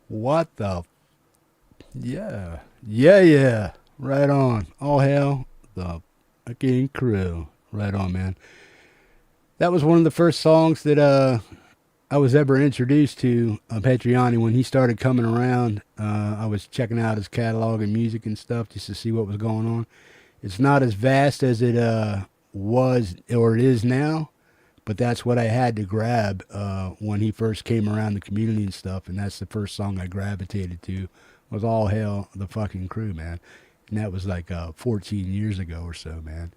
What the? Yeah. Yeah, yeah. Right on. All hail the fucking crew. Right on, man. That was one of the first songs that I was ever introduced to Hetriani when he started coming around. I was checking out his catalog and music and stuff just to see what was going on. It's not as vast as it was or it is now, but that's what I had to grab when he first came around the community and stuff. And that's the first song I gravitated to was All Hail the Fucking Crew, man. And that was like 14 years ago or so, man.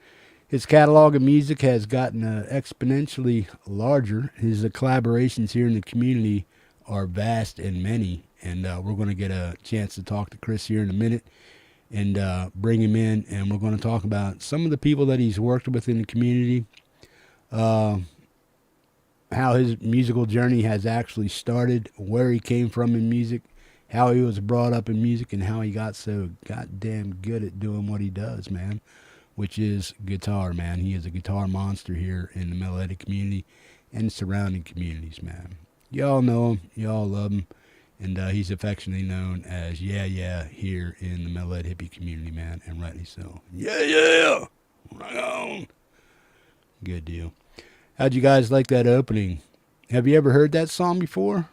His catalog of music has gotten exponentially larger. His collaborations here in the community are vast and many. And we're going to get a chance to talk to Chris here in a minute and bring him in. And we're going to talk about some of the people that he's worked with in the community, uh, how his musical journey has actually started, where he came from in music, how he was brought up in music, and how he got so goddamn good at doing what he does, man, which is guitar, man. He is a guitar monster here in the Metal Head community and surrounding communities, man. Y'all know him, y'all love him, and he's affectionately known as Yeah Yeah here in the Metal Head Hippie community, man, and rightly so. Yeah Yeah, right on. Good deal. How'd you guys like that opening? Have you ever heard that song before?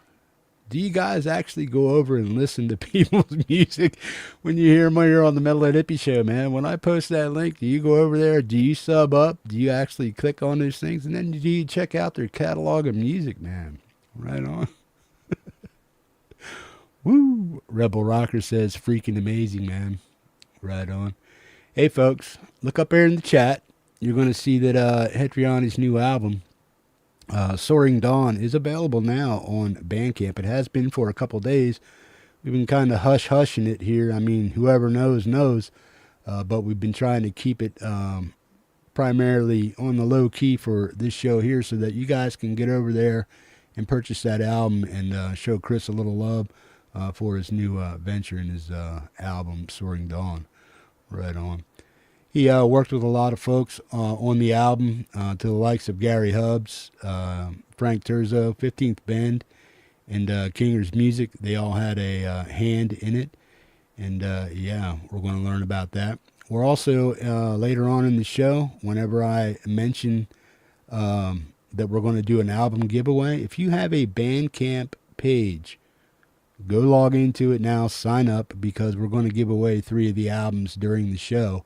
Do you guys actually go over and listen to people's music when you hear them here on the Metal Head Hippie Show, man? When I post that link, do you go over there? Do you sub up? Do you actually click on those things? And then do you check out their catalog of music, man? Right on. Woo! Rebel Rocker says, freaking amazing, man. Right on. Hey, folks, look up there in the chat. You're going to see that Hetriani's new album, Soaring Dawn, is available now on Bandcamp. It has been for a couple days. We've been kind of hushing it here. I mean, whoever knows, knows. But we've been trying to keep it primarily on the low key for this show here so that you guys can get over there and purchase that album and show Chris a little love for his new venture in his album, Soaring Dawn. Right on. He worked with a lot of folks on the album, to the likes of Gary Hubbs, Frank Terzo, 15th Bend, and Kinger's Music. They all had a hand in it. And yeah, we're going to learn about that. We're also, later on in the show, whenever I mention that we're going to do an album giveaway, if you have a Bandcamp page, go log into it now, sign up, because we're going to give away 3 of the albums during the show.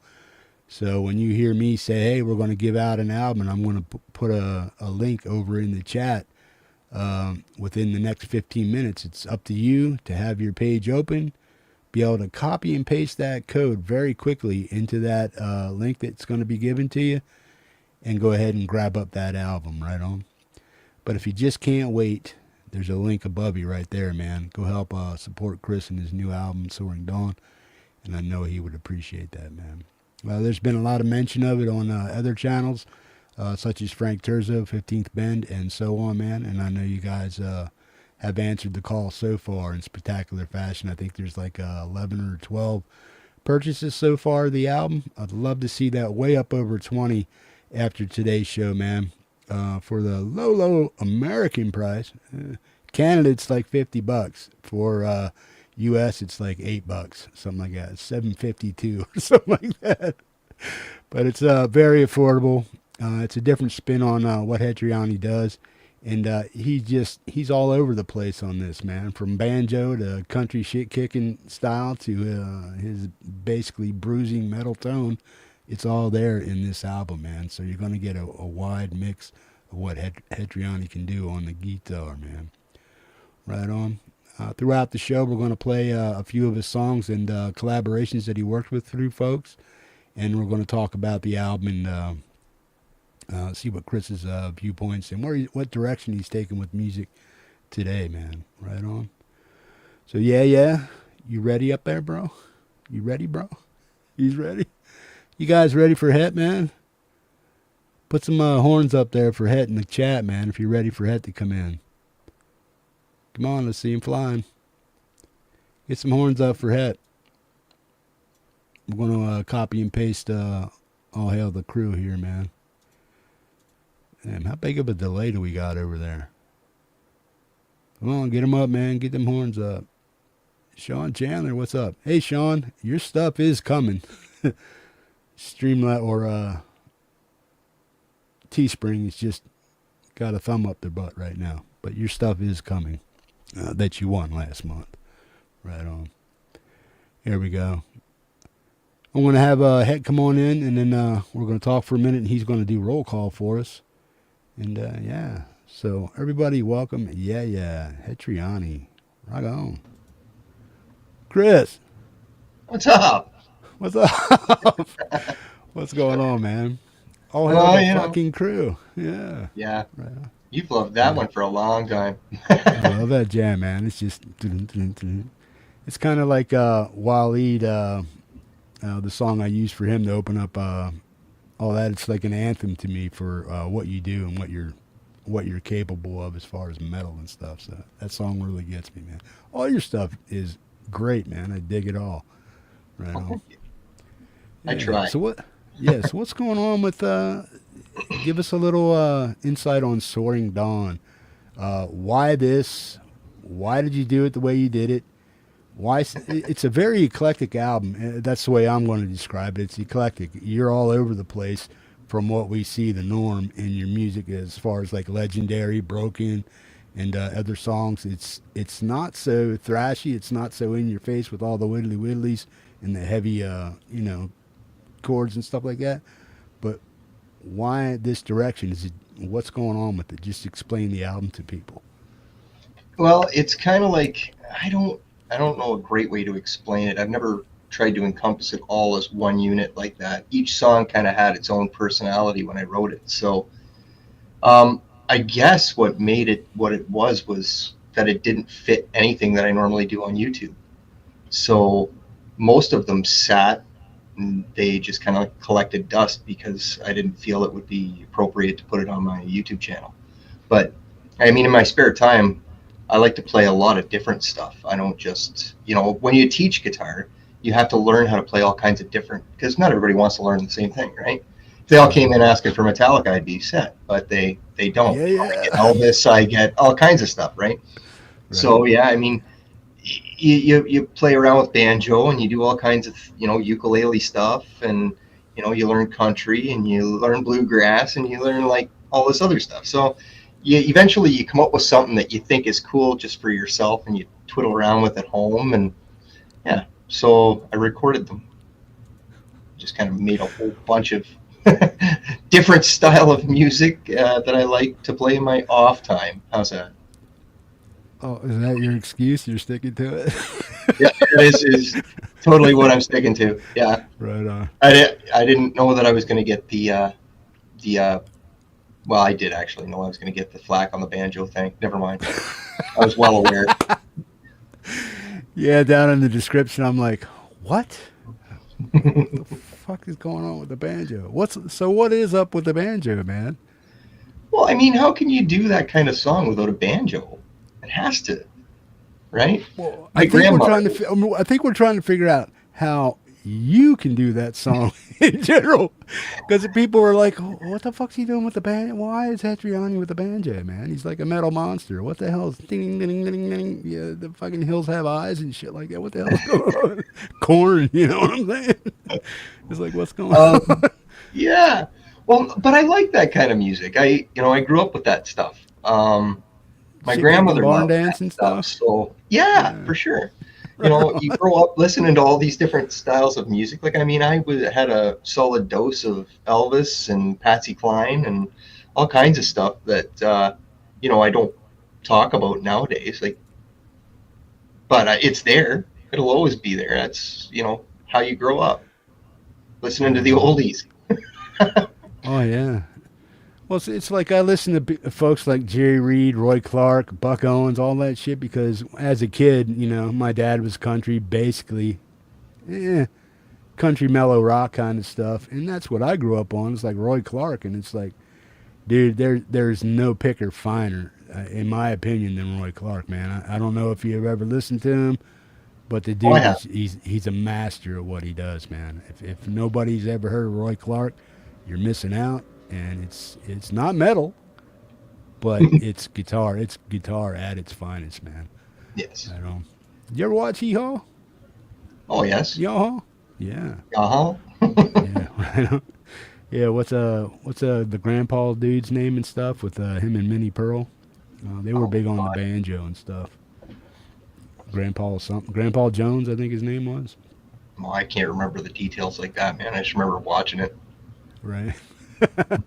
So when you hear me say, hey, we're going to give out an album, and I'm going to put a link over in the chat within the next 15 minutes, it's up to you to have your page open, be able to copy and paste that code very quickly into that link that's going to be given to you, and go ahead and grab up that album right on. But if you just can't wait, there's a link above you right there, man. Go help support Chris and his new album, Soaring Dawn, and I know he would appreciate that, man. There's been a lot of mention of it on other channels, such as Frank Terzo, 15th Bend, and so on, man. And I know you guys have answered the call so far in spectacular fashion. I think there's like 11 or 12 purchases so far of the album. I'd love to see that way up over 20 after today's show, man. For the low American price. Canada, it's like $50. For US, it's like $8, something like that. $7.52 or something like that. But it's very affordable. It's a different spin on what Hetriani does. And he's all over the place on this, man. From banjo to country shit kicking style to his basically bruising metal tone. It's all there in this album, man. So you're going to get a wide mix of what Hetriani can do on the guitar, man. Right on. Throughout the show, we're going to play a few of his songs and collaborations that he worked with through folks. And we're going to talk about the album and see what Chris's viewpoints and what direction he's taking with music today, man. Right on. So, yeah. You ready up there, bro? You ready, bro? He's ready. You guys ready for Het, man? Put some horns up there for Het in the chat, man, if you're ready for Het to come in. Come on, let's see him flying. Get some horns up for Het. I'm going to copy and paste All Hail the Crew here, man. Damn, how big of a delay do we got over there? Come on, get them up, man. Get them horns up. Sean Chandler, what's up? Hey, Sean, your stuff is coming. Streamlit or Teespring is just got a thumb up their butt right now. But your stuff is coming that you won last month. Right on. Here we go. I'm going to have Het come on in, and then we're going to talk for a minute, and he's going to do roll call for us. And, yeah. So, everybody, welcome. Yeah. Hetriani. Rock on. Chris. What's up? What's up? What's going on, man? All hail the fucking crew. Yeah. Yeah. Right. You've loved that one for a long time. I love that jam, man. It's just... It's kind of like Waleed, the song I used for him to open up all that. It's like an anthem to me for what you do and what you're capable of as far as metal and stuff. So that song really gets me, man. All your stuff is great, man. I dig it all. Right on. I try. So what? Yeah. So what's going on with? Give us a little insight on Soaring Dawn. Why this? Why did you do it the way you did it? Why? It's a very eclectic album. That's the way I'm going to describe it. It's eclectic. You're all over the place from what we see the norm in your music as far as like Legendary, Broken, and other songs. It's not so thrashy. It's not so in your face with all the widdly widdlies and the heavy, chords and stuff like that. But why this direction? Is it what's going on with it? Just explain the album to people. Well, it's kind of like I don't know a great way to explain it. I've never tried to encompass it all as one unit like that. Each song kind of had its own personality when I wrote it. So I guess what made it what it was that it didn't fit anything that I normally do on YouTube. So most of them sat and they just kind of collected dust because I didn't feel it would be appropriate to put it on my YouTube channel. But I mean, in my spare time, I like to play a lot of different stuff. I don't just, when you teach guitar, you have to learn how to play all kinds of different, because not everybody wants to learn the same thing, right? If they all came in asking for Metallica, I'd be set, but they don't. Yeah. I get Elvis, I get all kinds of stuff, right? So, yeah, I mean, you play around with banjo and you do all kinds of, ukulele stuff, and, you learn country and you learn bluegrass and you learn like all this other stuff. So eventually you come up with something that you think is cool just for yourself and you twiddle around with at home. And yeah, so I recorded them. Just kind of made a whole bunch of different style of music that I like to play in my off time. How's that? Oh, is that your excuse? You're sticking to it? Yeah, this is totally what I'm sticking to. Yeah. Right on. I didn't know that I was going to get the well, I did actually know I was going to get the flack on the banjo thing. Never mind. I was well aware. Yeah, down in the description, I'm like, what? What the fuck is going on with the banjo? What is up with the banjo, man? Well, I mean, how can you do that kind of song without a banjo? It has to, right? Well, I think we're trying to figure out how you can do that song in general, because people are like, oh, what the fuck's he doing with the banjo? Why is Hetriani with the banjo, man? He's like a metal monster. What the hell is ding ding ding ding ding? Yeah, the fucking hills have eyes and shit like that. What the hell is going on? Corn, you know what I'm saying? It's like, what's going on? Yeah, well, but I like that kind of music. I grew up with that stuff. My grandmother loved dance and stuff. So yeah, for sure. You grow up listening to all these different styles of music. Like, I mean, I had a solid dose of Elvis and Patsy Cline and all kinds of stuff that, I don't talk about nowadays. Like, but it's there. It'll always be there. That's, how you grow up. Listening to the oldies. Oh, yeah. Well, it's like I listen to folks like Jerry Reed, Roy Clark, Buck Owens, all that shit, because as a kid, my dad was country, basically, country mellow rock kind of stuff, and that's what I grew up on. It's like Roy Clark, and it's like, dude, there's no picker finer, in my opinion, than Roy Clark, man. I don't know if you've ever listened to him, but the dude, he's a master of what he does, man. If nobody's ever heard of Roy Clark, you're missing out. And it's not metal, but it's guitar. It's guitar at its finest, man. Yes. I don't. You ever watch Hee Haw? Oh, yes. Yaw? Yeah. Uh-huh. Yeah. Right. Yeah. What's the grandpa dude's name and stuff with him and Minnie Pearl? They were Oh, big on the God. banjo and stuff. Grandpa something. Grandpa Jones, I think his name was. Well, I can't remember the details like that, man. I just remember watching it. Right. I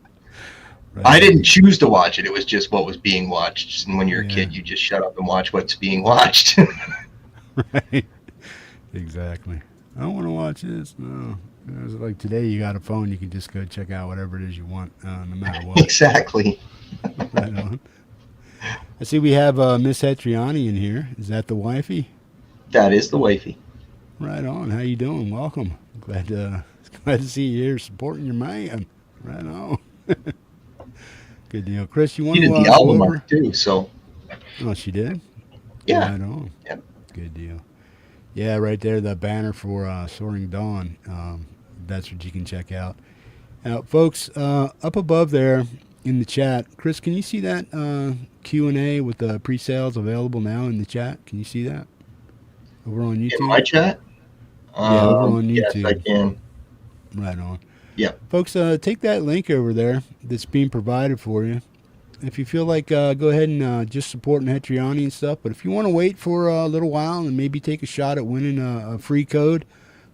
Right didn't on. choose to watch it. It was just what was being watched. And when you're a Yeah. kid, you just shut up and watch what's being watched. Right. Exactly. I don't want to watch this. No. It's like today, you got a phone, you can just go check out whatever it is you want, no matter what. Exactly. Right on. I see we have Miss Hetriani in here. Is that the wifey? That is the wifey. Right on. How you doing? Welcome. Glad to see you here supporting your man. Right on. Good deal. Chris, you She want did to the go album over? art too, so Oh, she did? yeah. Right on. Yep. Good deal. Yeah, right there, the banner for Soaring Dawn. That's what you can check out. Now, folks, up above there in the chat, Chris, can you see that Q&A with the pre-sales available now in the chat? Can you see that over on In my YouTube? chat? Yeah, over on Yes, I YouTube. can. Right on. Yep. Folks, take that link over there that's being provided for you. If you feel like, go ahead and just supporting Hetriani and stuff. But if you want to wait for a little while and maybe take a shot at winning a free code,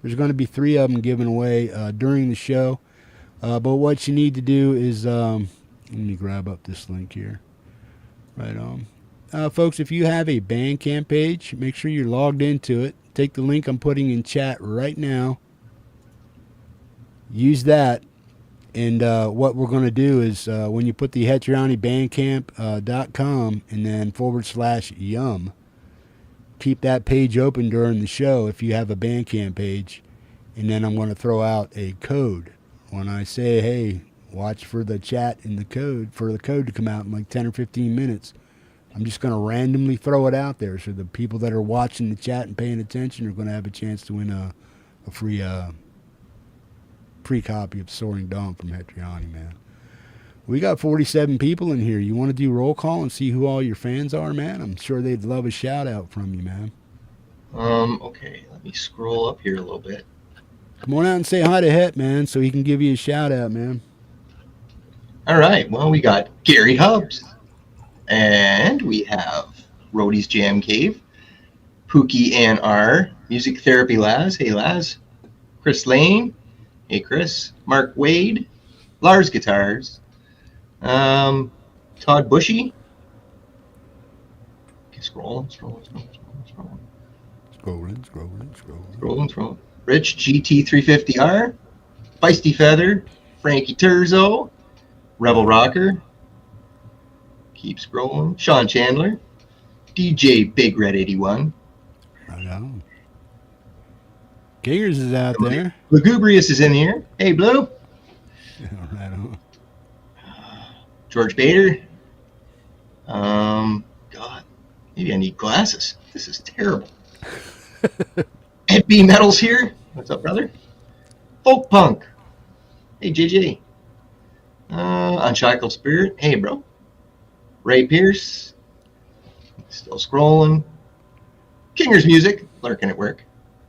there's going to be 3 of them given away during the show. But what you need to do is, let me grab up this link here. Right on. Folks, if you have a Bandcamp page, make sure you're logged into it. Take the link I'm putting in chat right now. Use that. And what we're going to do is when you put the Hetriani Bandcamp.com and then /yum, keep that page open during the show if you have a Bandcamp page. And then I'm going to throw out a code. When I say, hey, watch for the chat and the code, for the code to come out in like 10 or 15 minutes, I'm just going to randomly throw it out there. So the people that are watching the chat and paying attention are going to have a chance to win a free copy of Soaring Dawn from Hetriani, man. We got 47 people in here. You want to do roll call and see who all your fans are, man? I'm sure they'd love a shout out from you, man. Okay, let me scroll up here a little bit. Come on out and say hi to Het, man, so he can give you a shout out, man. All right, well, we got Gary Hubbs, and we have Rhodey's Jam Cave, Pookie and R, Music Therapy Laz, hey Laz, Chris Lane, hey Chris, Mark Wade, Lars Guitars, Todd Bushy, okay, scrolling, Rich GT350R, Feisty Feather, Frankie Turzo, Rebel Rocker, keep scrolling, Sean Chandler, DJ Big Red 81. Right on. Gingers is out there. Lugubrious is in here. Hey, Blue. Right on. George Bader. God, maybe I need glasses. This is terrible. Ed B Metal's here. What's up, brother? Folk Punk. Hey, JJ. Unshackled Spirit. Hey, bro. Ray Pierce. Still scrolling. Kinger's Music. Lurking at work.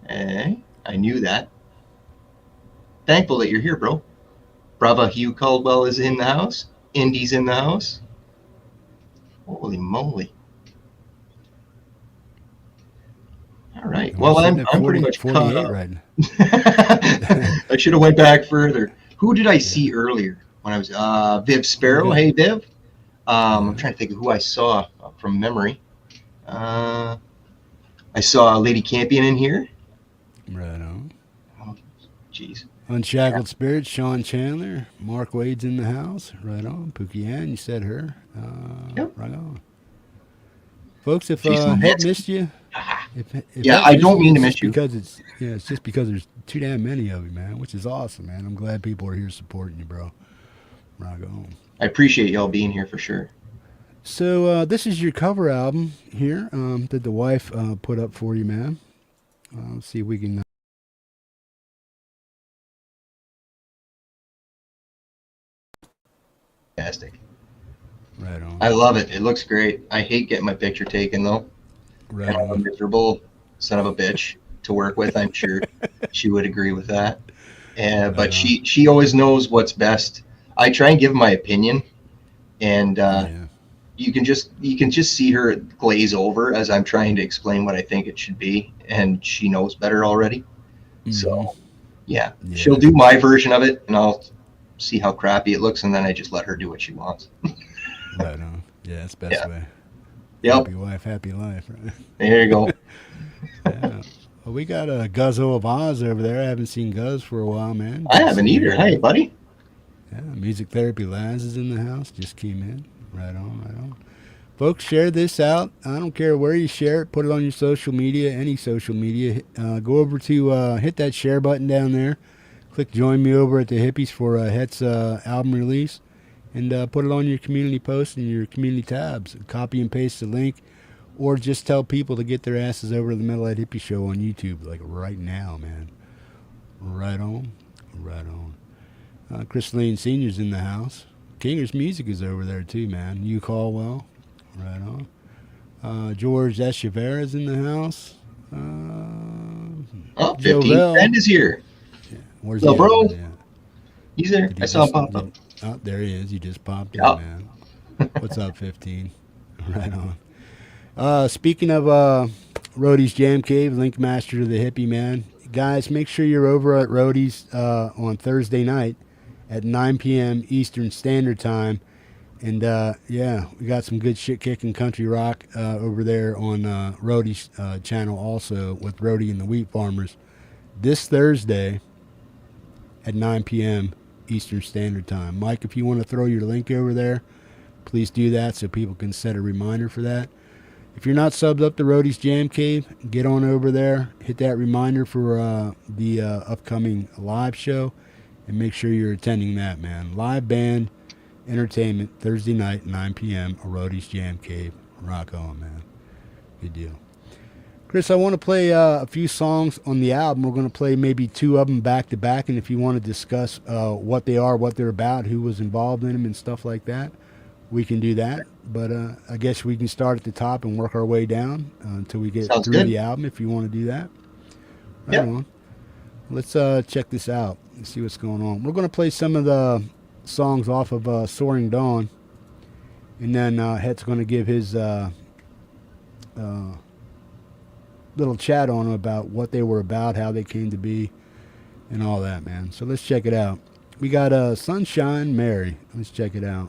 Hey, I knew that. Thankful that you're here, bro. Brava Hugh Caldwell is in the house. Indy's in the house. Holy moly. All right. Well, I'm pretty much 48 caught up. right now. I should have went back further. Who did I see earlier when I was Viv Sparrow? Hey, Viv. I'm trying to think of who I saw from memory. I saw Lady Campion in here. Right on. Oh, jeez. Unshackled Spirit, Sean Chandler, Mark Wade's in the house. Right on. Pookie Ann, you said her. Yep. Right on. Folks, if Jason Het Hits. missed you, Yeah, I don't mean to miss you. Because it's just because there's too damn many of you, man, which is awesome, man. I'm glad people are here supporting you, bro. Right on. I appreciate y'all being here for sure. So this is your cover album here that the wife put up for you, man. Let's see if we can. Fantastic. Right on. I love it. It looks great. I hate getting my picture taken though. Right And I'm a on. miserable son of a bitch to work with. I'm sure she would agree with that. And Right but on. she always knows what's best. I try and give my opinion, and Yeah. you can just see her glaze over as I'm trying to explain what I think it should be, and she knows better already. Mm-hmm. So yeah, she'll Yeah. do my version of it, and I'll see how crappy it looks, and then I just let her do what she wants. Right on. Yeah, that's the best Yeah. way. Yep. Happy wife, happy life. Right? There you go. Yeah. Well, we got a Guzzo of Oz over there. I haven't seen Guz for a while, man. I Good to haven't see you either. here, Hey, man. buddy. Yeah, Music Therapy Laz is in the house. Just came in. Right on, right on. Folks, share this out. I don't care where you share it. Put it on your social media, any social media. Go over to hit that share button down there. Click join me over at the Hippies for Het's album release. And put it on your community post and your community tabs. Copy and paste the link. Or just tell people to get their asses over to the Metal Head Hippie Show on YouTube, like right now, man. Right on. Right on. Chris Lane Sr.'s in the house. Kinger's Music is over there too, man. You Caldwell. Right on. George Echeverra's in the house. Oh, Joe 15 Bell. Friend is here. Where's So, he at? bro, Where's he at? he's there. Did I he saw him just? pop up. Oh, there he is. He just popped in, Yeah. man. What's up, 15? Right on. Speaking of Roadie's Jam Cave, Link Master to the Hippie, man. Guys, make sure you're over at Roadie's on Thursday night at 9 p.m. Eastern Standard Time. And yeah, we got some good shit kicking country rock over there on Roadie's channel also with Roadie and the Wheat Farmers this Thursday at 9 p.m. Eastern Standard Time. Mike, if you want to throw your link over there, please do that so people can set a reminder for that. If you're not subbed up to Roadie's Jam Cave, get on over there, hit that reminder for the upcoming live show, and make sure you're attending that, man. Live band entertainment Thursday night, 9 p.m. Roadie's Jam Cave. Rock on, man. Good deal. Chris, I want to play a few songs on the album. We're going to play maybe two of them back to back, and if you want to discuss what they are, what they're about, who was involved in them, and stuff like that, we can do that. But I guess we can start at the top and work our way down until we get Sounds through good. the album, if you want to do that. Right Yeah. on. Let's check this out and see what's going on. We're going to play some of the songs off of Soaring Dawn, and then Het's going to give his little chat on them about what they were about, how they came to be, and all that, man. So let's check it out. We got Sunshine Mary. Let's check it out.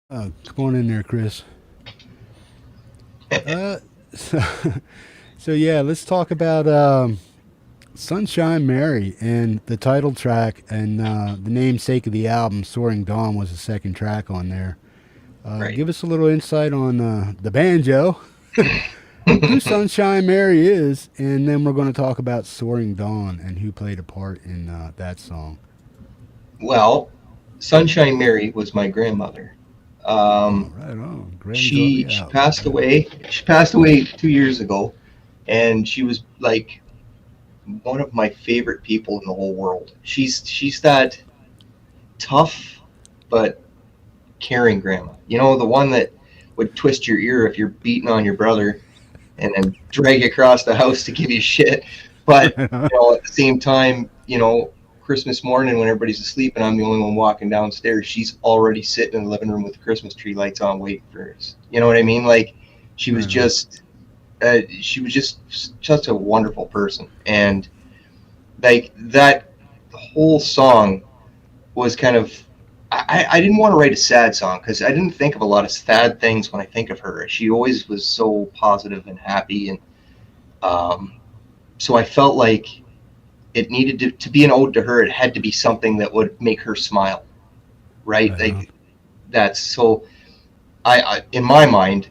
Come on in there, Chris. Uh, so, so yeah, let's talk about Sunshine Mary and the title track and the namesake of the album, Soaring Dawn, was the second track on there. Right. Give us a little insight on the banjo, who Sunshine Mary is, and then we're going to talk about Soaring Dawn and who played a part in that song. Well, Sunshine Mary was my grandmother. Oh, Um, right on. Granny's on she the she album. passed away. She passed away 2 years ago, and she was like one of my favorite people in the whole world. She's that tough but caring grandma. You know, the one that would twist your ear if you're beating on your brother and then drag you across the house to give you shit. But Right on. at the same time, Christmas morning when everybody's asleep and I'm the only one walking downstairs, she's already sitting in the living room with the Christmas tree lights on, waiting for us. You know what I mean? Like she was Right on. just, she was just such a wonderful person, and like that whole song was kind of. I didn't want to write a sad song because I didn't think of a lot of sad things when I think of her. She always was so positive and happy, and um, so I felt like it needed to be an ode to her. It had to be something that would make her smile, right? Right on. Like that's so. I in my mind,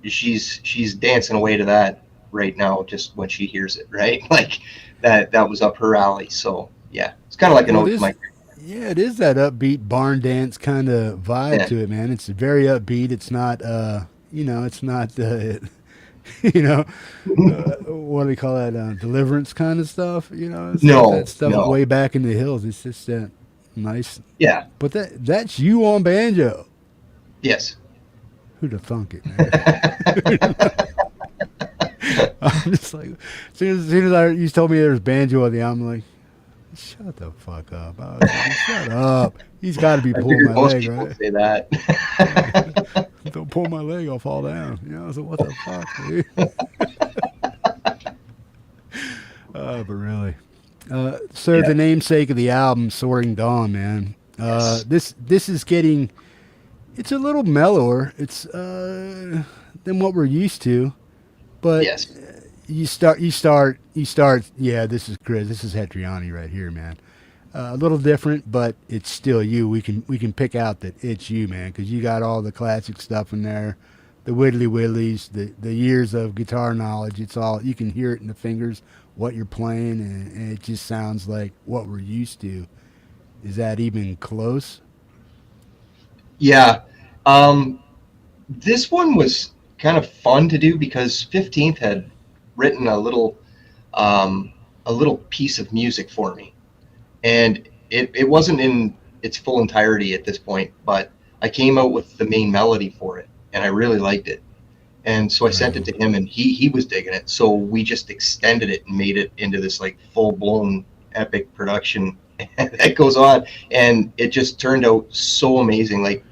she's dancing away to that right now, just when she hears it, right? Like that was up her alley. So yeah, it's kind of like an Well, it ode to is. my. Yeah, it is that upbeat barn dance kind of vibe Yeah. to it, man. It's very upbeat. It's not, it's not, you know, what do we call that? Deliverance kind of stuff. It's not that No, stuff no. way back in the hills. It's just that nice. Yeah. But that's you on banjo. Yes. Who'd have thunk it, man? I'm just like, as soon as you told me there was banjo on the album, I'm like, shut the fuck up. I was like, shut up. He's got to be I pulling figured my most leg, people would right? say that. Yeah. Don't pull my leg, I'll fall down. I was like, what the fuck, dude? But really. So Yeah. the namesake of the album, Soaring Dawn, man. Yes. This is getting, it's a little mellower. It's than what we're used to, but Yes. you start. Yeah, this is Chris. This is Hetriani right here, man. A little different, but it's still you. We can pick out that it's you, man, because you got all the classic stuff in there, the widdly willies, the years of guitar knowledge. It's all you can hear it in the fingers, what you're playing, and it just sounds like what we're used to. Is that even close? Yeah. Um, this one was kind of fun to do because 15th had written um, a little piece of music for me, and it wasn't in its full entirety at this point, but I came out with the main melody for it, and I really liked it. And so I Right sent it on. to him, and he was digging it. So we just extended it and made it into this like full blown epic production that goes on, and it just turned out so amazing. Like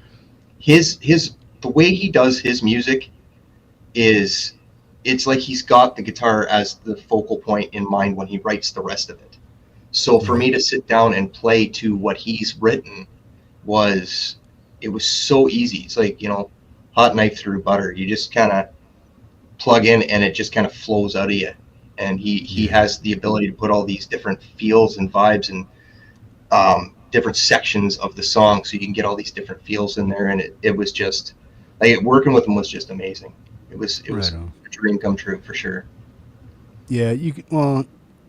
his the way he does his music is it's like he's got the guitar as the focal point in mind when he writes the rest of it. So for Right. me to sit down and play to what he's written was it was so easy. It's like hot knife through butter. You just kind of plug in and it just kind of flows out of you. And he Yeah. has the ability to put all these different feels and vibes and different sections of the song, so you can get all these different feels in there. And it was just like working with him was just amazing. It was Right on. a dream come true for sure. Yeah. Well,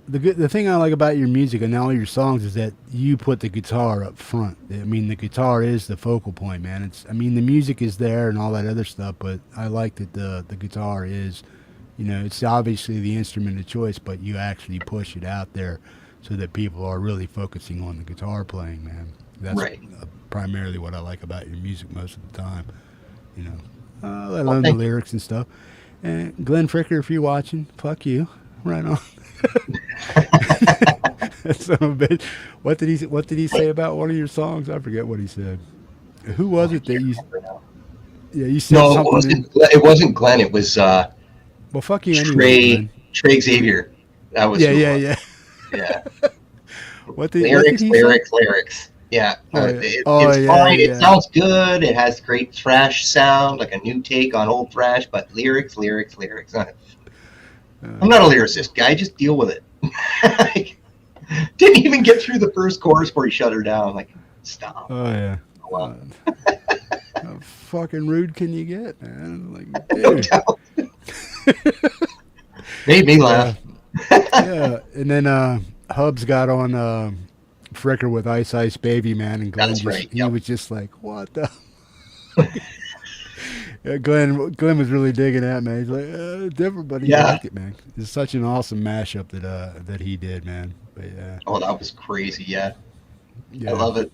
the thing I like about your music and all your songs is that you put the guitar up front. I mean, the guitar is the focal point, man. The music is there and all that other stuff, but I like that the guitar is, it's obviously the instrument of choice, but you actually push it out there so that people are really focusing on the guitar playing, man. That's Right. primarily what I like about your music most of the time, you know. Let Well, alone the thank you. lyrics and stuff. And Glenn Fricker, if you're watching, fuck you. Right on. That son of a bitch. What did he say about one of your songs? I forget what he said. Who Oh, was I it that can't you? remember now. Yeah, you said No, it something wasn't. in. It wasn't Glenn. It was Well, fuck you anyway, Trey Glenn. Trey Xavier. That was Yeah, who it yeah, was. yeah. Yeah. What did Lyrics, he say? lyrics, lyrics. Yeah, Oh yeah. Oh it's yeah, fine. It yeah. sounds good. It has great thrash sound, like a new take on old thrash. But lyrics, lyrics, lyrics. I'm not a lyricist, guy. Just deal with it. Like, didn't even get through the first chorus before he shut her down. Like, stop. Oh yeah. Oh, well, How fucking rude can you get, man? Like, no dude. doubt. Made me Yeah. laugh. Yeah. And then Hubs got on Fricker with Ice Ice Baby, man, and Glenn That's right. he Yep. was just like, what the. Yeah, Glenn was really digging that, man. He's like, different, but he Yeah. liked it, man. It's such an awesome mashup that he did, man. But yeah, Oh, that was crazy. Yeah. I yeah. love it.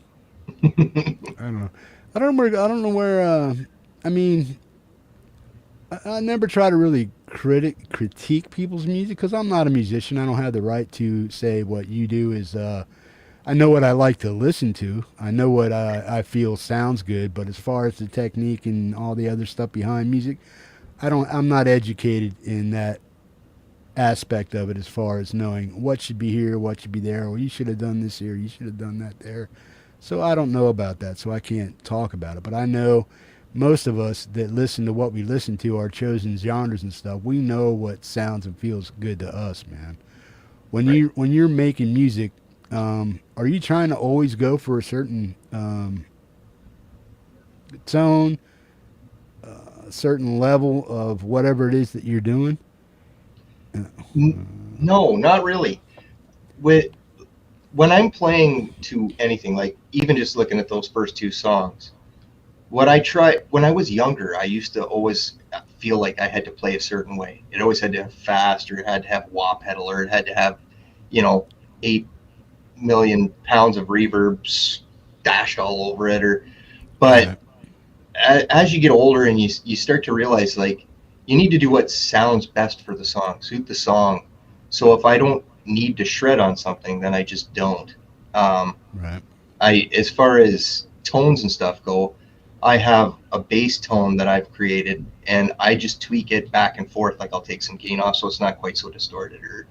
I don't know. I don't know where. I mean, I never try to really critique people's music because I'm not a musician. I don't have the right to say what you do is. I know what I like to listen to. I know what I feel sounds good. But as far as the technique and all the other stuff behind music, I don't. I'm not educated in that aspect of it as far as knowing what should be here, what should be there, or you should have done this here, you should have done that there. So I don't know about that, so I can't talk about it. But I know most of us that listen to what we listen to, our chosen genres and stuff, we know what sounds and feels good to us, man. Right. When you're making music, are you trying to always go for a certain tone, a certain level of whatever it is that you're doing? No, not really. With when I'm playing to anything, like even just looking at those first two songs, what I try when I was younger, I used to always feel like I had to play a certain way. It always had to have fast, or it had to have wah pedal, or it had to have, you know, 8 million pounds of reverb dashed all over it. Or, but Right. as you get older and you start to realize like you need to do what sounds best for the song, suit the song. So if I don't need to shred on something, then I just don't. Um, Right. I as far as tones and stuff go, I have a bass tone that I've created, and I just tweak it back and forth. Like I'll take some gain off so it's not quite so distorted, or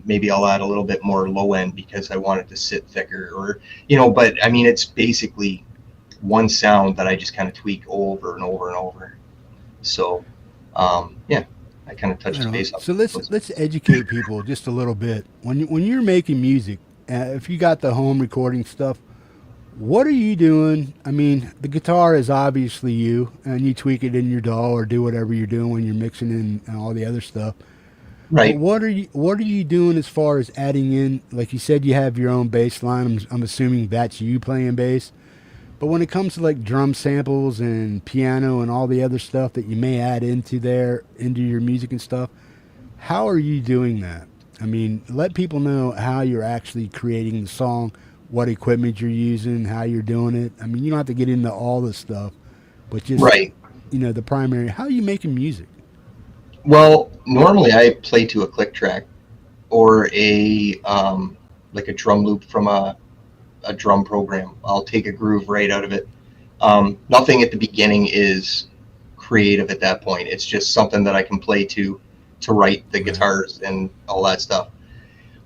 maybe I'll add a little bit more low end because I want it to sit thicker, or But I mean, it's basically one sound that I just kind of tweak over and over and over. So yeah, I kind of You touched know, base on so those. let's educate people just a little bit. When you're making music, if you got the home recording stuff, what are you doing? I mean, the guitar is obviously you, and you tweak it in your DAW or do whatever you're doing when you're mixing in and all the other stuff. But Right. what are you doing as far as adding in? Like you said, you have your own bass line. I'm assuming that's you playing bass. But when it comes to like drum samples and piano and all the other stuff that you may add into your music and stuff, how are you doing that? I mean, let people know how you're actually creating the song, what equipment you're using, how you're doing it. I mean, you don't have to get into all this stuff, but just, Right. the primary, how are you making music? Well, normally I play to a click track or a like a drum loop from a drum program. I'll take a groove right out of it. Nothing at the beginning is creative at that point. It's just something that I can play to write the Right. guitars and all that stuff.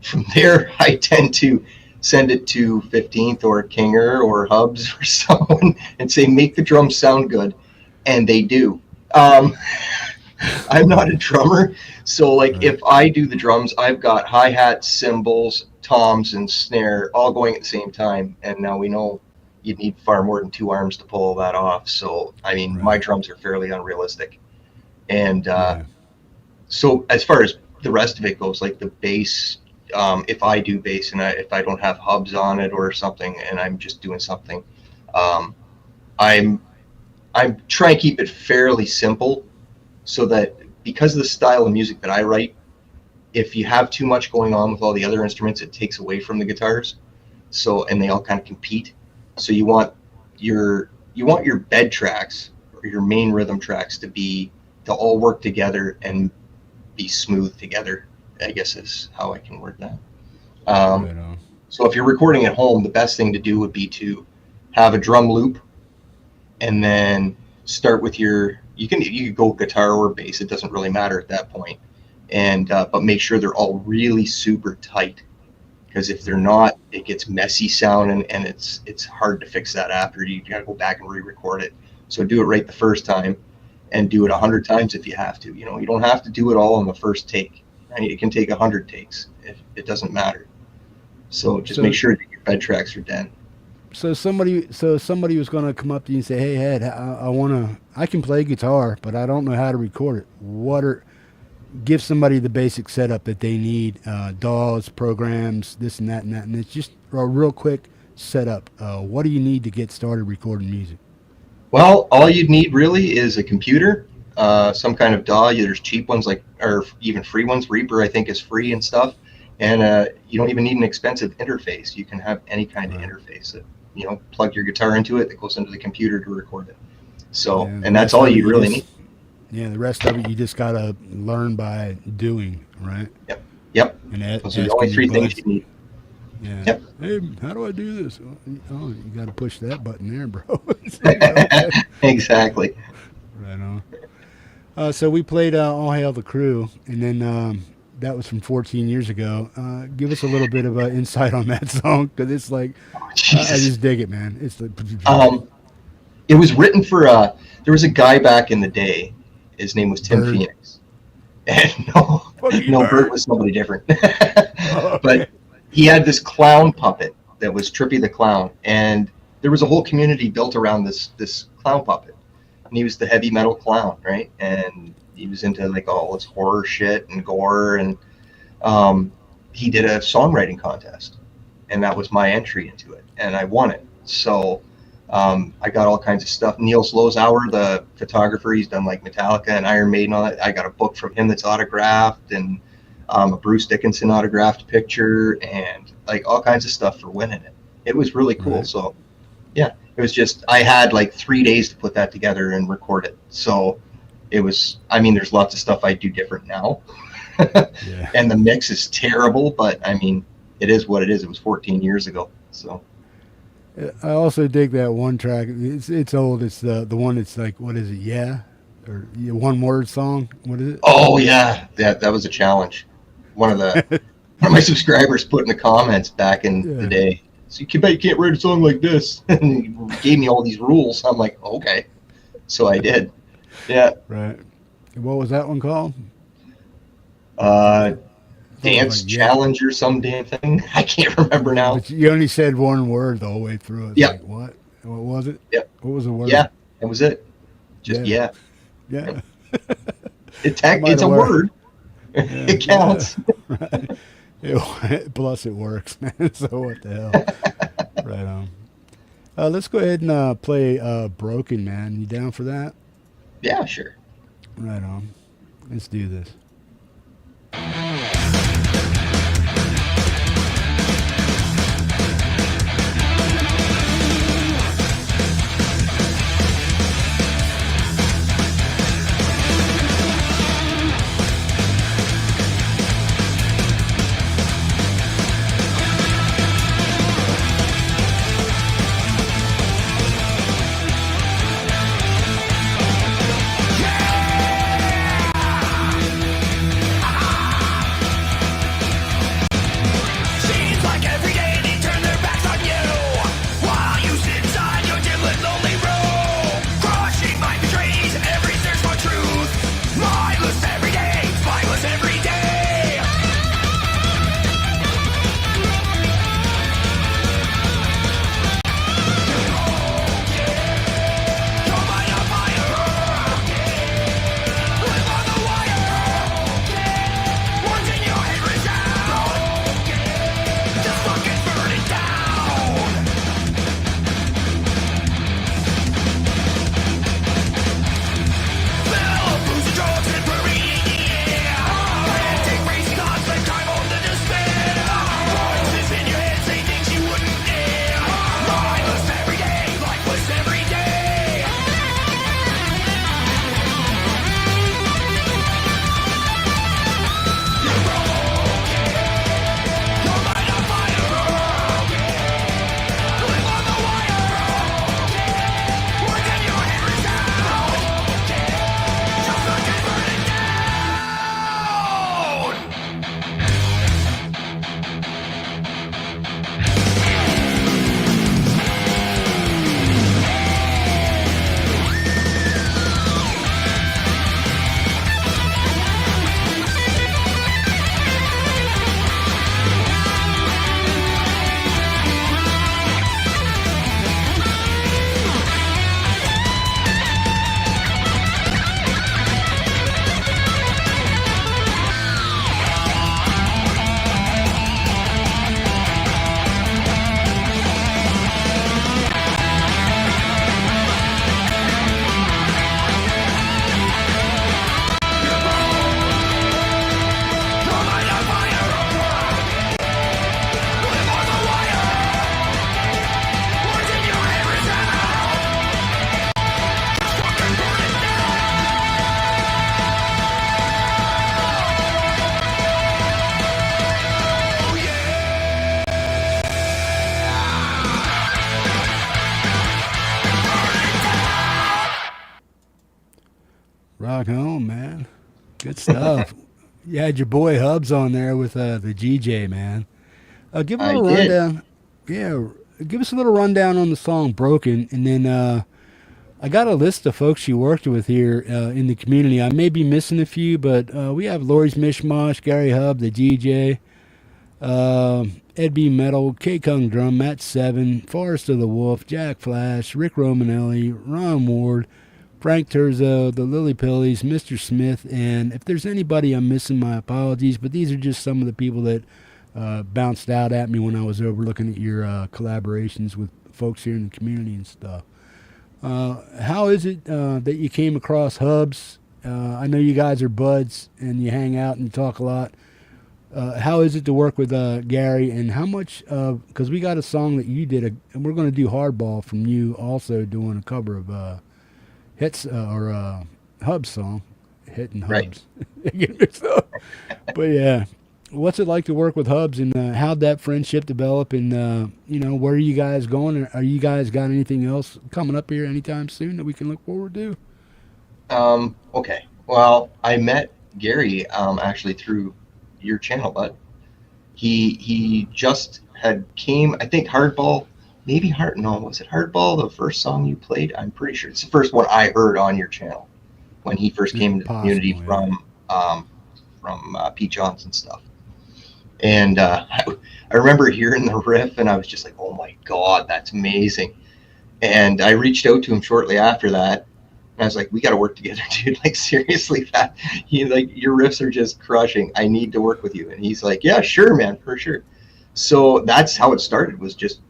From there, I tend to send it to 15th or Kinger or Hubs or someone and say, make the drums sound good. And they do. Um, I'm not a drummer. So, like, Right. if I do the drums, I've got hi hats, cymbals, toms, and snare all going at the same time. And now we know you'd need far more than two arms to pull that off. So, I mean, my Right. drums are fairly unrealistic. And Yeah. so as far as the rest of it goes, like the bass, if I do bass and if I don't have hubs on it or something, and I'm just doing something, um, I'm I'm trying to keep it fairly simple, so that because of the style of music that I write, if you have too much going on with all the other instruments, it takes away from the guitars. So and they all kind of compete. So you want your bed tracks or your main rhythm tracks to all work together and be smooth together, I guess is how I can word that. Um, Right on. so if you're recording at home, the best thing to do would be to have a drum loop and then start with you can go guitar or bass. It doesn't really matter at that point. And but make sure they're all really super tight. because if they're not, it gets messy sound, and it's hard to fix that after. You gotta go back and re-record it. So do it right the first time, and do it 100 times if you have to. You know, you don't have to do it all on the first take. Right? It can take 100 takes. It doesn't matter. So just make sure that your bed tracks are done. So somebody was going to come up to you and say, "Hey, Ed, I can play guitar, but I don't know how to record it. Give somebody the basic setup that they need, DAWs, programs, this and that, and it's just a real quick setup. What do you need to get started recording music?" Well, all you'd need really is a computer, some kind of DAW. There's cheap ones or even free ones. Reaper, I think, is free and stuff. And you don't even need an expensive interface. You can have any kind of interface. Plug your guitar into it. That goes into the computer to record it. So, and that's all you really need. Yeah, the rest of it you just gotta learn by doing, right? Yep. And those are the only 3 things you need. Yeah. Yep. Hey, how do I do this? Oh, you got to push that button there, bro. Exactly. Right on. So we played All Hail the Crew, and then that was from 14 years ago. Give us a little bit of insight on that song, because it's like, I just dig it, man. It's like, it was written for, there was a guy back in the day. His name was Tim Phoenix. And no, Bert was somebody different. But he had this clown puppet that was Trippy the Clown, and there was a whole community built around this clown puppet. And he was the heavy metal clown, right? And he was into like all this horror shit and gore, and he did a songwriting contest, and that was my entry into it, and I won it. So I got all kinds of stuff. Neil Slozauer, the photographer, he's done like Metallica and Iron Maiden, all that. I got a book from him that's autographed, and a Bruce Dickinson autographed picture, and like all kinds of stuff for winning it. It was really cool. Right. So yeah, it was just, I had like 3 days to put that together and record it. So it was, I mean, there's lots of stuff I do different now. Yeah. And the mix is terrible, but I mean, it is what it is. It was 14 years ago. So I also dig that one track. It's old. It's the one that's like, what is it? Yeah, or one word song. What is it? Oh yeah, that was a challenge. One of my subscribers put in the comments back in the day. So you can't write a song like this, and he gave me all these rules. I'm like, okay, so I did. Yeah. Right. What was that one called? Dance challenge or some damn thing. I can't remember now. But you only said one word the whole way through. Yeah. Like, what? What was it? Yeah. What was the word? Yeah. That was it. Just yeah. Yeah. It's a word. Yeah. It counts. Yeah. Right. Plus it works, man. So what the hell? Right on. Let's go ahead and play Broken, man. You down for that? Yeah, sure. Right on. Let's do this. Good stuff. You had your boy Hubs on there with the GJ, man. Give a I little did. rundown. Yeah, give us a little rundown on the song "Broken," and then I got a list of folks you worked with here in the community. I may be missing a few, but we have Lori's Mishmash, Gary Hub, the GJ, Ed B. Metal, K. Kung Drum, Matt Seven, Forrest of the Wolf, Jack Flash, Rick Romanelli, Ron Ward, Frank Terzo, the Lily Pillies, Mr. Smith, and if there's anybody I'm missing, my apologies, but these are just some of the people that bounced out at me when I was over looking at your collaborations with folks here in the community and stuff. How is it that you came across Hubs? I know you guys are buds and you hang out and you talk a lot. How is it to work with Gary, and how much? Because we got a song that you did, and we're going to do Hardball from you, also doing a cover of Hits or Hubs song, Hit and Right. Hubs. Get mixed up. But yeah, what's it like to work with Hubs, and how'd that friendship develop, and where are you guys going? Are you guys got anything else coming up here anytime soon that we can look forward to? Okay. Well, I met Gary actually through your channel, bud. He just had came. I think Hardball, maybe Hard. No, was it Hardball? The first song you played? I'm pretty sure it's the first one I heard on your channel when he first came to the community Possible, yeah. from Pete Johnson stuff. And I remember hearing the riff, and I was just like, "Oh my god, that's amazing!" And I reached out to him shortly after that. And I was like, "We got to work together, dude. Like seriously, that your riffs are just crushing. I need to work with you." And he's like, "Yeah, sure, man, for sure." So that's how it started. Was just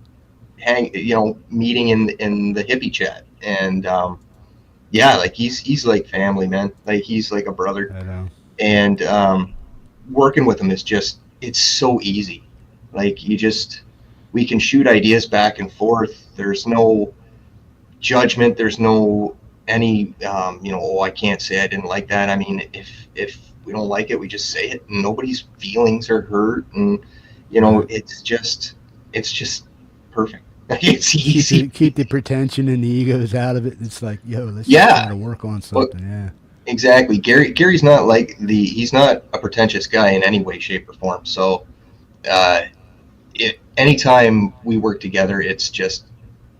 meeting in the hippie chat, and yeah, like he's like family, man. Like he's like a brother, I know. and working with him is just it's so easy. Like we can shoot ideas back and forth. There's no judgment. There's no any oh, I can't say I didn't like that. I mean, if we don't like it, we just say it, and nobody's feelings are hurt, and Right. it's just perfect. It's Keep easy. the pretension and the egos out of it. It's like, yo, let's just try Yeah, to work on well, something. Yeah. exactly. Gary's not like he's not a pretentious guy in any way, shape, or form. So uh, anytime we work together, it's just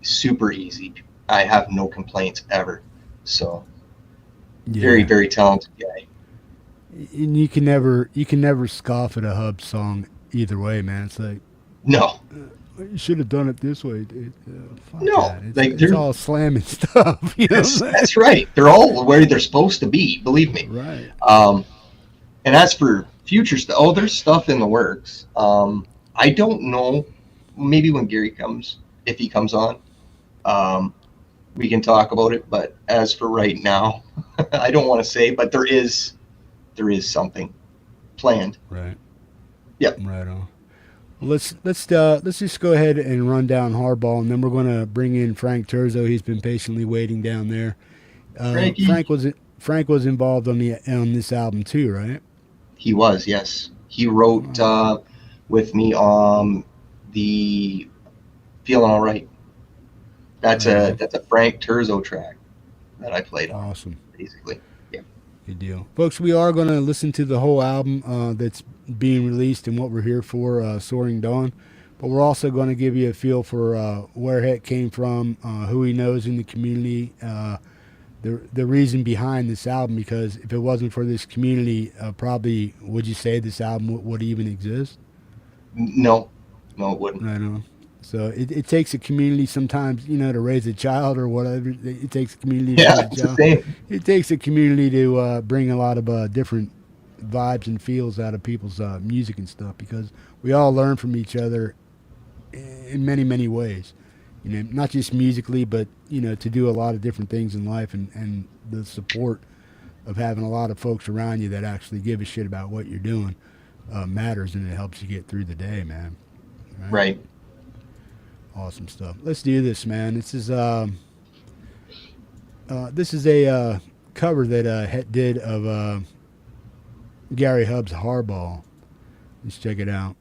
super easy. I have no complaints ever. So very, Yeah. very talented guy. And you can never scoff at a Hub song either way, man. It's like No, you should have done it this way, dude. Fuck no, that. It's like it's all slamming stuff. You know what I'm saying? that's right. They're all where they're supposed to be. Believe me. Right. Um, and as for future stuff, oh, there's stuff in the works. I don't know. Maybe when Gary comes, if he comes on, um, we can talk about it. But as for right now, I don't want to say. But there is something planned. Right. Yep. Right on. Well, let's just go ahead and run down Hardball, and then we're gonna bring in Frank Terzo. He's been patiently waiting down there. Frankie, Frank was involved on this album too, right? he was, yes. He wrote with me on the "Feeling All Right." That's Right a on. that's a Frank Terzo track that I played on, Awesome. basically. Yeah. Good deal. Folks, we are going to listen to the whole album that's being released and what we're here for, Soaring Dawn. But we're also going to give you a feel for where it came from, who he knows in the community, the reason behind this album. Because if it wasn't for this community, probably would you say this album would even exist? No, no, it wouldn't. I know. So it takes a community sometimes, to raise a child or whatever. It takes a community to Yeah, raise a it's the child. same. It takes a community to bring a lot of different vibes and feels out of people's music and stuff, because we all learn from each other in many, many ways. Not just musically, but, to do a lot of different things in life, and the support of having a lot of folks around you that actually give a shit about what you're doing matters, and it helps you get through the day, man. Right? Right. Awesome stuff. Let's do this, man. This is a cover that Het did of Gary Hub's Hardball. Let's check it out.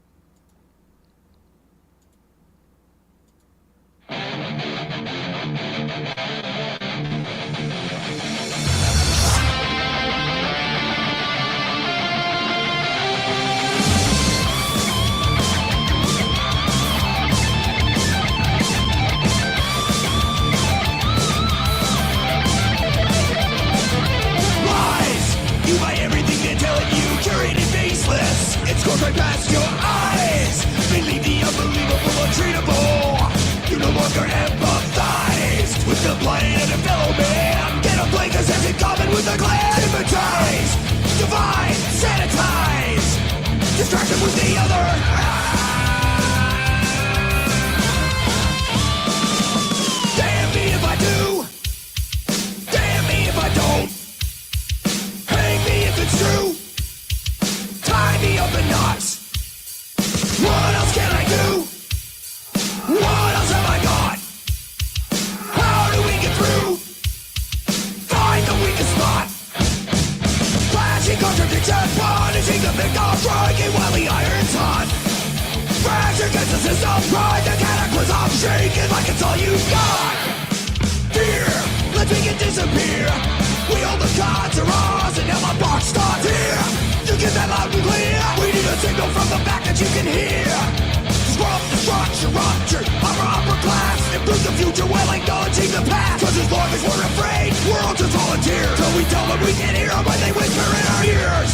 right past your eyes. Believe the unbelievable, untreatable. You no longer empathize with the plight of your fellow man. Get a blink as has in common with the clan. Stigmatize, divide, sanitize. Distract them with the other. Damn me if I do. Damn me if I don't. Hang me if it's true. Tie me up in knots. What else can I do? What else have I got? How do we get through? Find the weakest spot. Flashing contradiction, punishing the victim, striking while the iron's hot. Crash against the system, pride the cataclysm, shaking like it's all you've got. Fear, let's make it disappear. We all the gods are ours, and now my box starts here. You get that loud and clear. We need a signal from the back that you can hear. Disrupt the structure, rupture, upper class. Improve the future while acknowledging the past. Cause as long as we're afraid, we're all just volunteers. Till we tell them we can hear them when they whisper in our ears.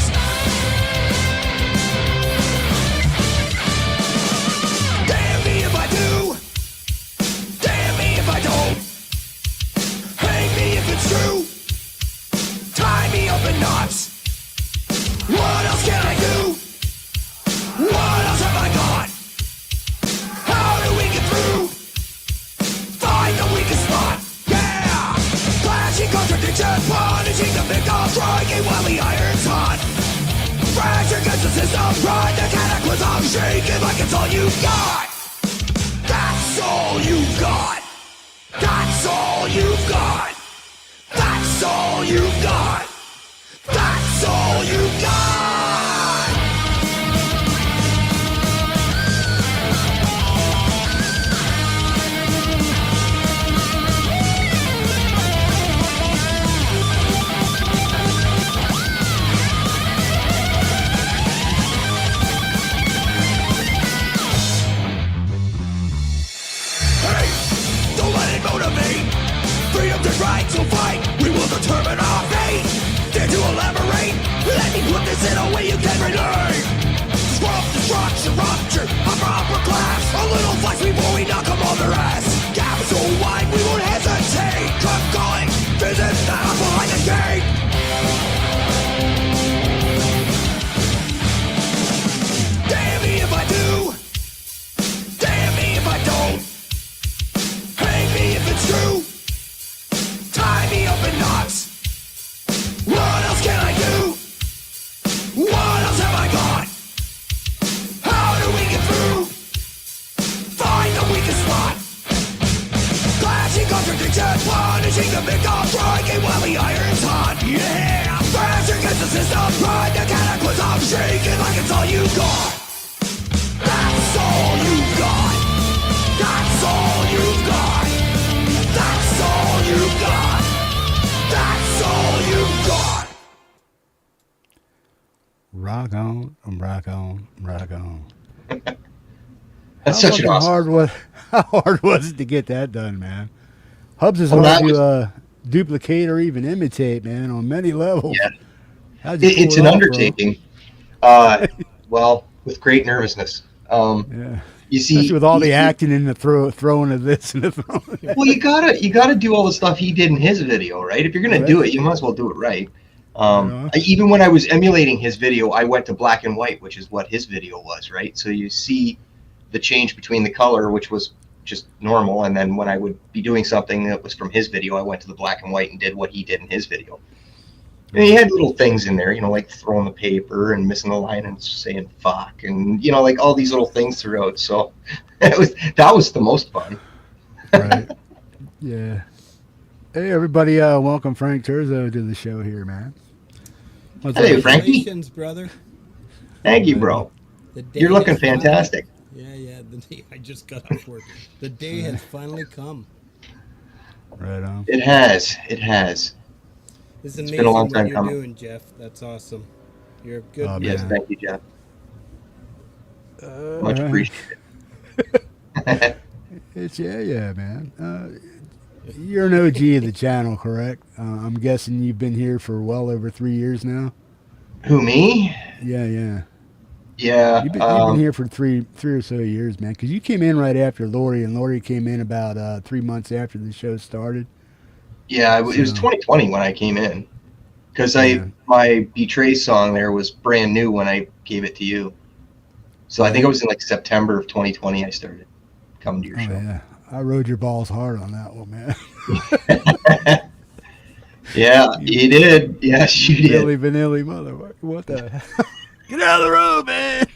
Damn me if I do. Damn me if I don't. Hang me if it's true. Tie me up in knots. What else can I do? What else have I got? How do we get through? Find the weakest spot. Yeah! Flashing contradiction, punishing the victim, striking while the iron's hot. Crash against the system, ride the cataclysm, shaking like it's all you've got. That's all you've got. That's all you've got. That's all you've got. That's all you've got. Hey, don't let it motivate. Freedom's a right to fight. We will determine our fate. Dare to elaborate? Let me put this in a way you can relate. Disrupt the structure, rupture, upper class. A little flex before we knock them on their ass. Gap so wide we won't hesitate. Truck calling, visit now behind the gate. Damn me if I do. Damn me if I don't. Hang me if it's true. Tie me up in knots. What else can I do? What else have I got? How do we get through? Find the weakest spot. Clashing contradiction, punishing the victim, striking while the iron's hot. Yeah! Crash against the system, ride the cataclysm, shaking like it's all you got. That's all you got. That's all you got. That's all you got. That's all you got. Rock on, rock on, rock on. That's such an awesome. How hard was it to get that done, man? Hubs is Oh, hard that to was- duplicate or even imitate, man, on many levels. Yeah. How'd you pull It's it an off, bro? undertaking. Well, with great nervousness. Yeah. You see, Especially with all the acting and the throwing of this and the throwing of that. well, you gotta do all the stuff he did in his video, right? If you're gonna do it, you might as well do it right. Even when I was emulating his video, I went to black and white, which is what his video was, right? So you see the change between the color, which was just normal, and then when I would be doing something that was from his video, I went to the black and white and did what he did in his video. And he had little things in there, like throwing the paper and missing the line and saying fuck, and like all these little things throughout. So that was the most fun. Right. Yeah. Hey, everybody. Welcome Frank Terzo to the show here, man. What's Hey, up? Frankie. Congratulations, brother. Thank you, bro. The day You're looking has finally- fantastic. Yeah. The day I just got off work. The day has finally come. Right on. It has. It has. It's It's amazing been a long what time you're coming. doing, Jeff. That's awesome. You're a good man. Yes, man. thank you, Jeff. Much appreciated. It's yeah, man. You're an OG of the channel, correct? I'm guessing you've been here for well over 3 years now. Who, me? Yeah. Yeah. You've been here for three or so years, man. Because you came in right after Lori, and Lori came in about 3 months after the show started. Yeah, it was So 2020 when I came in, because yeah, my Betray song there was brand new when I gave it to you. So I think it right. was in like September of 2020 I started coming to your Oh show. yeah, I rode your balls hard on that one, man. Yeah, you, you did. Yes, you you did. Milli Vanilli motherfucker. What the hell? Get out of the road, man.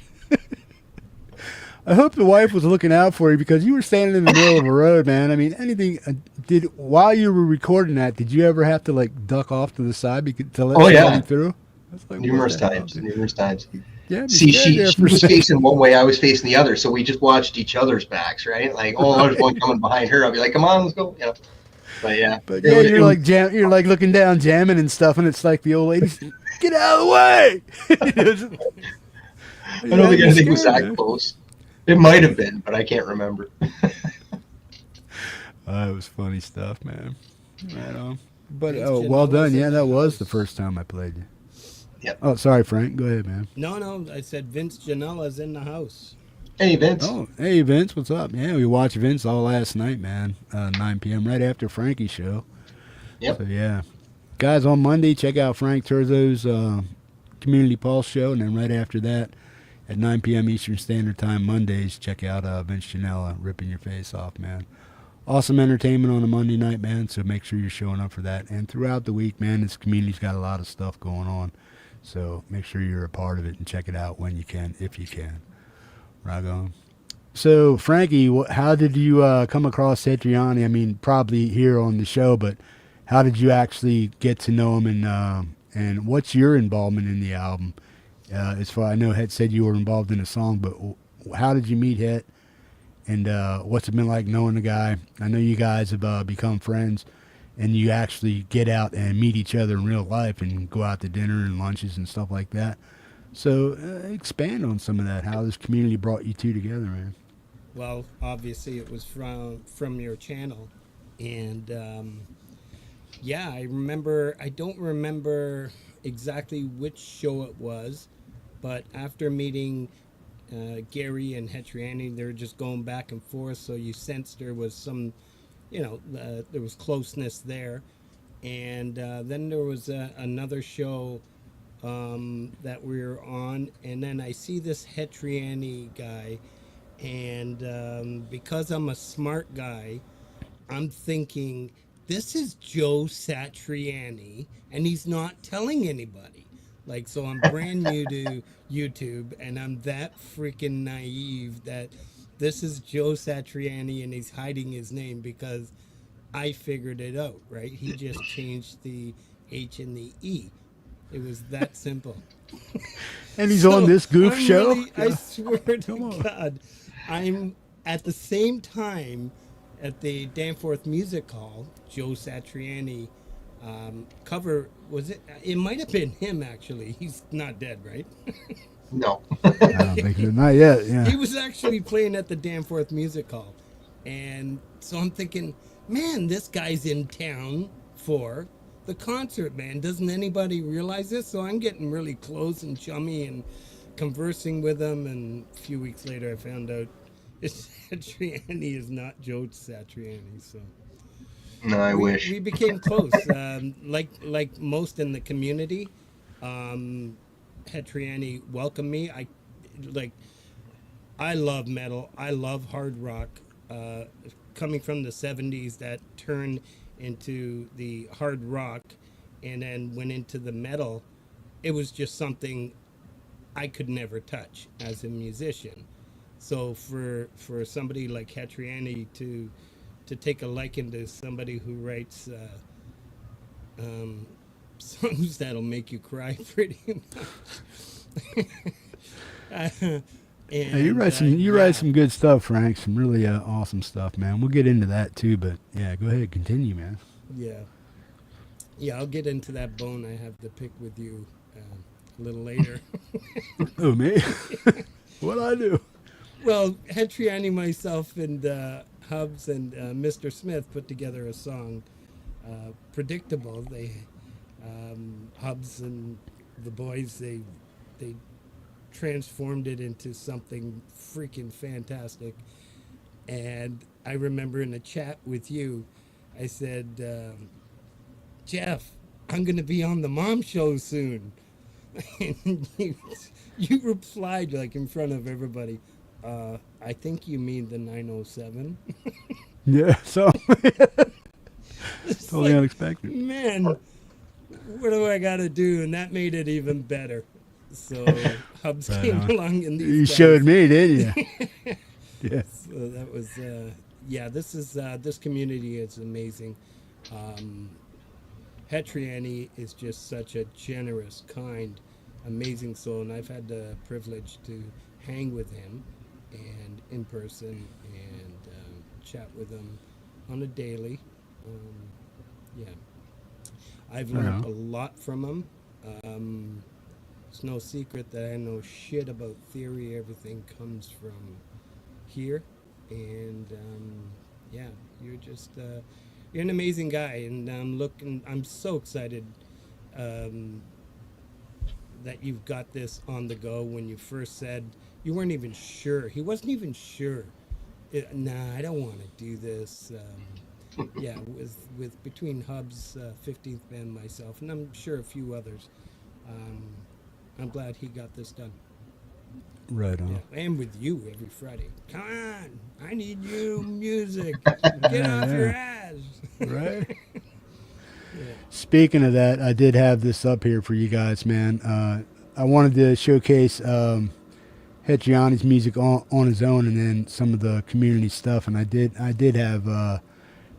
I hope the wife was looking out for you because you were standing in the middle of a road, man. I mean, anything did while you were recording that? Did you ever have to like duck off to the side to let Oh somebody yeah, through? I was like, what numerous the hell, times, dude? numerous times. Yeah, me See, scared she there she for a was second. facing one way, I was facing the other, so we just watched each other's backs, right? Like, oh, there's one coming behind her. I'll be like, come on, let's go. You know. But yeah, But it yeah, was. It was you're like looking down, jamming and stuff, and it's like the old lady, get out of the way. I don't Yeah, think me anything was scared, that man. close. It might have been, but I can't remember. It was funny stuff, man. Right on. But Vince well Ginella's done. in Yeah, the that was the house. first time I played you. Yep. Oh, sorry, Frank. Go ahead, man. No, I said Vince Ginella's in the house. Hey, Vince. Oh, hey, Vince, what's up? Yeah, we watched Vince all last night, man. 9 p.m. right after Frankie's show. So Yep. yeah, guys, on Monday check out Frank Turzo's Community Pulse show, and then right after that, at 9 p.m. Eastern Standard Time Mondays, check out Vince Janella ripping your face off, man. Awesome entertainment on a Monday night, man. So make sure you're showing up for that. And throughout the week, man, this community's got a lot of stuff going on. So make sure you're a part of it and check it out when you can, if you can. Right on. So, Frankie, how did you come across Hetriani? I mean, probably here on the show, but how did you actually get to know him, and what's your involvement in the album? As far I know, Het said you were involved in a song, but how did you meet Het, and what's it been like knowing the guy? I know you guys have become friends, and you actually get out and meet each other in real life and go out to dinner and lunches and stuff like that. So, expand on some of that. How this community brought you two together, man. Well, obviously it was from your channel, and yeah, I remember. I don't remember exactly which show it was, but after meeting Gary and Hetriani, they were just going back and forth. So you sensed there was some, there was closeness there, and then there was another show that we were on, and then I see this Hetriani guy, and because I'm a smart guy, I'm thinking this is Joe Satriani, and he's not telling anybody. Like, so I'm brand new to YouTube, and I'm that freaking naive that this is Joe Satriani, and he's hiding his name because I figured it out, right? He just changed the H and the E. It was that simple. And he's on So this goof I'm show. really, I swear Come to on. God, I'm at the same time at the Danforth Music Hall, Joe Satriani cover. Was it? It might have been him actually. He's not dead, right? No. I don't think so. Not yet. He Yeah. was actually playing at the Danforth Music Hall. And so I'm thinking, man, this guy's in town for the concert, man. Doesn't anybody realize this? So I'm getting really close and chummy and conversing with him. And a few weeks later, I found out Satriani is not Joe Satriani. So No, I wish. we became close. Like most in the community, Hetriani welcomed me. Like I love metal. I love hard rock. Coming from the 70s, that turned into the hard rock and then went into the metal. It was just something I could never touch as a musician. So for somebody like Hetriani to take a liking to somebody who writes songs that'll make you cry pretty much. And, Hey, you write some good stuff, Frank. Some really awesome stuff, man. We'll get into that too, but yeah, go ahead, continue, man. Yeah, I'll get into that bone I have to pick with you a little later. Oh, me? What I do? Well, Hetriani, myself, and Hubs and Mr. Smith put together a song, Predictable. They Hubs and the boys they transformed it into something freaking fantastic. And I remember in a chat with you, I said, Jeff, I'm going to be on the mom show soon. And you replied like in front of everybody, I think you mean the 907. Yeah, so It's totally like, unexpected. man, what do I got to do? And that made it even better. So Hubs Right came on. along and these You guys, showed me, didn't you? Yeah. So that was, yeah, this community is amazing. Hetriani is just such a generous, kind, amazing soul, and I've had the privilege to hang with him and in person and chat with him on a daily. Um, yeah, I've Right learned on. a lot from him. It's no secret that I know shit about theory. Everything comes from here, and yeah, you're just you're an amazing guy, and I'm so excited um, that you've got this on the go. When you first said you weren't even sure, he wasn't even sure. Nah, I don't want to do this. Yeah, with between Hub's 15th band, myself, and I'm sure a few others. Um, I'm glad he got this done. Right Yeah, on. and with you every Friday. Come on, I need you music. Get Yeah, off your yeah. ass. Right. Yeah. Speaking of that, I did have this up here for you guys, man. I wanted to showcase Hetriani's music on his own, and then some of the community stuff. And I did have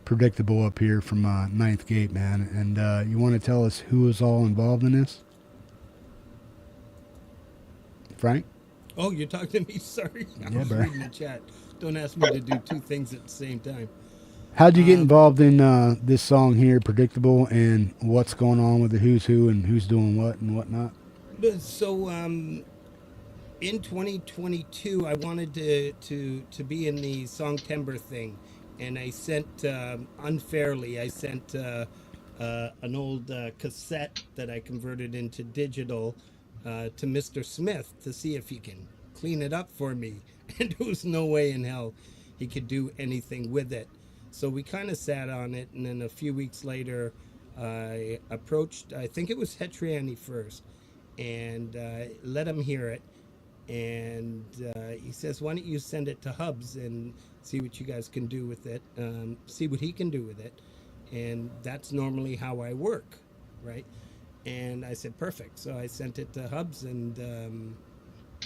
Predictable up here from Ninth Gate, man. And you want to tell us who was all involved in this, Frank? Oh, you're talking to me? Sorry, I Yeah, was bro. reading the chat. Don't ask me to do two things at the same time. How'd you get Um, involved in this song here, Predictable, and what's going on with the who's who and who's doing what and whatnot? so in 2022, I wanted to be in the Songtember thing, and I sent unfairly. I sent an old cassette that I converted into digital to Mr. Smith to see if he can clean it up for me, and there was no way in hell he could do anything with it. So we kind of sat on it, and then a few weeks later, I approached. I think it was Hetriani first, and let him hear it, and he says, "Why don't you send it to Hubs and see what you guys can do with it? See what he can do with it." And that's normally how I work, right? And I said, "Perfect." So I sent it to Hubs, and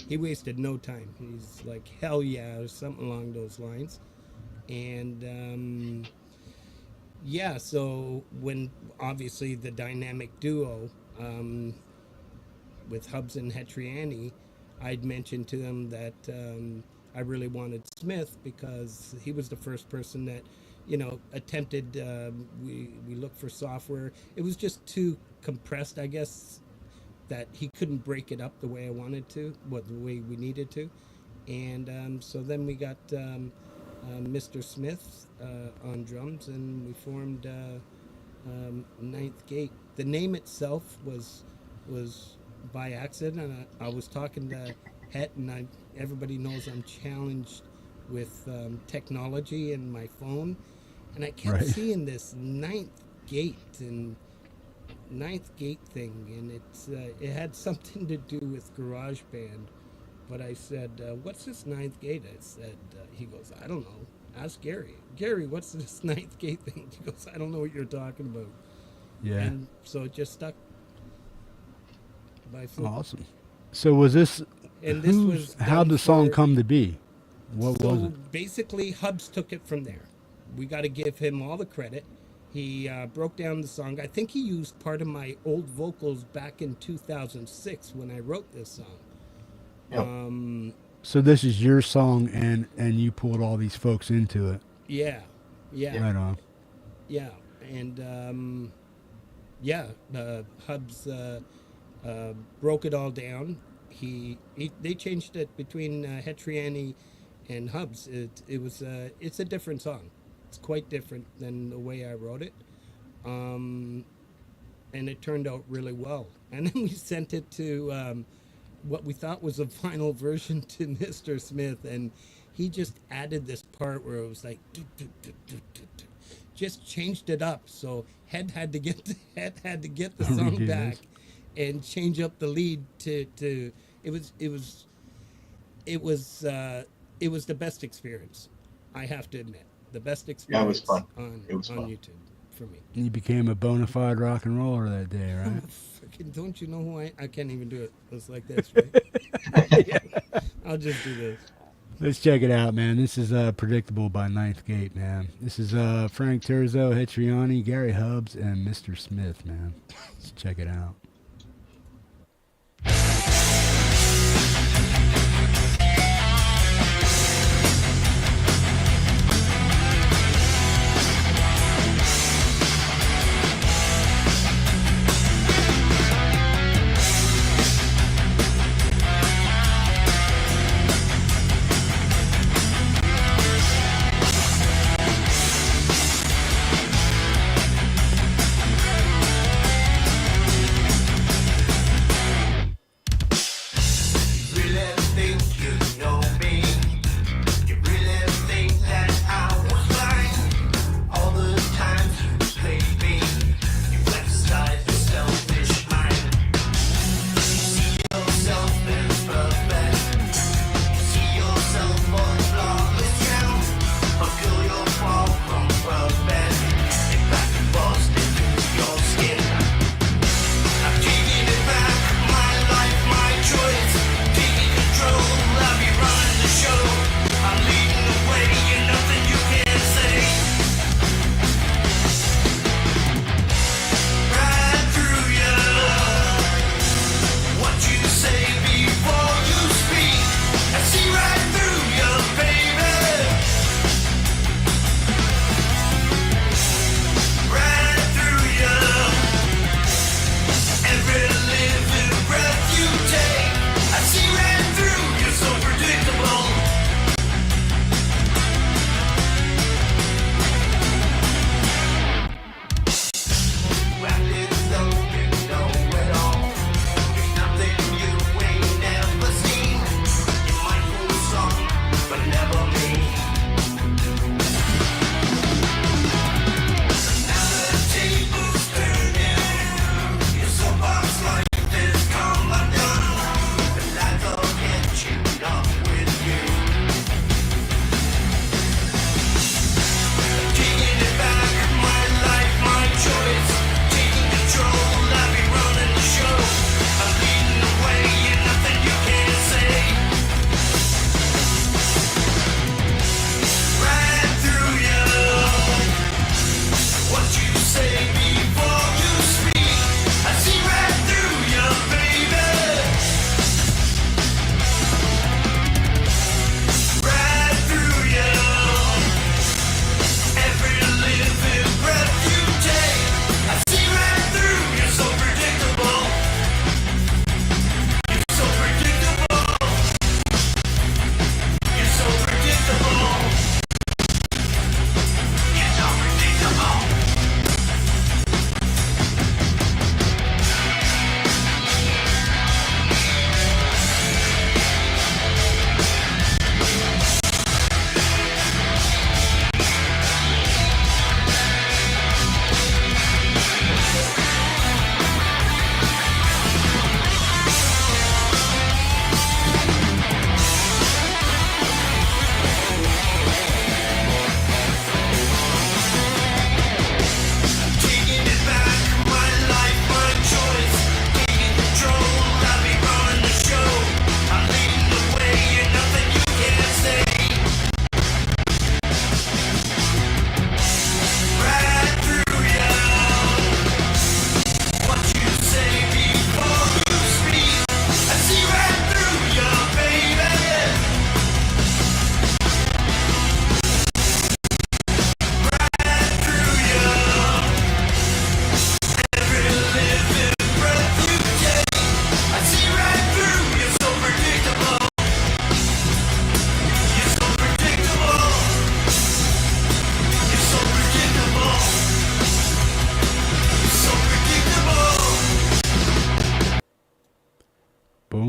he wasted no time. He's like, "Hell yeah," or something along those lines. And yeah, so when obviously the dynamic duo with Hubs and Hetriani, I'd mentioned to them that I really wanted Smith because he was the first person that, attempted. We looked for software. It was just too compressed, I guess, that he couldn't break it up the way I wanted to, the way we needed to. And so then we got Mr. Smith on drums, and we formed Ninth Gate. The name itself was by accident. I was talking to Het, and everybody knows I'm challenged with technology and my phone, and I kept Right. seeing this Ninth Gate thing, and it had something to do with GarageBand. But I said, "What's this Ninth Gate?" I said, he goes, "I don't know. Ask Gary. Gary, what's this Ninth Gate thing?" He goes, "I don't know what you're talking about." Yeah. And so it just stuck by fluke. Awesome. So was this And this was how'd done the song for- come to be? What was So it? basically, Hubs took it from there. We got to give him all the credit. He broke down the song. I think he used part of my old vocals back in 2006 when I wrote this song. Yeah. So this is your song, and you pulled all these folks into it. Yeah, Right on. yeah, and yeah, Hubs broke it all down. They changed it between Hetriani and Hubs. It's a different song. It's quite different than the way I wrote it, and it turned out really well. And then we sent it to what we thought was a final version to Mr. Smith, and he just added this part where it was like just changed it up. So Head had to get the song back and change up the lead to it was the best experience. I have to admit, the best experience. Yeah, it was fun. On fun. YouTube for me. You became a bona fide rock and roller that day, right? Fucking, don't you know who I can't even do it. It's like this, right? Yeah. I'll just do this. Let's check it out, man. This is Predictable by Ninth Gate, man. This is Frank Terzo, Hetriani, Gary Hubbs, and Mr. Smith, man. Let's check it out.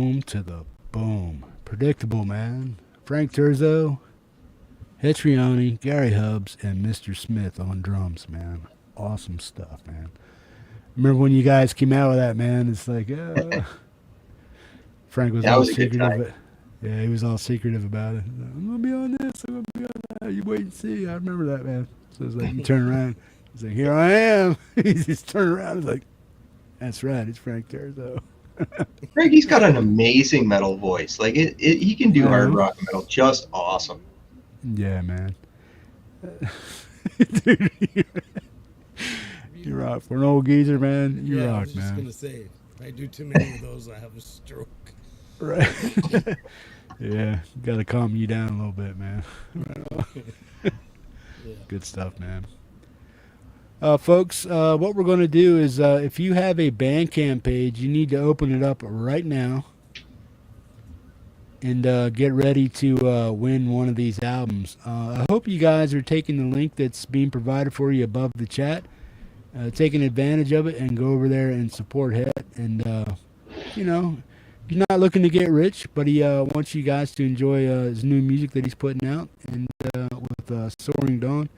boom to the boom. Predictable, man. Frank Terzo, Hetriani, Gary Hubbs, and Mr. Smith on drums, man. Awesome stuff, man. Remember when you guys came out with that, man? It's like, Frank was That all was a good secretive. time. Yeah, he was all secretive about it. I'm going to be on this. I'm going to be on that. You wait and see. I remember that, man. So it's like, you turn around. He's like, here I am. He just turned around. He's like, that's right. It's Frank Terzo. Frankie's got an amazing metal voice. Like he can do hard rock and metal just awesome. Yeah, man. Dude, you rock. For an old geezer, man, you I rock, was just man. gonna say, if I do too many of those, I have a stroke. Right. Yeah, got to calm you down a little bit, man. Right on. Yeah. Good stuff, man. Folks, what we're going to do is if you have a Bandcamp page, you need to open it up right now and get ready to win one of these albums. I hope you guys are taking the link that's being provided for you above the chat, taking advantage of it, and go over there and support Het. And, you know, he's not looking to get rich, but he wants you guys to enjoy his new music that he's putting out and with Soaring Dawn.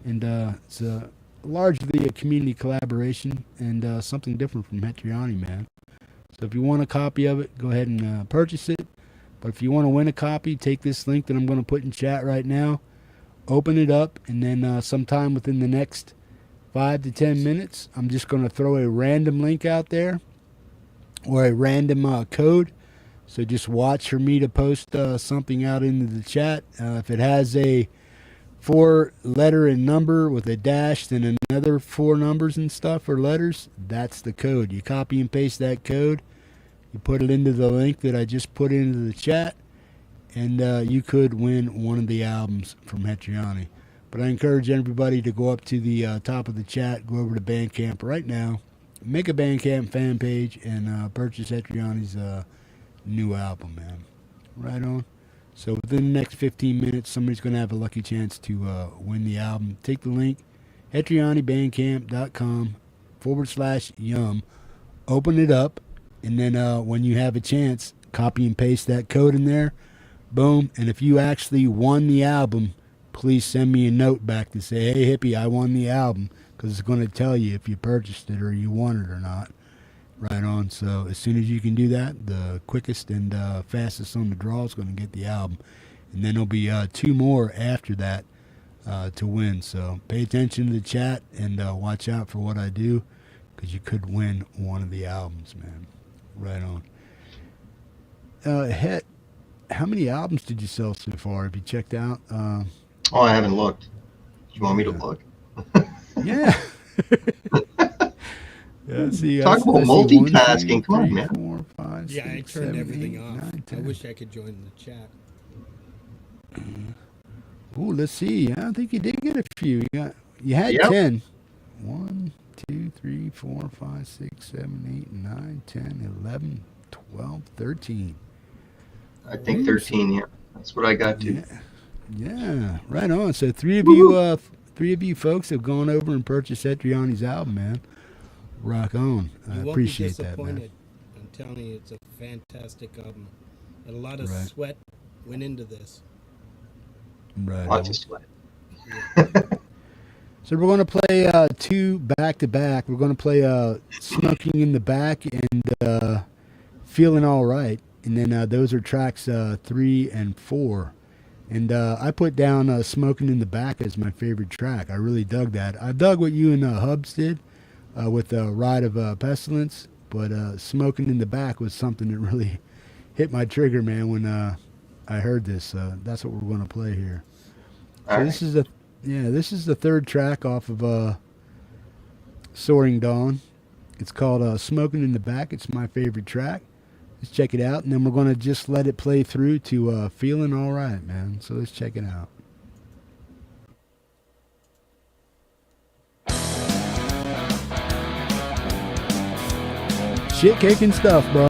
And it's largely a community collaboration and something different from Hetriani, man. So if you want a copy of it, go ahead and purchase it. But if you want to win a copy, take this link that I'm going to put in chat right now, open it up, and then sometime within the next 5 to 10 minutes, I'm just going to throw a random link out there or a random code. So just watch for me to post something out into the chat. If it has a 4-letter and number with a dash, then another 4 numbers and stuff or letters, that's the code. You copy and paste that code. You put it into the link that I just put into the chat, and you could win one of the albums from Hetriani. But I encourage everybody to go up to the top of the chat, go over to Bandcamp right now, make a Bandcamp fan page, and purchase Hetriani's new album, man. Right on. So within the next 15 minutes, somebody's going to have a lucky chance to win the album. Take the link, hetrianibandcamp.com/yum. Open it up, and then when you have a chance, copy and paste that code in there. Boom. And if you actually won the album, please send me a note back to say, hey, Hippie, I won the album, because it's going to tell you if you purchased it or you won it or not. Right on. So as soon as you can do that, the quickest and fastest on the draw is going to get the album. And then there'll be 2 more after that to win. So pay attention to the chat and watch out for what I do, because you could win one of the albums, man. Right on. Het, how many albums did you sell so far? Have you checked out? Oh, I haven't looked. You want me to look? Yeah. Yeah, see, Talk about multitasking. Come on, man. 4, 5, Yeah, 6, I turned 7, everything 8, off. 9, I 10. wish I could join the chat. Ooh, let's see. I think you did get a few. You had Yep. 10. 1, 2, 3, 4, 5, 6, 7, 8, 9, 10, 11, 12, 13. I think 13. Yeah, that's what I got to. Yeah, right on. So three of you folks have gone over and purchased Hetriani's album, man. Rock on. I You won't appreciate be that, man. disappointed. I'm telling you, it's a fantastic album. And a lot of Right. sweat went into this. Right Lots on. of sweat. So we're going to play 2 back-to-back. We're going to play Smoking in the Back and Feeling All Right. And then those are tracks 3 and 4. And I put down Smoking in the Back as my favorite track. I really dug that. I dug what you and Hubs did with Ride of Pestilence. But Smoking in the Back was something that really hit my trigger, man, when I heard this. That's what we're going to play here. So All this is the the 3rd track off of Soaring Dawn. It's called Smoking in the Back. It's my favorite track. Let's check it out, and then we're going to just let it play through to Feeling All Right, man. So let's check it out. Shit kicking stuff, bro.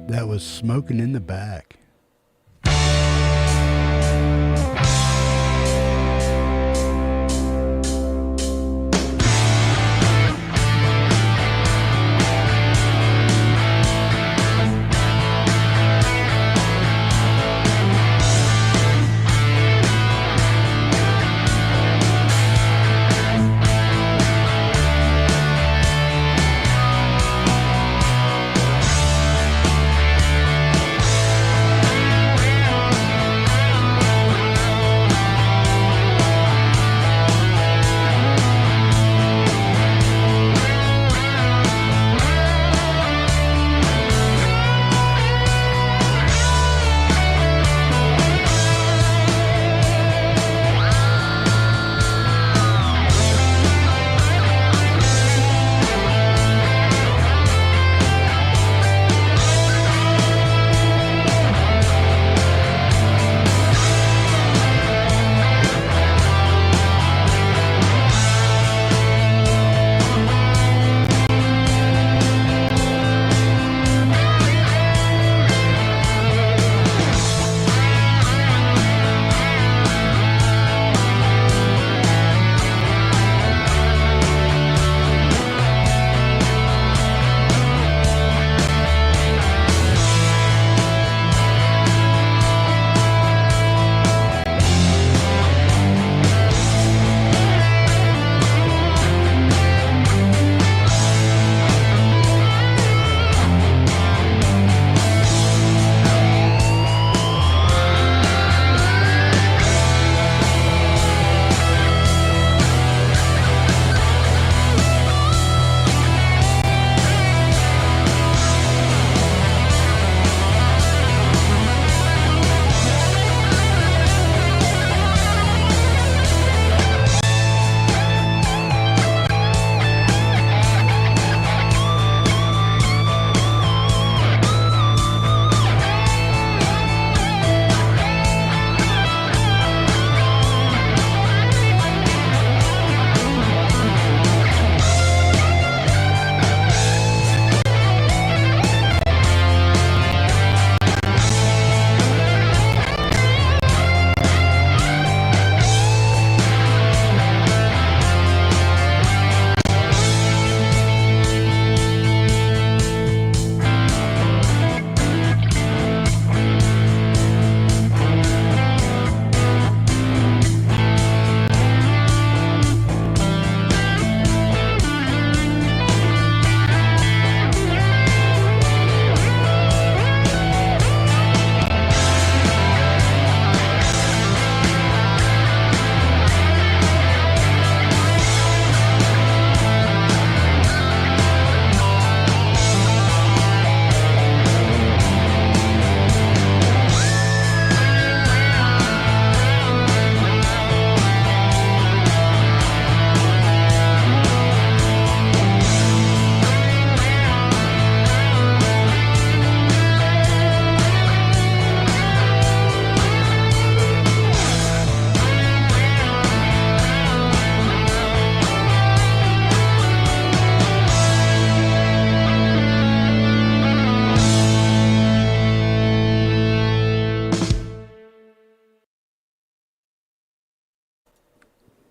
That was Smoking in the Back.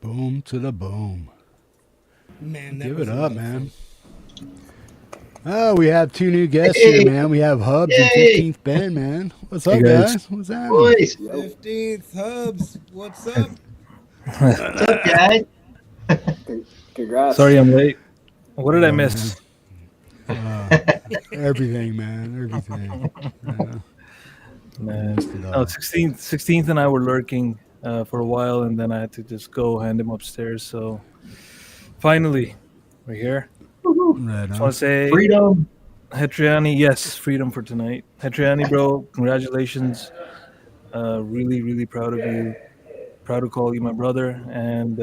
Boom to the boom. Man, that Give was it a up, lot of man. fun. Oh, we have two new guests Hey. here, man. We have Hubs and Yay. 15th Ben, man. What's Hey, up, guys. guys? What's happening? Boys, 15th Hubs, what's up? what's up, guys? Congrats. Sorry I'm late. What did I Oh, miss? Everything, man. Everything. Man. Missed it No, all. 16th and I were lurking for a while, and then I had to just go hand him upstairs. So finally, we're here. Right Just on. want to say, Freedom. Hetriani, yes, freedom for tonight. Hetriani, bro, congratulations. Really, really proud of you. Proud to call you my brother. And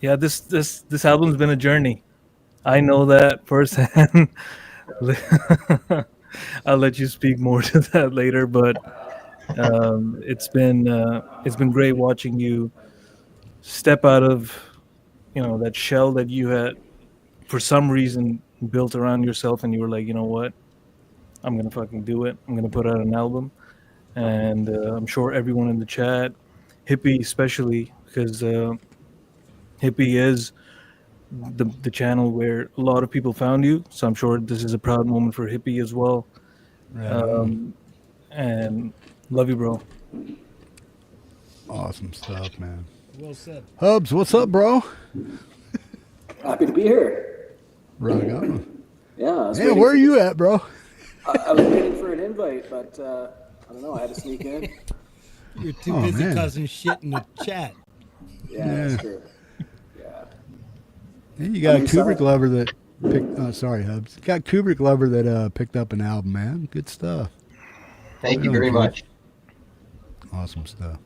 yeah, this album's been a journey. I know that firsthand. I'll let you speak more to that later, but it's been great watching you step out of that shell that you had for some reason built around yourself, and you were like, you know what, I'm gonna fucking do it. I'm gonna put out an album, and I'm sure everyone in the chat, Hippie especially, because Hippie is the channel where a lot of people found you. So I'm sure this is a proud moment for Hippie as well. Right on. And love you, bro. Awesome stuff, man. Well said. Hubs, what's up, bro? Happy to be here. Rock on. Yeah, I was Man, waiting where are for you this- at, bro? I was waiting for an invite, but I don't know. I had to sneak in. You're too Oh, busy man. causing shit in the chat. Yeah, Yeah. that's true. Yeah. Hey, you got I'm a Kubrick excited. lover that picked. Sorry, Hubs. You got Kubrick lover that picked up an album, man. Good stuff. Thank you Right on, very Keith. much. Awesome stuff.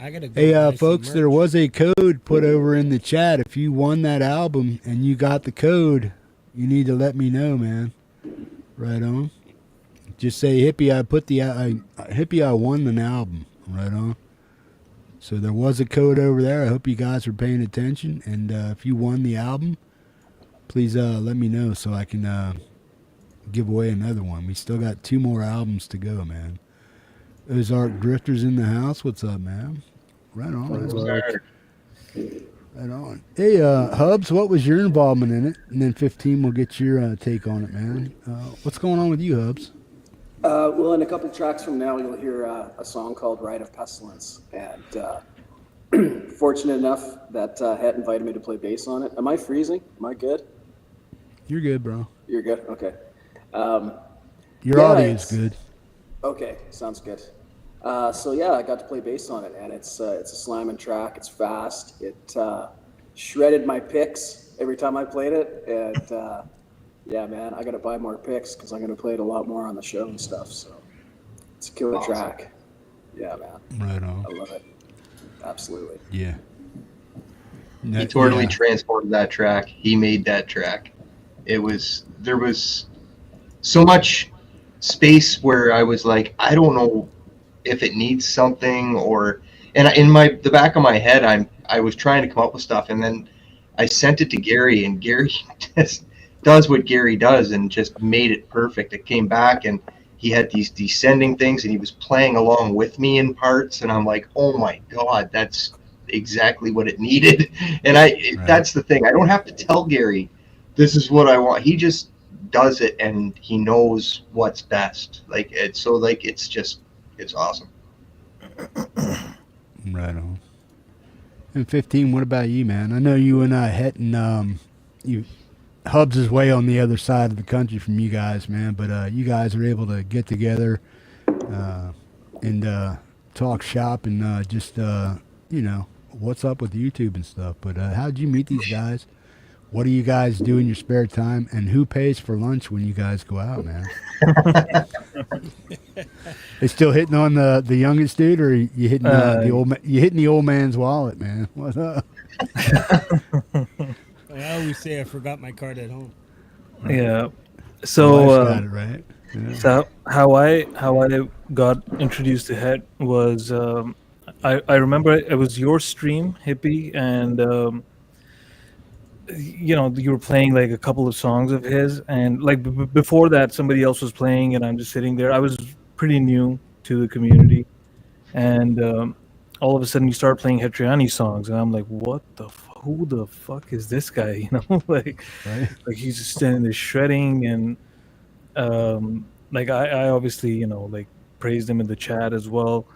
I gotta go. Hey, buy some folks, there merch. was a code put over in the chat. If you won that album and you got the code, you need to let me know, man. Right on. Just say hippie. I put the hippie. I won an album. Right on. So there was a code over there. I hope you guys are paying attention. And if you won the album, please let me know so I can give away another one. We still got 2 more albums to go, man. Ozark Drifters in the house. What's up, man? Right on. Right on. Hey, Hubs, what was your involvement in it? And then 15, we'll get your take on it, man. What's going on with you, Hubs? Well, in a couple tracks from now, you'll hear a song called Rite of Pestilence. And fortunate enough that Het invited me to play bass on it. Am I freezing? Am I good? You're good, bro. You're good? Okay. Your Yeah, audio's it's- good. Okay, sounds good. So yeah, I got to play bass on it, and it's a slamming track. It's fast. It shredded my picks every time I played it, and yeah, man, I got to buy more picks because I'm gonna play it a lot more on the show and stuff. So it's a killer Awesome. track. Yeah, man, Right on. I love it. Absolutely. Yeah. He totally Yeah. transported that track. He made that track. There was so much space where I was like, I don't know if it needs something and in the back of my head, I was trying to come up with stuff, and then I sent it to Gary, and Gary just does what Gary does and just made it perfect. It came back, and he had these descending things, and he was playing along with me in parts, and I'm like, oh my God, that's exactly what it needed. And that's the thing. I don't have to tell Gary, this is what I want. He just does it, and he knows what's best. It's awesome. Right on. And 15, what about you, man? I know you and Het and Hubs is way on the other side of the country from you guys, man. But you guys are able to get together and talk shop and just what's up with YouTube and stuff. But how'd you meet these guys? What do you guys do in your spare time? And who pays for lunch when you guys go out, man? They still hitting on the youngest dude, or you hitting the old you hitting the old man's wallet, man? What's up? I always say I forgot my card at home. Yeah. Wife's So, got it right. Yeah. so how I got introduced to Het was I remember it was your stream, Hippie, and you were playing like a couple of songs of his, and like before that somebody else was playing, and I'm just sitting there. I was pretty new to the community, and all of a sudden you start playing Hetriani songs, and I'm like, what the who the fuck is this guy? Like Right. like he's just standing there shredding, and like I obviously like praised him in the chat as well,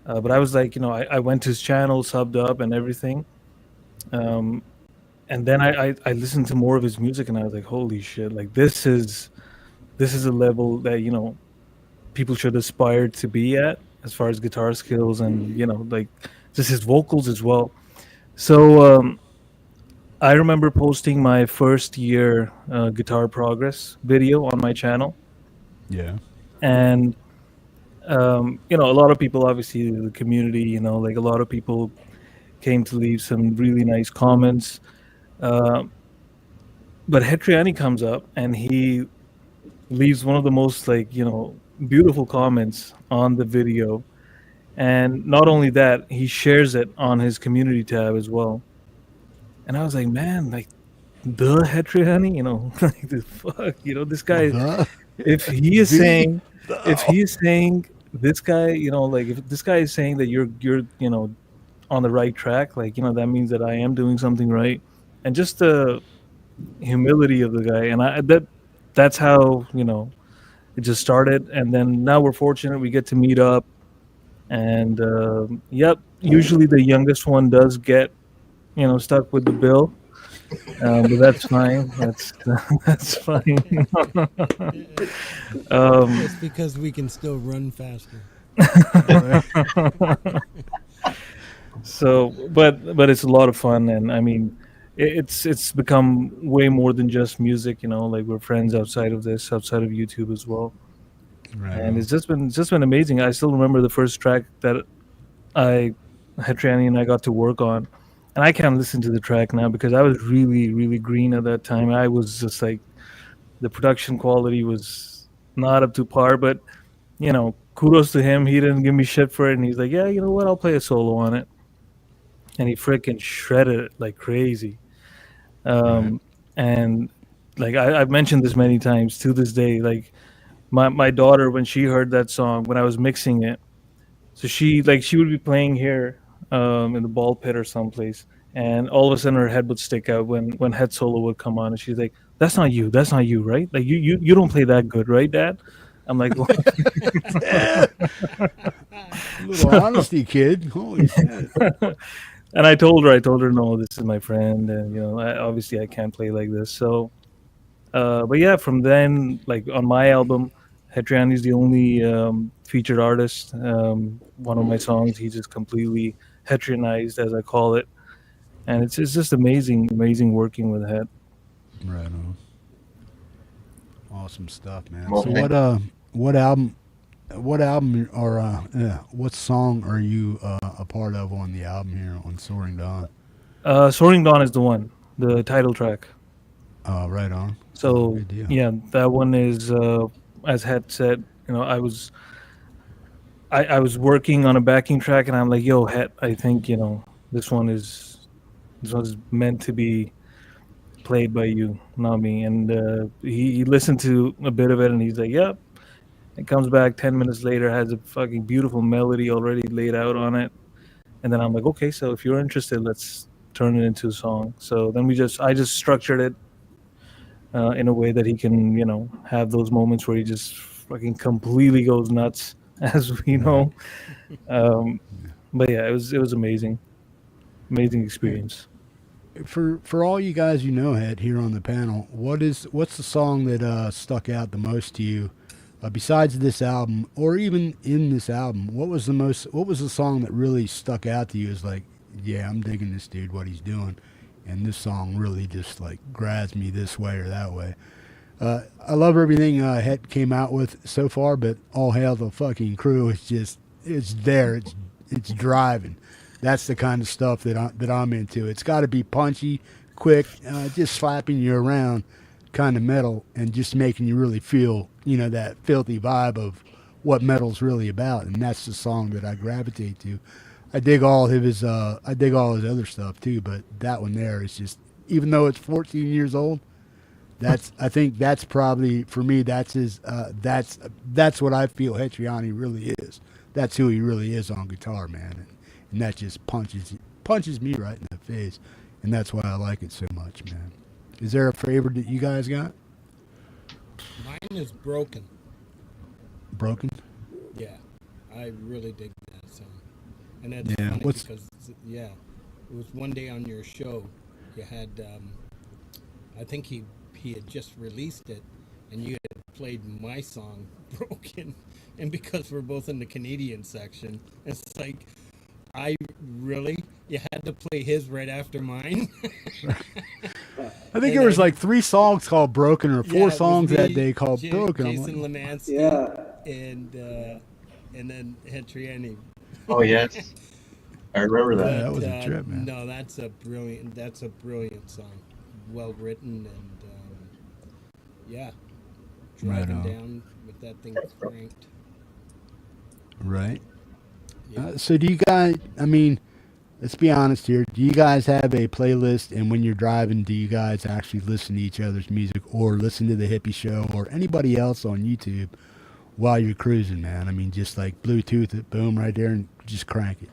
but I was like, I went to his channel, subbed up and everything, and then I listened to more of his music, and I was like, holy shit, like this is a level that people should aspire to be at as far as guitar skills, and like just his vocals as well. So I remember posting my first year guitar progress video on my channel, Yeah. and a lot of people, obviously the community, like a lot of people came to leave some really nice comments, but Hetriani comes up and he leaves one of the most beautiful comments on the video, and not only that, he shares it on his community tab as well. And I was like, man, like the Hetriani, like the fuck, this guy. Duh. if he is Dude. saying, if he is saying this guy, like if this guy is saying that you're on the right track, like that means that I am doing something right, and just the humility of the guy, and that's how it just started, and then now we're fortunate we get to meet up, and yep, usually the youngest one does get stuck with the bill. But that's fine. That's that's fine. It's because we can still run faster. So, but it's a lot of fun, and I mean, it's become way more than just music. Like we're friends outside of this, outside of YouTube as well, Right and on. it's just been amazing. I still remember the first track that I Hetriani and I got to work on, and I can't listen to the track now because I was really really green at that time. I was just like the production quality was not up to par, but kudos to him. He didn't give me shit for it, and he's like, yeah, you know what? I'll play a solo on it, and he freaking shredded it like crazy. Right. And like I've mentioned this many times to this day, like my daughter when she heard that song when I was mixing it, so she would be playing here in the ball pit or someplace, and all of a sudden her head would stick out when head solo would come on, and she's like, that's not you, right? Like you don't play that good, right, Dad? I'm like, well, A little honesty, kid. Holy shit. and I told her, no, this is my friend, and obviously I can't play like this. So, but yeah, from then, like on my album, Hetriani is the only featured artist. One of my songs, he just completely Hetrianized, as I call it, and it's just amazing working with Het. Right on. Awesome stuff, man. Well, So thank- what album or what song are you a part of on the album here on Soaring Dawn? Soaring Dawn is the one, the title track. Right on. So Good deal. yeah, that one is as Het said. I was working on a backing track, and I'm like, yo, Het, I think this one is meant to be played by you, not me. And he listened to a bit of it, and he's like, yep. It comes back 10 minutes later, has a fucking beautiful melody already laid out on it. And then I'm like, okay, so if you're interested, let's turn it into a song. So then I just structured it in a way that he can, have those moments where he just fucking completely goes nuts, as we know. But yeah, it was amazing experience. For all you guys you know, Het, here on the panel, what's the song that stuck out the most to you? Besides this album, or even in this album, what was the song that really stuck out to you as like, yeah, I'm digging this dude, what he's doing, and this song really just like grabs me this way or that way. I love everything Het came out with so far, but all hail the fucking crew. It's there, it's driving. That's the kind of stuff that I'm into. It's got to be punchy, quick, just slapping you around, kind of metal, and just making you really feel, that filthy vibe of what metal's really about. And that's the song that I gravitate to. I dig all his other stuff too, but that one there is just, even though it's 14 years old, I think that's probably for me. That's his. That's what I feel Hetriani really is. That's who he really is on guitar, man. And that just punches me right in the face, and that's why I like it so much, man. Is there a favorite that you guys got? Mine is Broken. Broken? Yeah, I really dig that song. And that's Yeah, funny what's- because, yeah, it was one day on your show, you had, I think he had just released it, and you had played my song, Broken. And because we're both in the Canadian section, it's like, you had to play his right after mine. I think there was like 3 songs called Broken, or 4 Yeah, it was songs that me, day called Broken. I'm Jason like, Lemansky, Yeah. and then Hetriani. Oh yes, I remember Yeah, that. that was a trip, man. No, that's a brilliant song, well written, and yeah, Right driving on. down with that thing cranked. right. Yeah. So do you guys? I mean, let's be honest here. Do you guys have a playlist? And when you're driving, do you guys actually listen to each other's music or listen to the Hippie Show or anybody else on YouTube while you're cruising, man? I mean, just like Bluetooth it, boom, right there, and just crank it.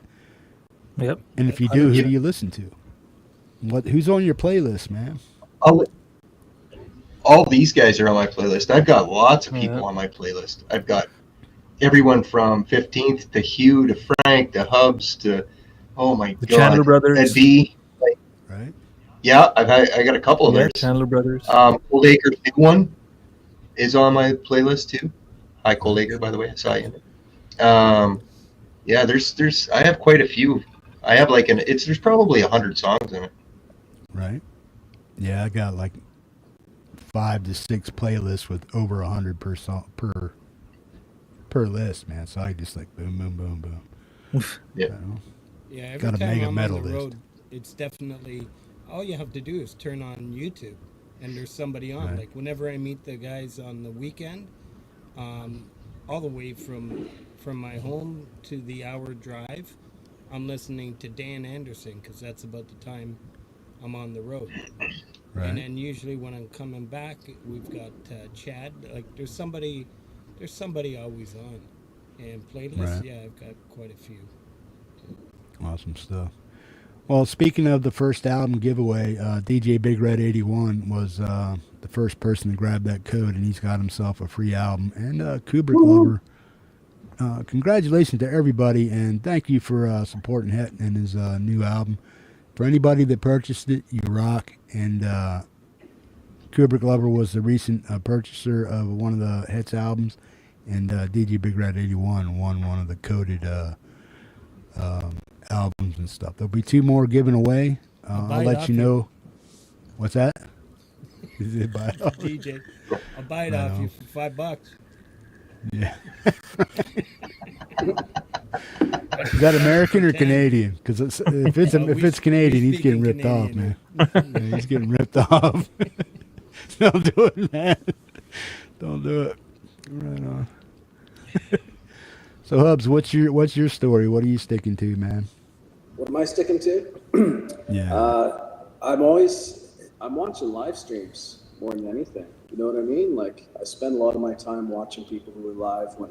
Yep. And if you do, who do you listen to? Who's on your playlist, man? All these guys are on my playlist. I've got lots of people on my playlist. I've got everyone from 15th to Hugh to Frank to Hubs to, oh my The God, Chandler Brothers. Ed B. Like, Right? yeah, I got a couple of Yeah, theirs. Chandler Brothers. Cold Acre's new one is on my playlist too. Hi, Cold Acre, by the way. I saw you. Yeah, there's I have quite a few. I have like there's probably 100 songs in it. Right. Yeah, I got like 5 to 6 playlists with over 100 per song per list, man. So I just like boom, boom, boom, boom. Yeah. You know? Yeah, every Got a time mega I'm metal on the list. road, it's definitely all you have to do is turn on YouTube, and there's somebody on. Right. Like whenever I meet the guys on the weekend, all the way from my home to the hour drive, I'm listening to Dan Anderson because that's about the time I'm on the road. Right. And then usually when I'm coming back, we've got Chad. Like there's somebody always on. And playlists, Right. yeah, I've got quite a few. Awesome stuff. Well, speaking of the first album giveaway, DJ Big Red 81 was the first person to grab that code, and he's got himself a free album. And Kubrick Lover, congratulations to everybody, and thank you for supporting Het and his new album. For anybody that purchased it, you rock. And Kubrick Lover was the recent purchaser of one of the Het's albums, and DJ Big Red 81 won one of the coded albums and stuff. There'll be 2 more given away. I'll buy it let off you you. know. What's that? Is it buy it off? DJ, I'll buy it Right off on. you for $5. Yeah. Is that American or Okay. Canadian? Because if it's Canadian, we he's getting speak in ripped off, man. Canadian. Yeah, he's getting ripped off. Don't do it, man. Don't do it. Right on. So Hubs, what's your story? What are you sticking to, man? What am I sticking to? Yeah. I'm watching live streams more than anything. You know what I mean? Like I spend a lot of my time watching people who are live when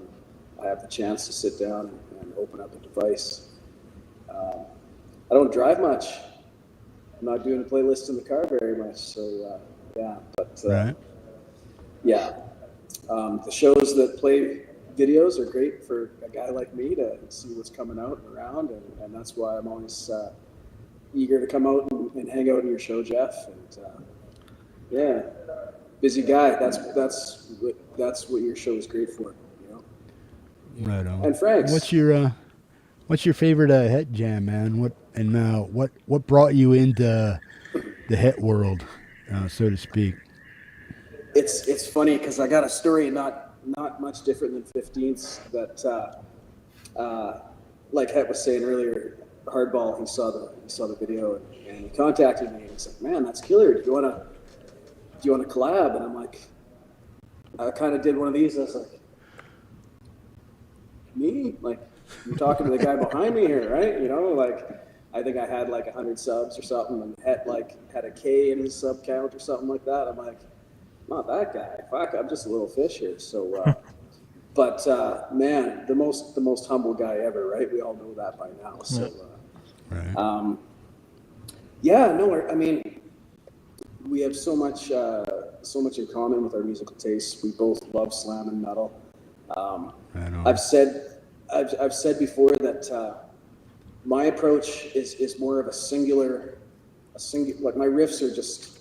I have the chance to sit down and open up a device. I don't drive much. I'm not doing playlists in the car very much. So yeah, but Right. yeah, the shows that play videos are great for a guy like me to see what's coming out and around, and that's why I'm always eager to come out and hang out in your show, Jeff. And yeah, busy guy. That's what your show is great for, you know. Right on. And Frank's. What's your favorite Het jam, man? What brought you into the Het world, so to speak? It's funny because I got a story not much different than 15's that like Het was saying earlier, Hardball, he saw the video and he contacted me and he's like, man, that's killer. Do you wanna collab? And I'm like, I kind of did one of these. I was like, me? Like, you're talking to the guy behind me here, right? You know, like I think I had like 100 subs or something, and had a K in his sub count or something like that. I'm like, not that guy. Fuck, I'm just a little fish here. So, but man, the most humble guy ever, right? We all know that by now. So, Right. yeah, no, I mean, we have so much in common with our musical tastes. We both love slam and metal. Right on. I've said before that my approach is more of a singular, like my riffs are just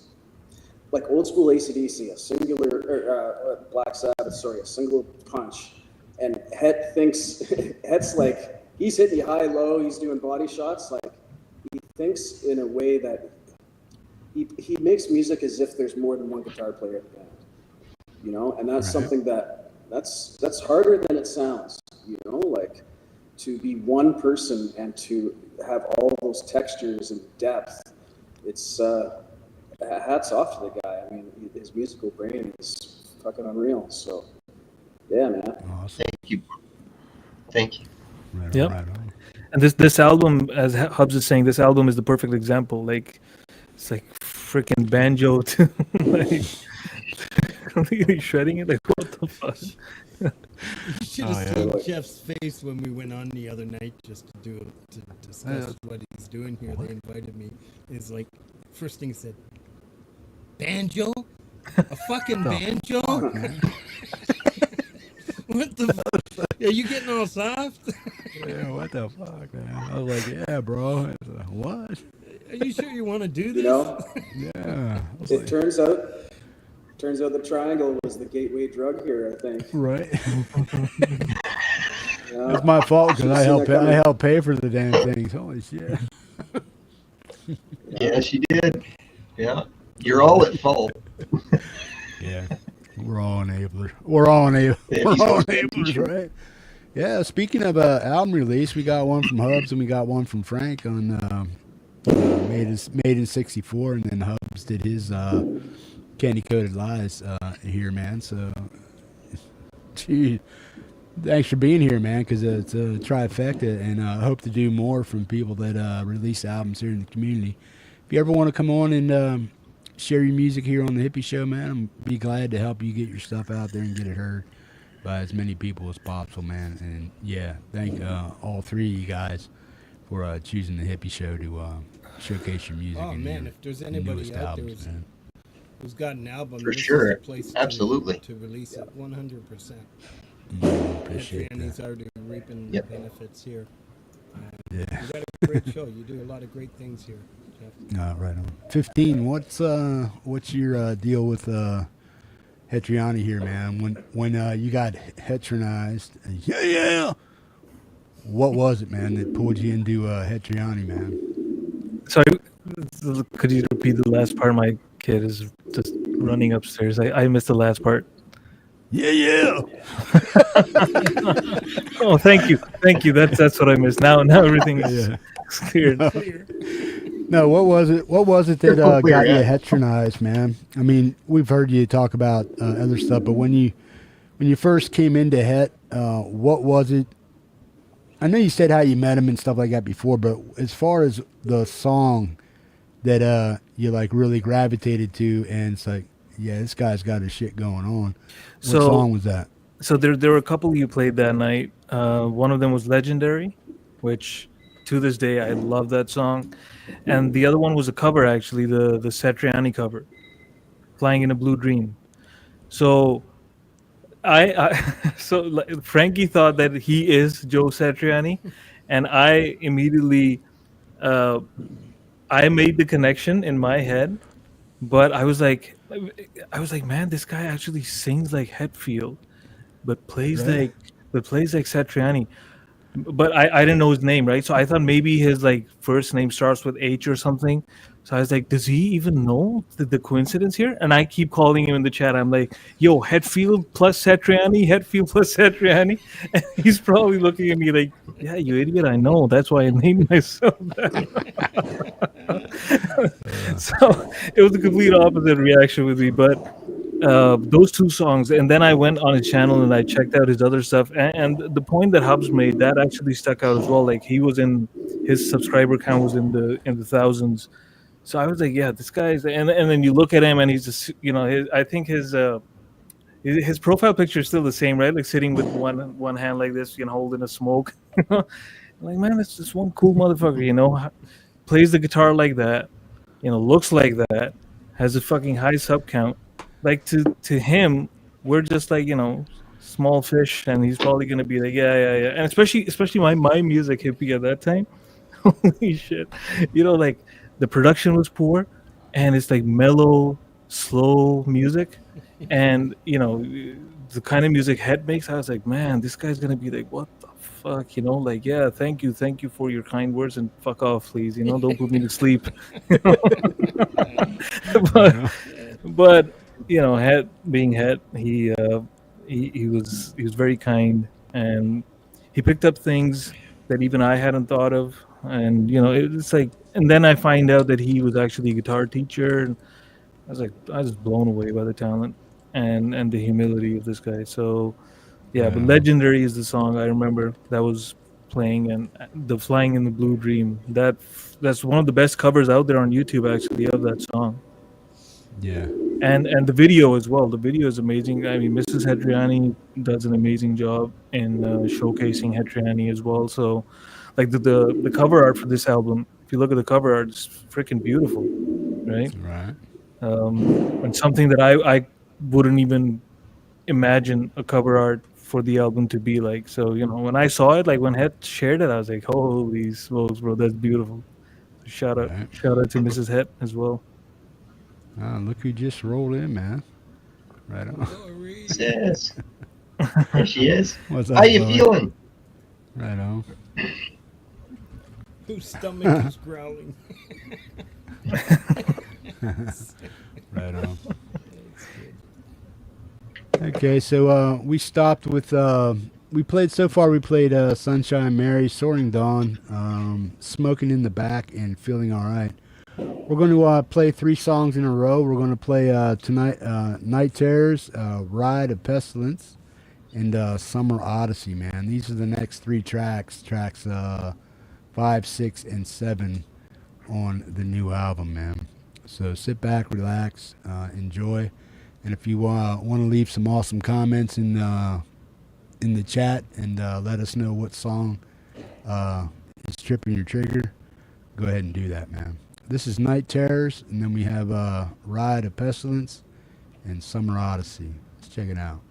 like old school AC/DC, a singular, Black Sabbath, sorry, a single punch. And Het's like, he's hitting high, low, he's doing body shots. Like he thinks in a way that he makes music as if there's more than one guitar player in the band, you know? And that's something that's harder than it sounds, you know, like to be one person and to have all those textures and depth. It's hats off to the guy. I mean, his musical brain is fucking unreal. So, yeah, man. Awesome. Thank you. Right on, Yep. right on. And this album, as Hubs is saying, this album is the perfect example. Like it's like freaking banjo to like completely shredding it. Like what the fuck? You should have Oh, yeah. seen Jeff's face when we went on the other night just to discuss what he's doing here. They invited me. It's like first thing he said, banjo, a fucking banjo. What the? Are you getting all soft? Yeah, what the fuck, man? I was like, yeah, bro. I was like, what? Are you sure you want to do this? You know, Yeah. I was it like, turns out the triangle was the gateway drug here. I think. right. Yeah. That's my fault because I Should've seen that helped pay for the damn things. Holy shit. Yeah, she did. Yeah. You're all at fault. Yeah. We're all enablers. We're all enablers, right? Yeah, speaking of album release, we got one from Hubs and we got one from Frank on Made in 64, and then Hubs did his Candy Coated Lies here, man. So, gee, thanks for being here, man, because it's a trifecta, and I hope to do more from people that release albums here in the community. If you ever want to come on and share your music here on the Hippie Show, man, I'd be glad to help you get your stuff out there and get it heard by as many people as possible, man. And yeah, thank all three of you guys for choosing the Hippie Show to showcase your music. Oh and man, your if there's anybody newest out albums, there man. who's got an album, For this sure. is the place Absolutely. to release it 100%. Appreciate He's that. already reaping Yep. benefits here. Yeah. You got a great show. You do a lot of great things here, Jeff. Right on. 15. What's your deal with Hetriani here, man? When you got hetronized, yeah. What was it, man, that pulled you into Hetriani, man? Sorry, could you repeat the last part? My kid is just running upstairs. I missed the last part. Yeah. Oh, thank you. That's what I missed. Now everything is cleared. No, what was it? What was it that Crystal clear, got you yeah. hetronized, man? I mean, we've heard you talk about other stuff, but when you first came into Het, what was it? I know you said how you met him and stuff like that before, but as far as the song that you like really gravitated to, and it's like, yeah, this guy's got his shit going on. What song was that? So there were a couple you played that night. One of them was Legendary, which to this day I love that song, and the other one was a cover, actually, the Satriani cover, Flying in a Blue Dream. So so Frankie thought that he is Joe Satriani, and I immediately I made the connection in my head, but I was like, man, this guy actually sings like Hetfield, but plays Right. like Satriani. But I didn't know his name, right? So I thought maybe his like first name starts with H or something. So I was like, does he even know the coincidence here? And I keep calling him in the chat. I'm like, yo, Hetfield plus Satriani, Hetfield plus Satriani. And he's probably looking at me like, yeah, you idiot, I know. That's why I named myself that. So it was a complete opposite reaction with me. But those two songs, and then I went on his channel and I checked out his other stuff, and the point that Hubs made, that actually stuck out as well. Like he was in, his subscriber count was in the thousands. So I was like, yeah, this guy's, and then you look at him and he's just, I think his profile picture is still the same, right? Like sitting with one hand like this, holding a smoke. Like, man, it's just one cool motherfucker, plays the guitar like that, looks like that, has a fucking high sub count. Like to him, we're just like, small fish, and he's probably gonna be like, yeah. And especially my music hippie at that time. Holy shit. Like the production was poor, and it's like mellow, slow music. And the kind of music Het makes, I was like, man, this guy's gonna be like, what the fuck, like, yeah, thank you for your kind words, and fuck off, please, don't put me to sleep. But Het being Het, he was very kind, and he picked up things that even I hadn't thought of, and it's like, and then I find out that he was actually a guitar teacher, and I was blown away by the talent and the humility of this guy. So yeah, but Legendary is the song I remember. That was playing, and the Flying in the Blue Dream. That's one of the best covers out there on YouTube, actually, of that song. Yeah. And the video as well. The video is amazing. I mean, Mrs. Hetriani does an amazing job in showcasing Hetriani as well. So, like the cover art for this album, if you look at the cover art, it's freaking beautiful, right? Right. And something that I wouldn't even imagine a cover art for the album to be like. So, you know, when I saw it, like when Het shared it, I was like, holy smokes, bro, that's beautiful. Shout out, Right. shout out to Mrs. Het as well. Look who just rolled in, man. Right on. Glory. Yes. There she is. What's up, How you Chloe? feeling? Right on. Whose stomach is growling? Right on. Okay, so we stopped with we played Sunshine Mary, Soaring Dawn, Smoking in the Back, and Feeling Alright. We're going to play 3 songs in a row. We're going to play tonight Night Terrors, Ride of Pestilence, and Summer Odyssey, man. These are the next 3 tracks 5, 6, and 7 on the new album, man. So sit back, relax, enjoy. And if you want to leave some awesome comments in the chat and let us know what song is tripping your trigger, go ahead and do that, man. This is Night Terrors, and then we have Ride of Pestilence and Summer Odyssey. Let's check it out.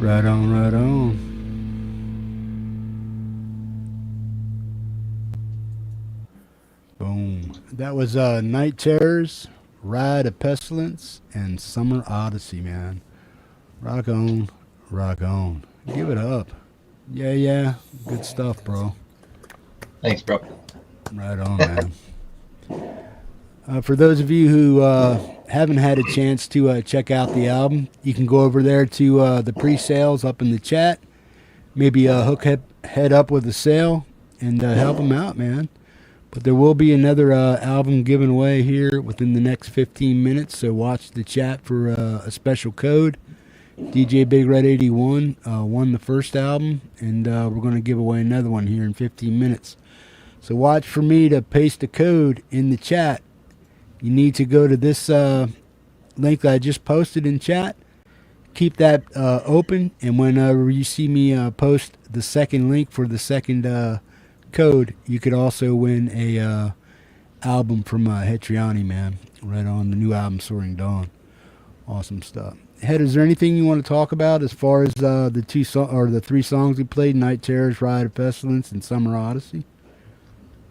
Right on, right on. Boom. That was Night Terrors, Ride of Pestilence, and Summer Odyssey, man. Rock on, rock on. Give it up. Yeah, yeah. Good stuff, bro. Thanks, bro. Right on, man. For those of you who haven't had a chance to check out the album, you can go over there to the pre-sales up in the chat. Maybe hook head up with a sale and help them out, man. But there will be another album given away here within the next 15 minutes, so watch the chat for a special code. DJ Big Red 81 won the first album, and we're going to give away another one here in 15 minutes. So watch for me to paste the code in the chat. You need to go to this link that I just posted in chat. Keep that open, and whenever you see me post the second link for the second code, you could also win a album from Hetriani, man. Right on, the new album, Soaring Dawn. Awesome stuff. Head, is there anything you want to talk about as far as the the three songs we played, Night Terrors, Ride of Pestilence, and Summer Odyssey?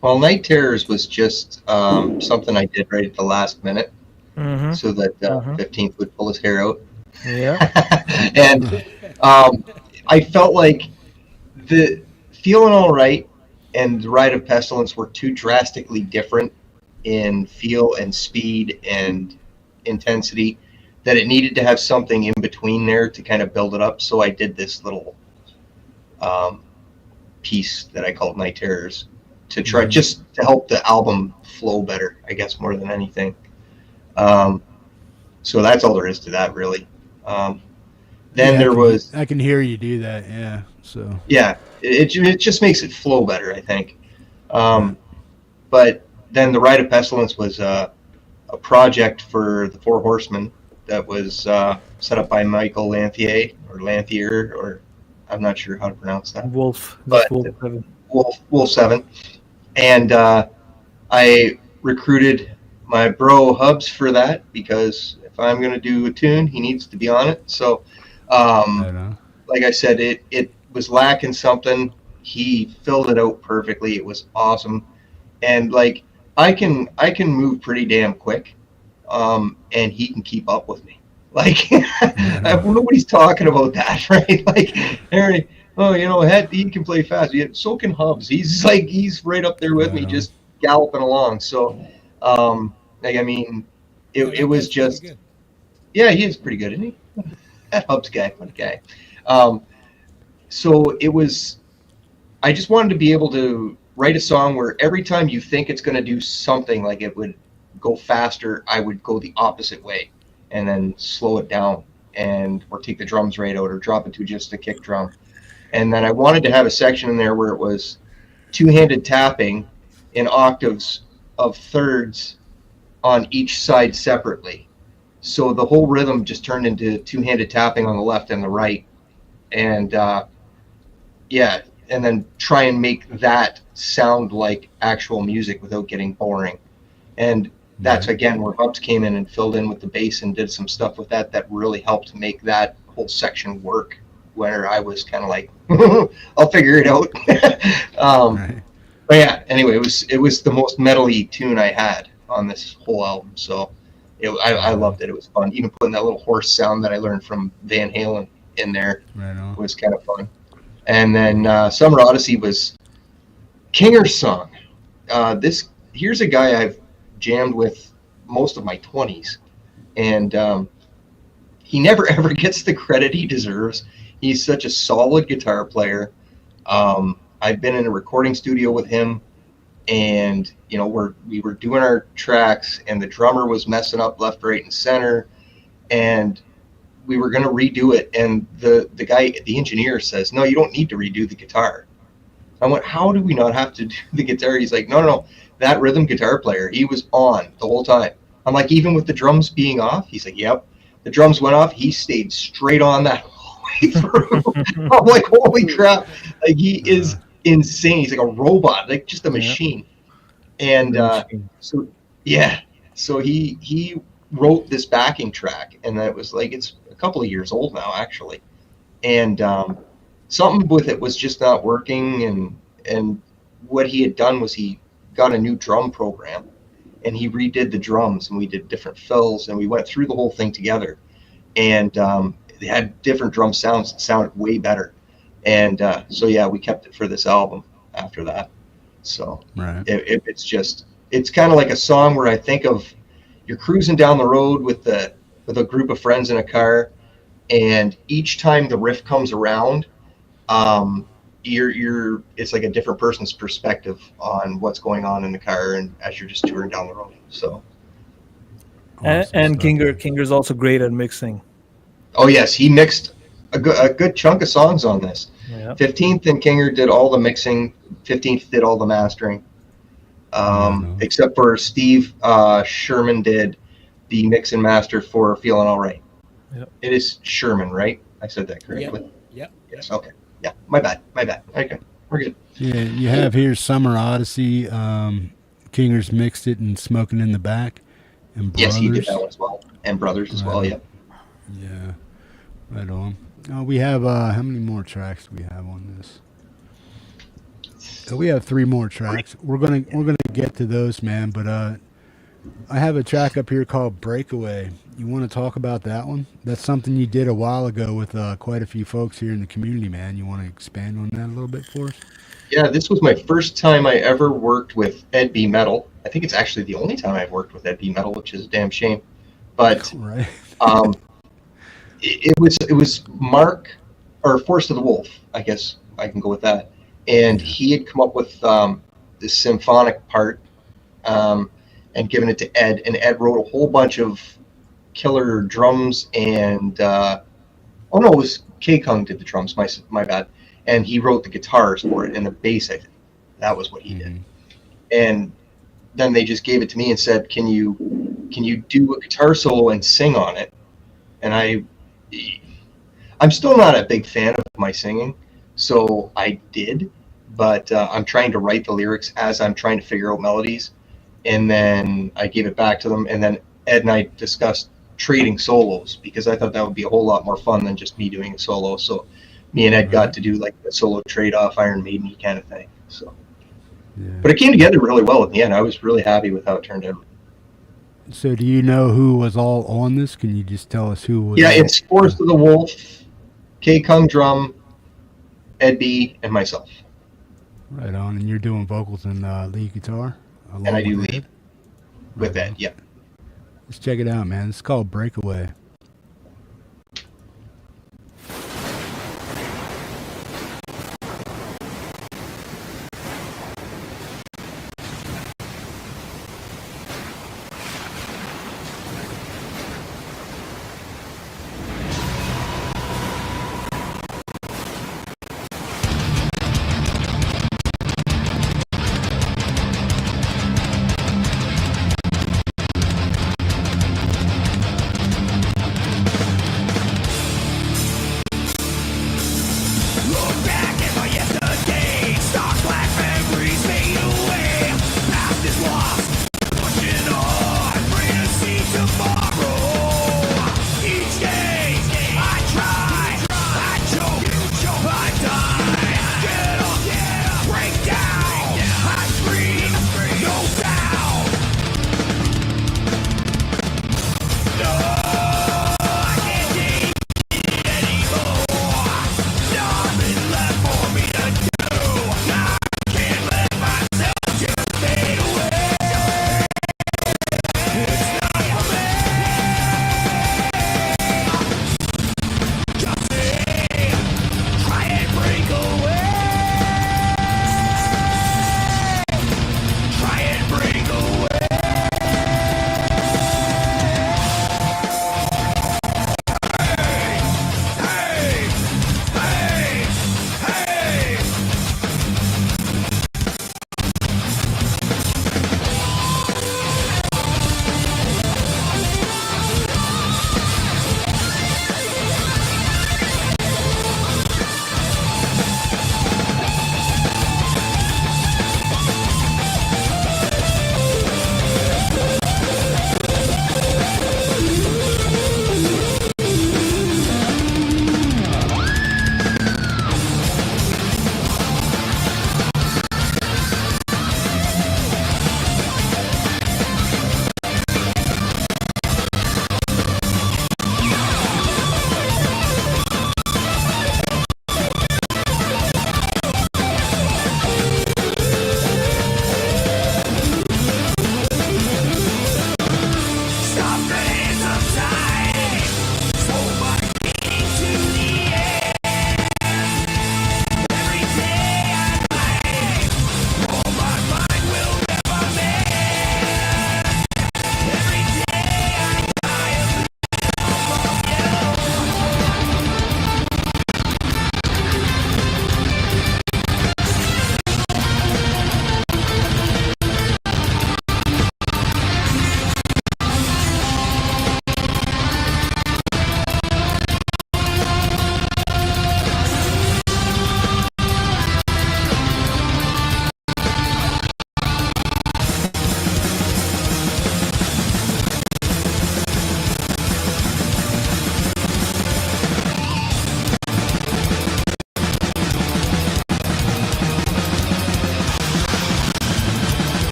Well, Night Terrors was just something I did right at the last minute, so that 15th would pull his hair out. Yeah. And I felt like the Feeling All Right and the Ride of Pestilence were too drastically different in feel and speed and intensity that it needed to have something in between there to kind of build it up. So I did this little piece that I called Night Terrors to try just to help the album flow better, I guess, more than anything. So that's all there is to that, really. Then there was... I can hear you do that, yeah. So yeah, it just makes it flow better, I think. But then the Rite of Pestilence was a project for the Four Horsemen that was set up by Michael Lanthier, or I'm not sure how to pronounce that. Wolf. But Wolf 7. Wolf 7. And I recruited my bro Hubs for that, because if I'm going to do a tune, he needs to be on it. So, like I said, it was lacking something. He filled it out perfectly. It was awesome. And like, I can move pretty damn quick, and he can keep up with me. Like, nobody's talking about that, right? Like, Harry, Head, he can play fast. Yeah, so can Hubs. He's right up there with me, just galloping along. So, it was just, yeah, he is pretty good, isn't he? That Hubs guy, fun guy. So it was, I just wanted to be able to write a song where every time you think it's going to do something, like it would go faster, I would go the opposite way and then slow it down, or take the drums right out, or drop it to just a kick drum. And then I wanted to have a section in there where it was two-handed tapping in octaves of thirds on each side separately. So the whole rhythm just turned into two-handed tapping on the left and the right. And and then try and make that sound like actual music without getting boring. And that's, again, where Hubs came in and filled in with the bass and did some stuff with that really helped make that whole section work, where I was kind of like, I'll figure it out. But yeah, anyway, it was the most metal-y tune I had on this whole album. So I loved it. It was fun. Even putting that little horse sound that I learned from Van Halen in there was kind of fun. And then Summer Odyssey was Kinger's song. Here's a guy I've jammed with most of my 20s, and he never ever gets the credit he deserves. He's such a solid guitar player. I've been in a recording studio with him, and we were doing our tracks, and the drummer was messing up left, right, and center, and we were going to redo it, and the guy, the engineer, says, "No, you don't need to redo the guitar." I went, "How do we not have to do the guitar?" He's like, no, that rhythm guitar player, he was on the whole time. I'm like, even with the drums being off? He's like, yep. The drums went off, he stayed straight on that whole way through. I'm like, holy crap. Like, he is insane. He's like a robot, like just a machine. And so he wrote this backing track, and that was like, it's a couple of years old now, actually. And something with it was just not working, and what he had done was he got a new drum program, and he redid the drums, and we did different fills, and we went through the whole thing together, and they had different drum sounds that sounded way better. And we kept it for this album after that. So it's kind of like a song where I think of, you're cruising down the road with a group of friends in a car, and each time the riff comes around, you're it's like a different person's perspective on what's going on in the car, and as you're just touring down the road. So And, Awesome and stuff, Kinger, man. Kinger's also great at mixing. oh yes, he mixed a good chunk of songs on this. Yeah. 15th and Kinger did all the mixing. 15th did all the mastering. on. Except for Steve Sherman did the mix and master for Feeling All Right. Yep. It is Sherman, right? I said that correctly. Yep. Yes. Okay. Yeah. My bad. Okay. We're good. Yeah, you have here Summer Odyssey. Kinger's mixed it and Smoking in the Back. And Brothers. Yes, he did that one as well, and Brothers as well. Right. Yep. Yeah, right on. We have how many more tracks do we have on this? We have 3 more tracks. We're gonna get to those, man. But I have a track up here called Breakaway. You want to talk about that one? That's something you did a while ago with quite a few folks here in the community, man. You want to expand on that a little bit for us? Yeah, this was my first time I ever worked with Ed B. Metal. I think it's actually the only time I've worked with Ed B. Metal, which is a damn shame. But Right. it was Mark, or Force of the Wolf, I guess I can go with that. And he had come up with this symphonic part and given it to Ed, and Ed wrote a whole bunch of killer drums and it was K Kung did the drums, my bad, and he wrote the guitars for it and the bass. I think that was what he did. And then they just gave it to me and said, can you do a guitar solo and sing on it? And I'm still not a big fan of my singing, so I did, but I'm trying to write the lyrics as I'm trying to figure out melodies. And then I gave it back to them, and then Ed and I discussed trading solos, because I thought that would be a whole lot more fun than just me doing a solo. So me and Ed got to do like a solo trade-off Iron Maiden kind of thing. So, but it came together really well in the end. I was really happy with how it turned out. So do you know who was all on this? Can you just tell us who was? Yeah, it's Force of the Wolf, K Kung drum, Ed B, and myself. Right on. And you're doing vocals and lead guitar? And I do with lead Ed? with Right Ed, on. yeah. Let's check it out, man. It's called Breakaway.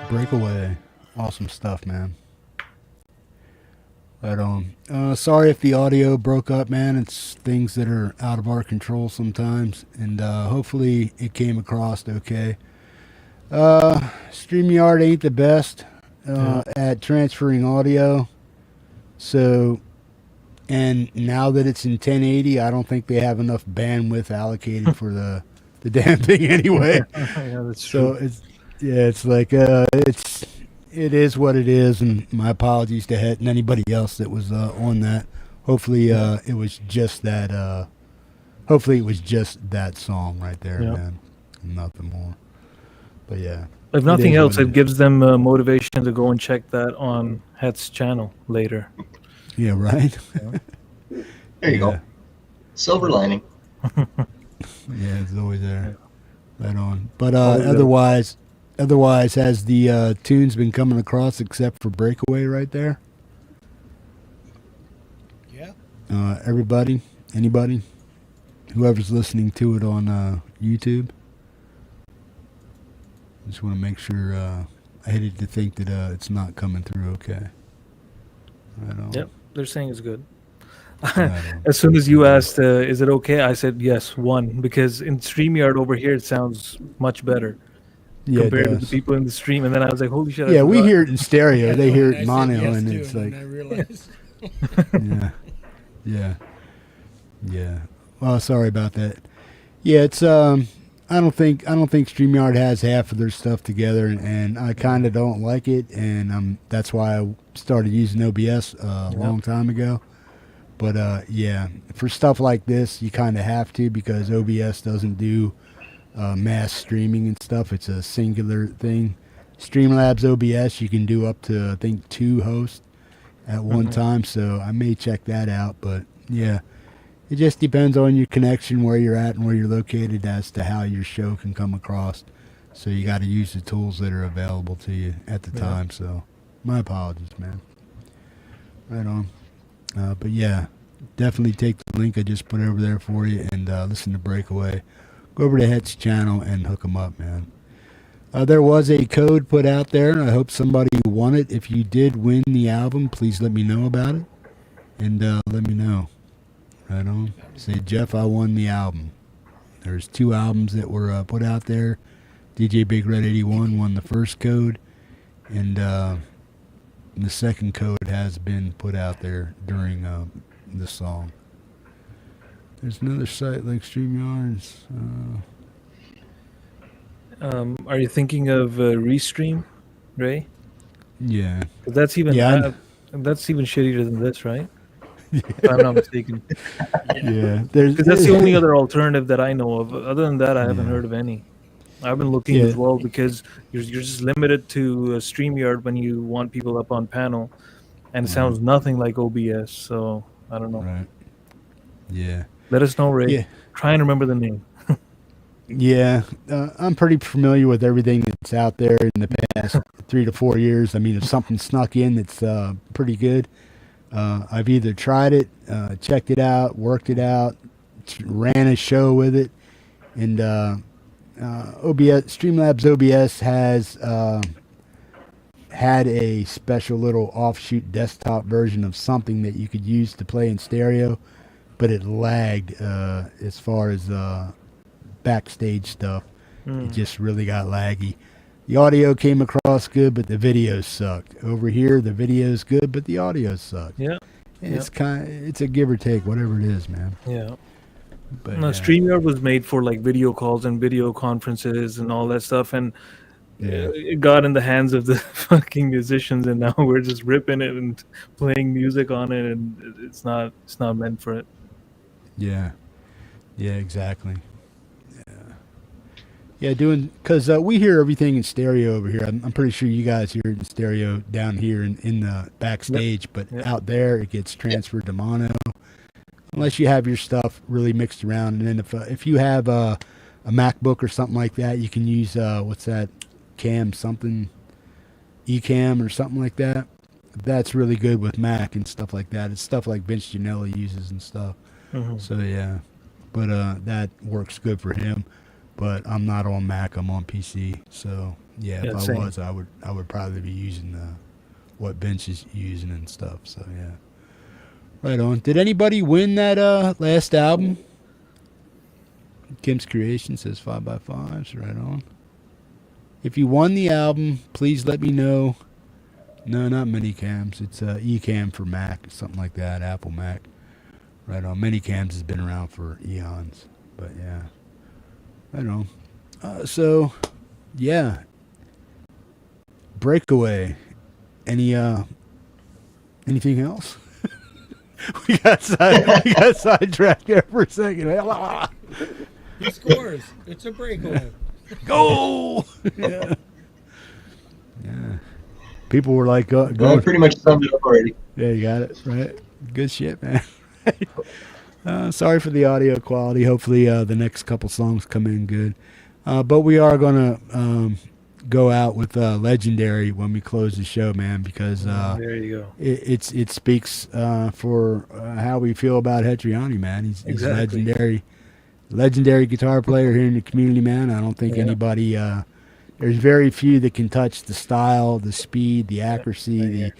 Breakaway. Awesome stuff, man. Right on. Sorry if the audio broke up, man. It's things that are out of our control sometimes. And hopefully it came across okay. StreamYard ain't the best at transferring audio. So, and now that it's in 1080, I don't think they have enough bandwidth allocated for the damn thing anyway. Yeah, that's So true. it's like it is what it is, and my apologies to Het and anybody else that was on that. Hopefully it was just that. Hopefully it was just that song right there, Yeah. man. Nothing more. But yeah. If It nothing is else, what it is. gives them motivation to go and check that on Het's channel later. Yeah, right. There you go. Silver lining. Yeah, it's always there. Right on. But Always there. otherwise, has the tunes been coming across except for Breakaway right there? Yeah. Everybody, anybody, whoever's listening to it on YouTube. Just want to make sure. I hated to think that it's not coming through okay. Right on. Yep, they're saying it's good. Right on. As soon as you asked, is it okay? I said yes, one, because in StreamYard over here, it sounds much better Yeah, it compared to the does. people in the stream. And then I was like, holy shit. I Yeah, we forgot. hear it in stereo. They hear it I in said mono, yes and too, it's and like, then I realized. yeah. Well, sorry about that. Yeah, it's I don't think StreamYard has half of their stuff together, and I kind of don't like it, and that's why I started using OBS a long time ago. But yeah, for stuff like this, you kind of have to, because OBS doesn't do mass streaming and stuff. It's a singular thing. Streamlabs OBS, you can do up to, I think, 2 hosts at one time, so I may check that out. But yeah, it just depends on your connection, where you're at and where you're located, as to how your show can come across. So you got to use the tools that are available to you at the time. So my apologies, man. Right on. But yeah, definitely take the link I just put over there for you and listen to Breakaway. Go over to Het's channel and hook them up, man. There was a code put out there. I hope somebody won it. If you did win the album, please let me know about it. And let me know. Right on. Say, Jeff, I won the album. There's 2 albums that were put out there. DJ Big Red 81 won the first code. And the second code has been put out there during the song. There's another site like StreamYards. Are you thinking of Restream, Ray? Yeah. 'Cause that's even that's even shittier than this, right? If I'm not mistaken. Yeah. There's Because that's the only other alternative that I know of. Other than that, I haven't heard of any. I've been looking as well, because you're just limited to StreamYard when you want people up on panel, and it sounds nothing like OBS. So I don't know. Right. Yeah. Let us know, Ray. Yeah. Try and remember the name. Yeah, I'm pretty familiar with everything that's out there in the past 3 to 4 years. I mean, if something snuck in that's pretty good, I've either tried it, checked it out, worked it out, ran a show with it, and OBS, Streamlabs OBS has had a special little offshoot desktop version of something that you could use to play in stereo, but it lagged as far as backstage stuff. It just really got laggy. The audio came across good, but the video sucked. Over here, the video's good, but the audio sucked. Yeah. It's it's a give or take, whatever it is, man. Yeah. But No, yeah. StreamYard was made for like video calls and video conferences and all that stuff, and it got in the hands of the fucking musicians, and now we're just ripping it and playing music on it, and it's not meant for it. Yeah, exactly. Yeah, because we hear everything in stereo over here. I'm pretty sure you guys hear it in stereo down here in the backstage, but out there it gets transferred to mono. Unless you have your stuff really mixed around, and then if you have a MacBook or something like that, you can use what's that, Ecamm or something like that. That's really good with Mac and stuff like that. It's stuff like Vince Giannelli uses and stuff. So yeah, but that works good for him. but I'm not on Mac. I'm on PC. So yeah, Yeah, if I same. was, I would probably be using what Vince is using and stuff. So yeah, right on. Did anybody win that last album? Kim's Creation says 5x5s. Right on. If you won the album, please let me know. No, not Minicams. It's Ecamm for Mac, something like that. Apple Mac. Right on. Minicams has been around for eons, but yeah. Right on. So, yeah. Breakaway. Anything else? we got sidetracked there for a second. He scores. It's a breakaway. Go! Yeah. Yeah. People were like, I going. pretty much summed it up already. Yeah, you got it, right? Good shit, man. Sorry for the audio quality. Hopefully the next couple songs come in good. But we are going to go out with Legendary when we close the show, man, because There you go. it speaks for how we feel about Hetriani, man. He's Exactly. legendary guitar player here in the community, man. I don't think anybody there's very few that can touch the style, the speed, the accuracy,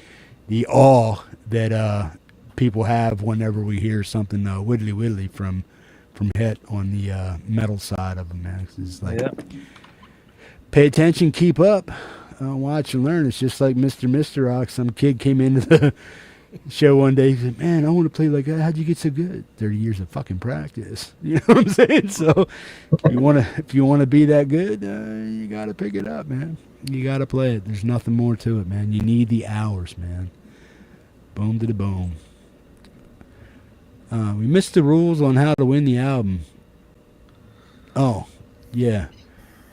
the awe that people have whenever we hear something widdly from Het on the metal side of them, man. It's like, pay attention, keep up, watch and learn. It's just like Mr. Rock. Some kid came into the show one day. He said, "Man, I want to play like that. How'd you get so good?" 30 years of fucking practice. You know what I'm saying? So if you wanna be that good, you gotta pick it up, man. You gotta play it. There's nothing more to it, man. You need the hours, man. Boom to the boom. We missed the rules on how to win the album. Oh, yeah.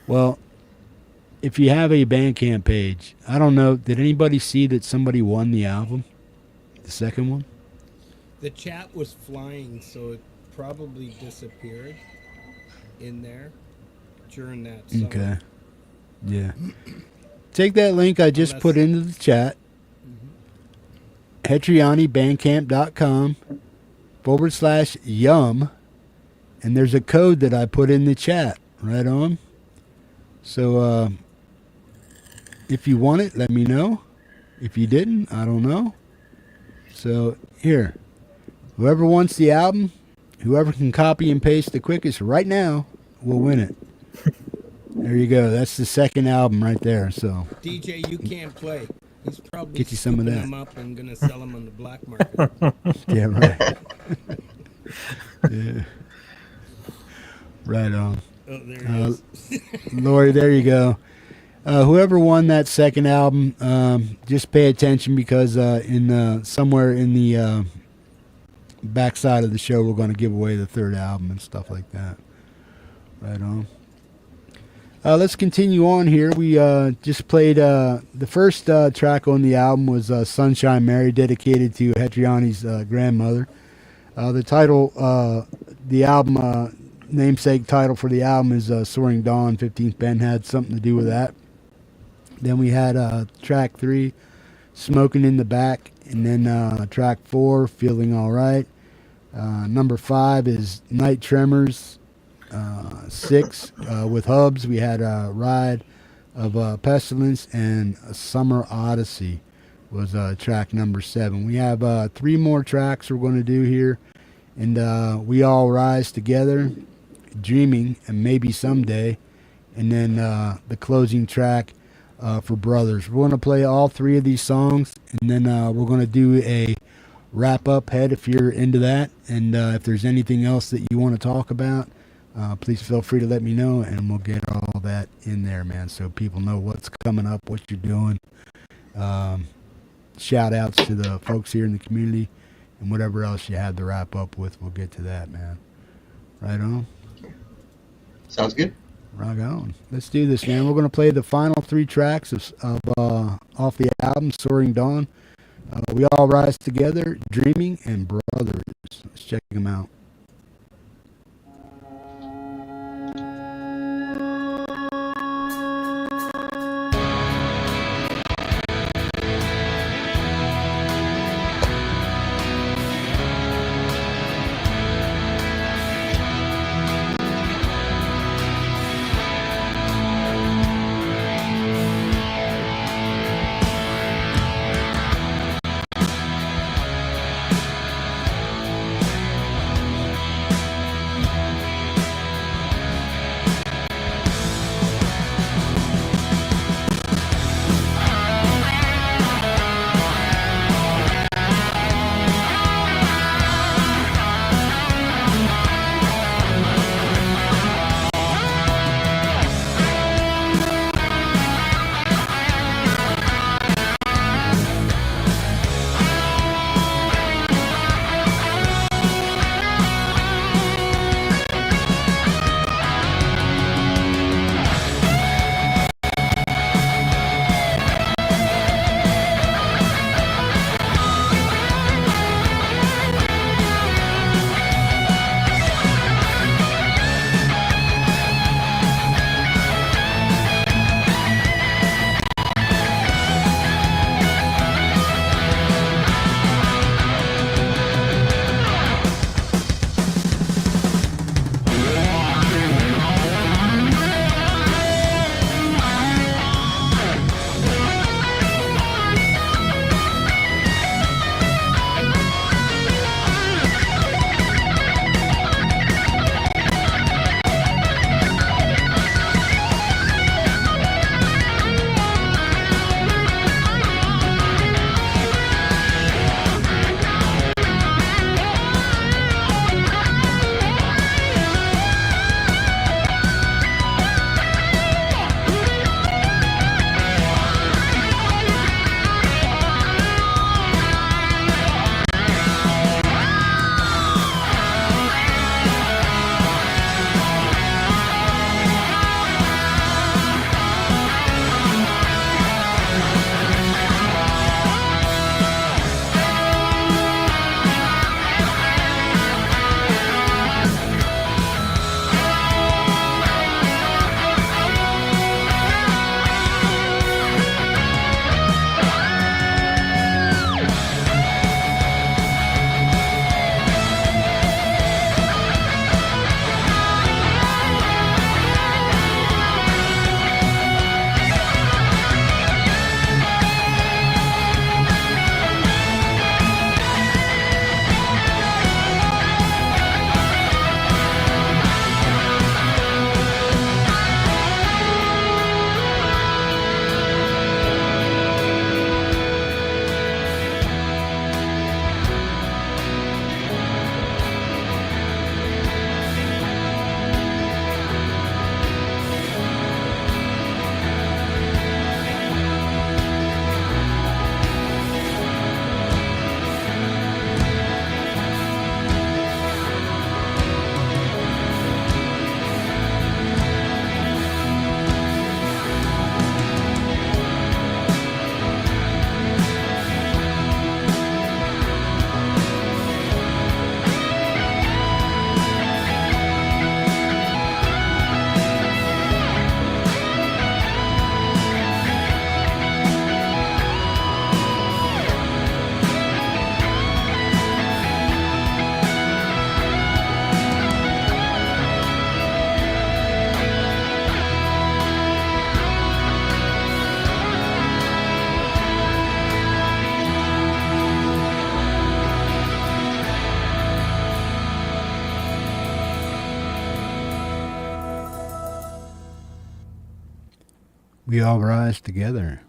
Well, if you have a Bandcamp page, I don't know, did anybody see that somebody won the album? The second one? The chat was flying, so it probably disappeared in there during that song. Okay. Yeah. Take that link I just put into the chat. HetrianiBandcamp.com /yum. And there's a code that I put in the chat. Right on. So, if you want it, let me know. If you didn't, I don't know. So, here. Whoever wants the album, whoever can copy and paste the quickest right now will win it. There you go. That's the second album right there. So DJ, you can't play. He's probably get you some of that. them up and gonna sell them on the black market. Yeah, right. Yeah. Right on. Oh, there he is. Lori, there you go. Whoever won that second album, just pay attention because in somewhere in the backside of the show, we're going to give away the third album and stuff like that. Right on. Let's continue on here. We just played the first track on the album was Sunshine Mary, dedicated to Hetriani's grandmother. The title, the album namesake title for the album is Soaring Dawn. 15th Ben had something to do with that. Then we had track 3, Smoking in the Back, and then track 4, Feeling Alright. Number 5 is Night Tremors. 6 with Hubs, we had Ride of Pestilence, and Summer Odyssey was track number 7. We have 3 more tracks we're going to do here, and We All Rise Together, Dreaming, and Maybe Someday, and then the closing track for Brothers. We're going to play all 3 of these songs, and then we're going to do a wrap-up head if you're into that, and if there's anything else that you want to talk about, please feel free to let me know, and we'll get all that in there, man, so people know what's coming up, what you're doing. Shout outs to the folks here in the community, and whatever else you had to wrap up with, we'll get to that, man. Right on? Sounds good. Rock on. Let's do this, man. We're going to play the final 3 tracks of off the album, Soaring Dawn. We All Rise Together, Dreaming, and Brothers. Let's check them out. We all rise together.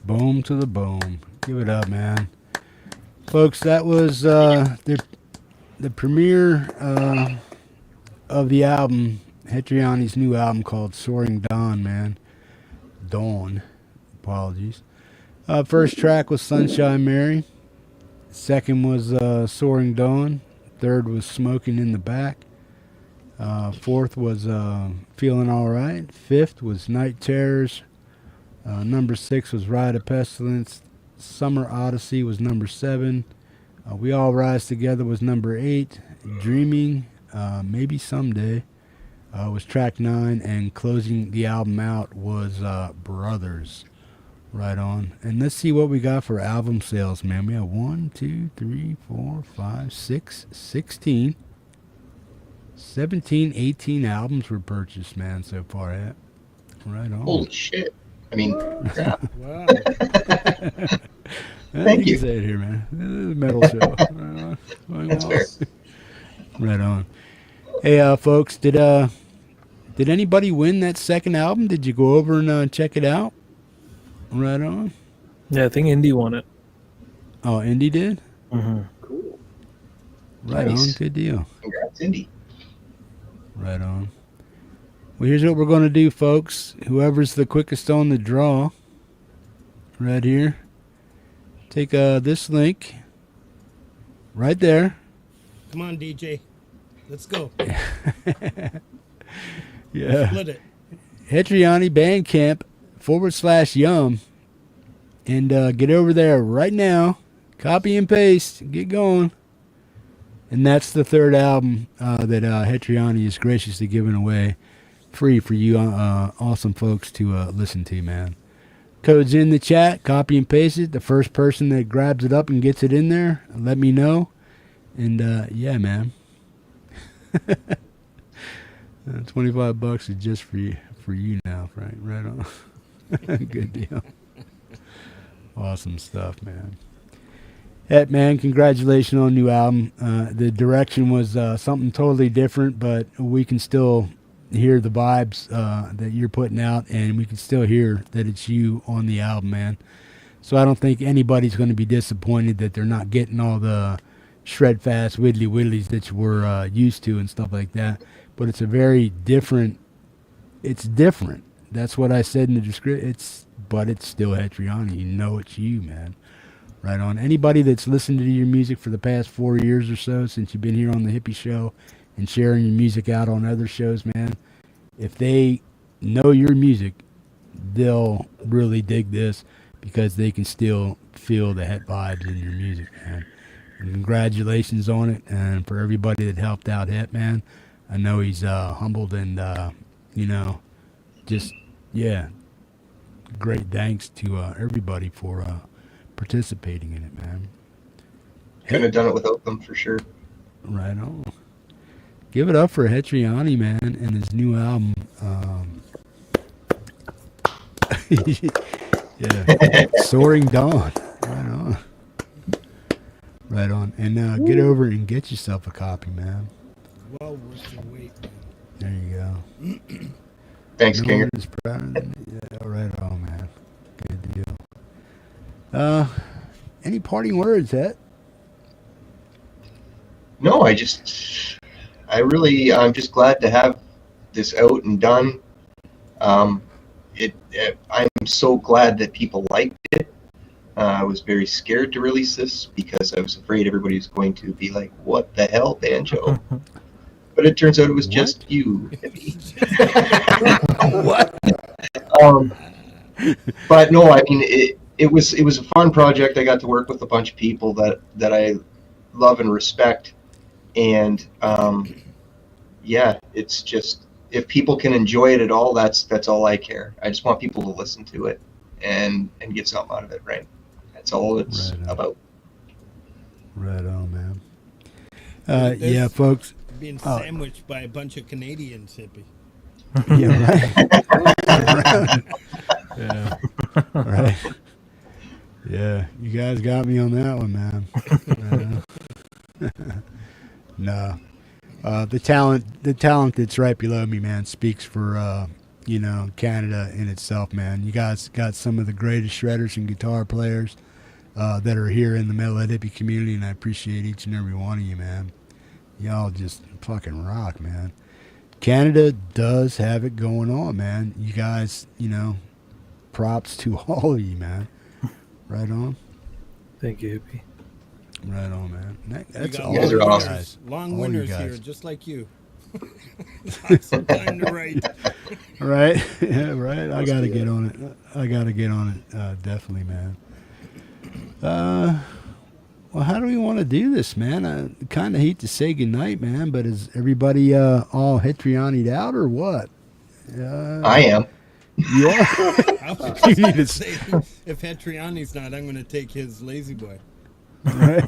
Boom to the boom. Give it up, man. Folks, that was the premiere of the album, Hetriani's new album called Soaring Dawn, man. Dawn. Apologies. First track was Sunshine Mary. Second was Soaring Dawn. Third was Smoking in the Back. Fourth was Feeling Alright. Fifth was Night Terrors. Number 6 was Ride of Pestilence. Summer Odyssey was number 7. We All Rise Together was number 8. Dreaming, Maybe Someday, was track 9. And closing the album out was Brothers. Right on. And let's see what we got for album sales, man. We have 1, 2, 3, 4, 5, 6, 16. 17, 18 albums were purchased, man, so far. Yeah. Right on. Holy shit. I mean, crap. Wow. Thank you. Can say it here, man. This is a metal show. That's fair. Right on. Hey, folks, did anybody win that second album? Did you go over and check it out? Right on. Yeah, I think Indy won it. Oh, Indy did? Mm-hmm. Cool. Right Nice. on. Good deal. Congrats, Indy. Right on. Well, here's what we're going to do, folks. Whoever's the quickest on the draw, right here, take this link right there. Come on, DJ. Let's go. Yeah. Split it. Hetriani Bandcamp /yum. And get over there right now. Copy and paste. Get going. And that's the third album that Hetriani is graciously giving away free for you awesome folks to listen to, man. Code's in the chat. Copy and paste it. The first person that grabs it up and gets it in there, let me know. And yeah, man. $25 is just for you now, Frank. Right on. Good deal. Awesome stuff, man. Hey, man, congratulations on the new album. The direction was something totally different, but we can still hear the vibes that you're putting out, and we can still hear that it's you on the album, man. So I don't think anybody's going to be disappointed that they're not getting all the shred fast widdly widdlies that you were used to and stuff like that. But it's a very different. It's different. That's what I said in the description. But it's still Hetriani. You know it's you, man. Right on. Anybody that's listened to your music for the past 4 years or so since you've been here on the Hippie Show and sharing your music out on other shows, man, if they know your music, they'll really dig this because they can still feel the Het vibes in your music, man. And congratulations on it. And for everybody that helped out Het, man, I know he's humbled and, just, yeah, great thanks to everybody for participating in it, man. Couldn't have done it without them for sure. Right on. Give it up for Hetriani, man, and his new album. Yeah, Soaring Dawn. Right on. Right on. And get over and get yourself a copy, man. Well worth the wait, man. There you go. Thanks, No Kinger. one is prouder than you. Yeah, right on, man. Good deal. Any parting words, Het? No, I'm just glad to have this out and done. I'm so glad that people liked it. I was very scared to release this because I was afraid everybody was going to be like, "What the hell, Banjo?" But it turns out it was just you. What? But no, I mean it was a fun project. I got to work with a bunch of people that I love and respect, and yeah, it's just if people can enjoy it at all, that's all I care. I just want people to listen to it and get something out of it, right? That's all it's about. Right on, man. There's Yeah, folks. Being sandwiched by a bunch of Canadians, hippie. Yeah, right. Yeah, right. Yeah, you guys got me on that one, man. No, the talent that's right below me, man, speaks for you know, Canada in itself, man. You guys got some of the greatest shredders and guitar players that are here in the Metal Head Hippie community, and I appreciate each and every one of you, man. Y'all just fucking rock, man. Canada does have it going on, man. You guys, you know, props to all of you, man. Right on. Thank you, Hippie. Right on, man. That's got all You guys you are awesome. guys. Long All you winners guys. here, just like you. Got some time to write. Right? Yeah, right. I Must gotta be get it. on it. I gotta get on it. Definitely, man. Well, how do we want to do this, man? I kind of hate to say goodnight, man, but is everybody all Hetriani'd out or what? I am. Yeah. I was You just need gonna to say, if Hetriani's not, I'm going to take his lazy boy. Right.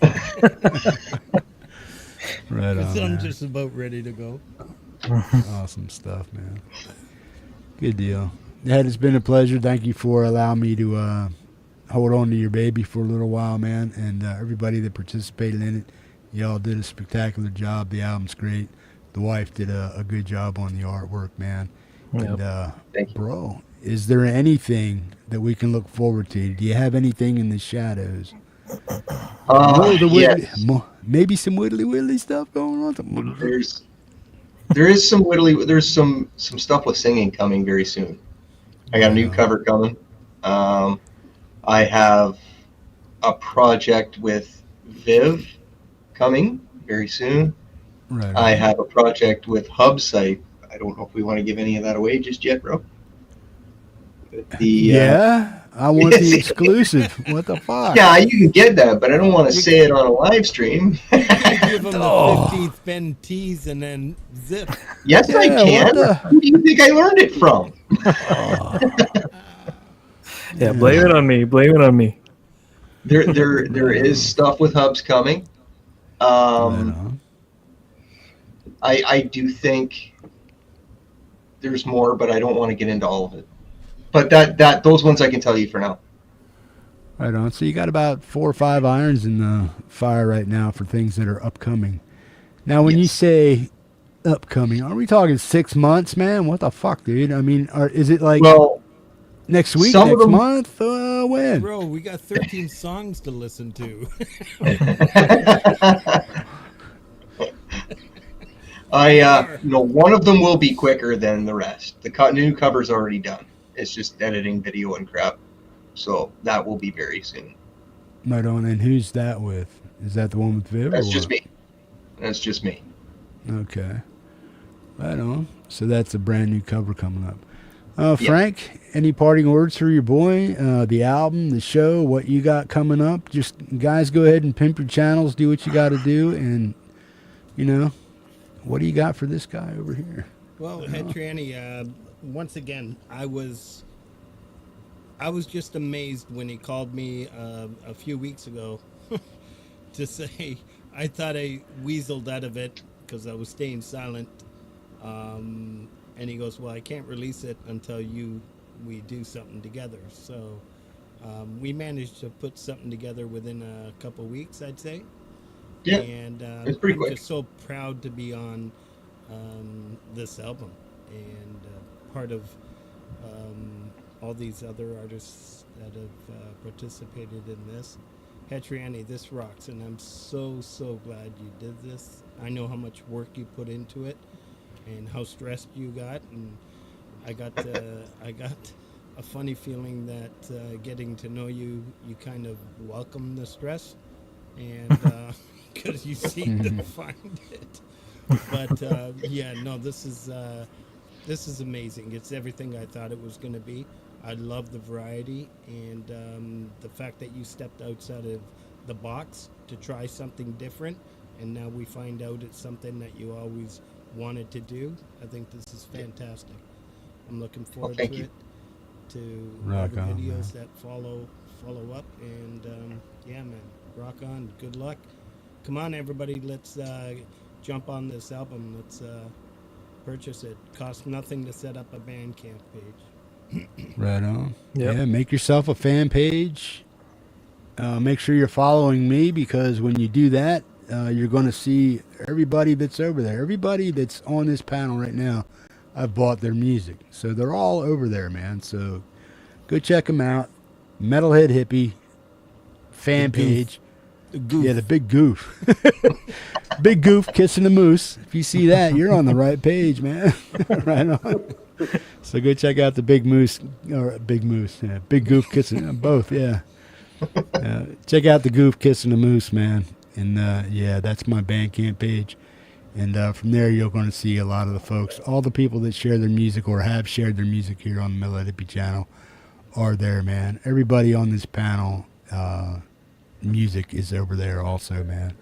Right Because on, I'm man. just about ready to go. Awesome stuff, man. Good deal. Ed, it's been a pleasure. Thank you for allowing me to hold on to your baby for a little while, man. And everybody that participated in it, y'all did a spectacular job. The album's great. The wife did a good job on the artwork, man. Yep. And, Thank you. bro, is there anything that we can look forward to? Do you have anything in the shadows? Yes. Maybe some widdly stuff going on. There's some stuff with singing coming very soon. I got a new cover coming. I have a project with Viv coming very soon. Right. I have a project with Hubsite. I don't know if we want to give any of that away just yet, bro. Yeah, I want the exclusive. What the fuck? Yeah, you can get that, but I don't want to say it on a live stream. Give him the 15th Ben tease and then zip. Yes, I Yeah, can. what the- Who do you think I learned it from? Yeah, blame it on me. Blame it on me. There is stuff with Hubs coming. Right on. I do think there's more, but I don't want to get into all of it. But those ones I can tell you for now. Right on. So you got about 4 or 5 irons in the fire right now for things that are upcoming. Now, when you Yes. say upcoming, are we talking 6 months, man? What the fuck, dude? I mean, is it like Well, next week, some of next them- month? When? Bro, we got 13 songs to listen to. one of them will be quicker than the rest. The new cover's already done. It's just editing video and crap. So that will be very soon. Right on. And who's that with? Is that the one with Viv? That's or just what? me. That's just me. Okay. Right on. So that's a brand new cover coming up. Frank, any parting words for your boy? The album, the show, what you got coming up? Just, guys, go ahead and pimp your channels, do what you got to do, and, you know, what do you got for this guy over here? Well, Hetriani, once again, I was just amazed when he called me a few weeks ago to say I thought I weaseled out of it because I was staying silent. And he goes, well, I can't release it until we do something together. So we managed to put something together within a couple weeks, I'd say. Yeah, And it's pretty I'm quick. just so proud to be on this album and part of all these other artists that have participated in this. Hetriani, this rocks, and I'm so glad you did this. I know how much work you put into it and how stressed you got, and I got a funny feeling that getting to know you, you kind of welcome the stress, and because you seem to find it. But yeah, no, this is amazing. It's everything I thought it was going to be. I love the variety and the fact that you stepped outside of the box to try something different, and now we find out it's something that you always wanted to do. I think this is fantastic. I'm looking forward thank to you. it, to Rock other on, videos that follow up, and yeah, man, rock on. Good luck. Come on, everybody, let's jump on this album. Let's purchase it. Costs nothing to set up a Bandcamp page. Right on. Yep. Yeah, make yourself a fan page. Make sure you're following me, because when you do that, you're going to see everybody that's over there. Everybody that's on this panel right now, I've bought their music. So they're all over there, man. So go check them out. Metal Head Hippie fan The goof. page. The goof. Yeah, the big goof. Big goof kissing the moose. If you see that, you're on the right page, man. Right on. So go check out the big moose, or big moose, yeah, big goof kissing both, yeah. Check out the goof kissing the moose, man. And yeah, that's my Bandcamp page. And from there, you're going to see a lot of the folks, all the people that share their music or have shared their music here on the Metal Head Hippie channel are there, man. Everybody on this panel, music is over there also, man.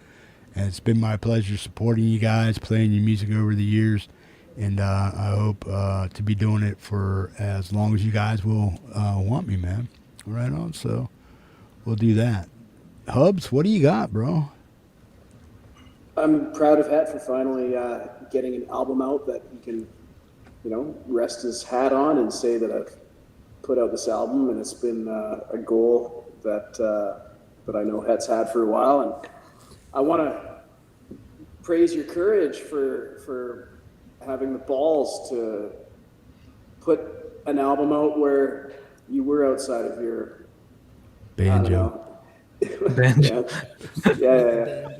And it's been my pleasure supporting you guys, playing your music over the years. And I hope to be doing it for as long as you guys will want me, man. Right on. So we'll do that. Hubs, what do you got, bro? I'm proud of Het for finally getting an album out that he can, rest his hat on and say that I've put out this album, and it's been a goal that I know Het's had for a while, and I want to praise your courage for having the balls to put an album out where you were outside of your banjo. Banjo. Yeah.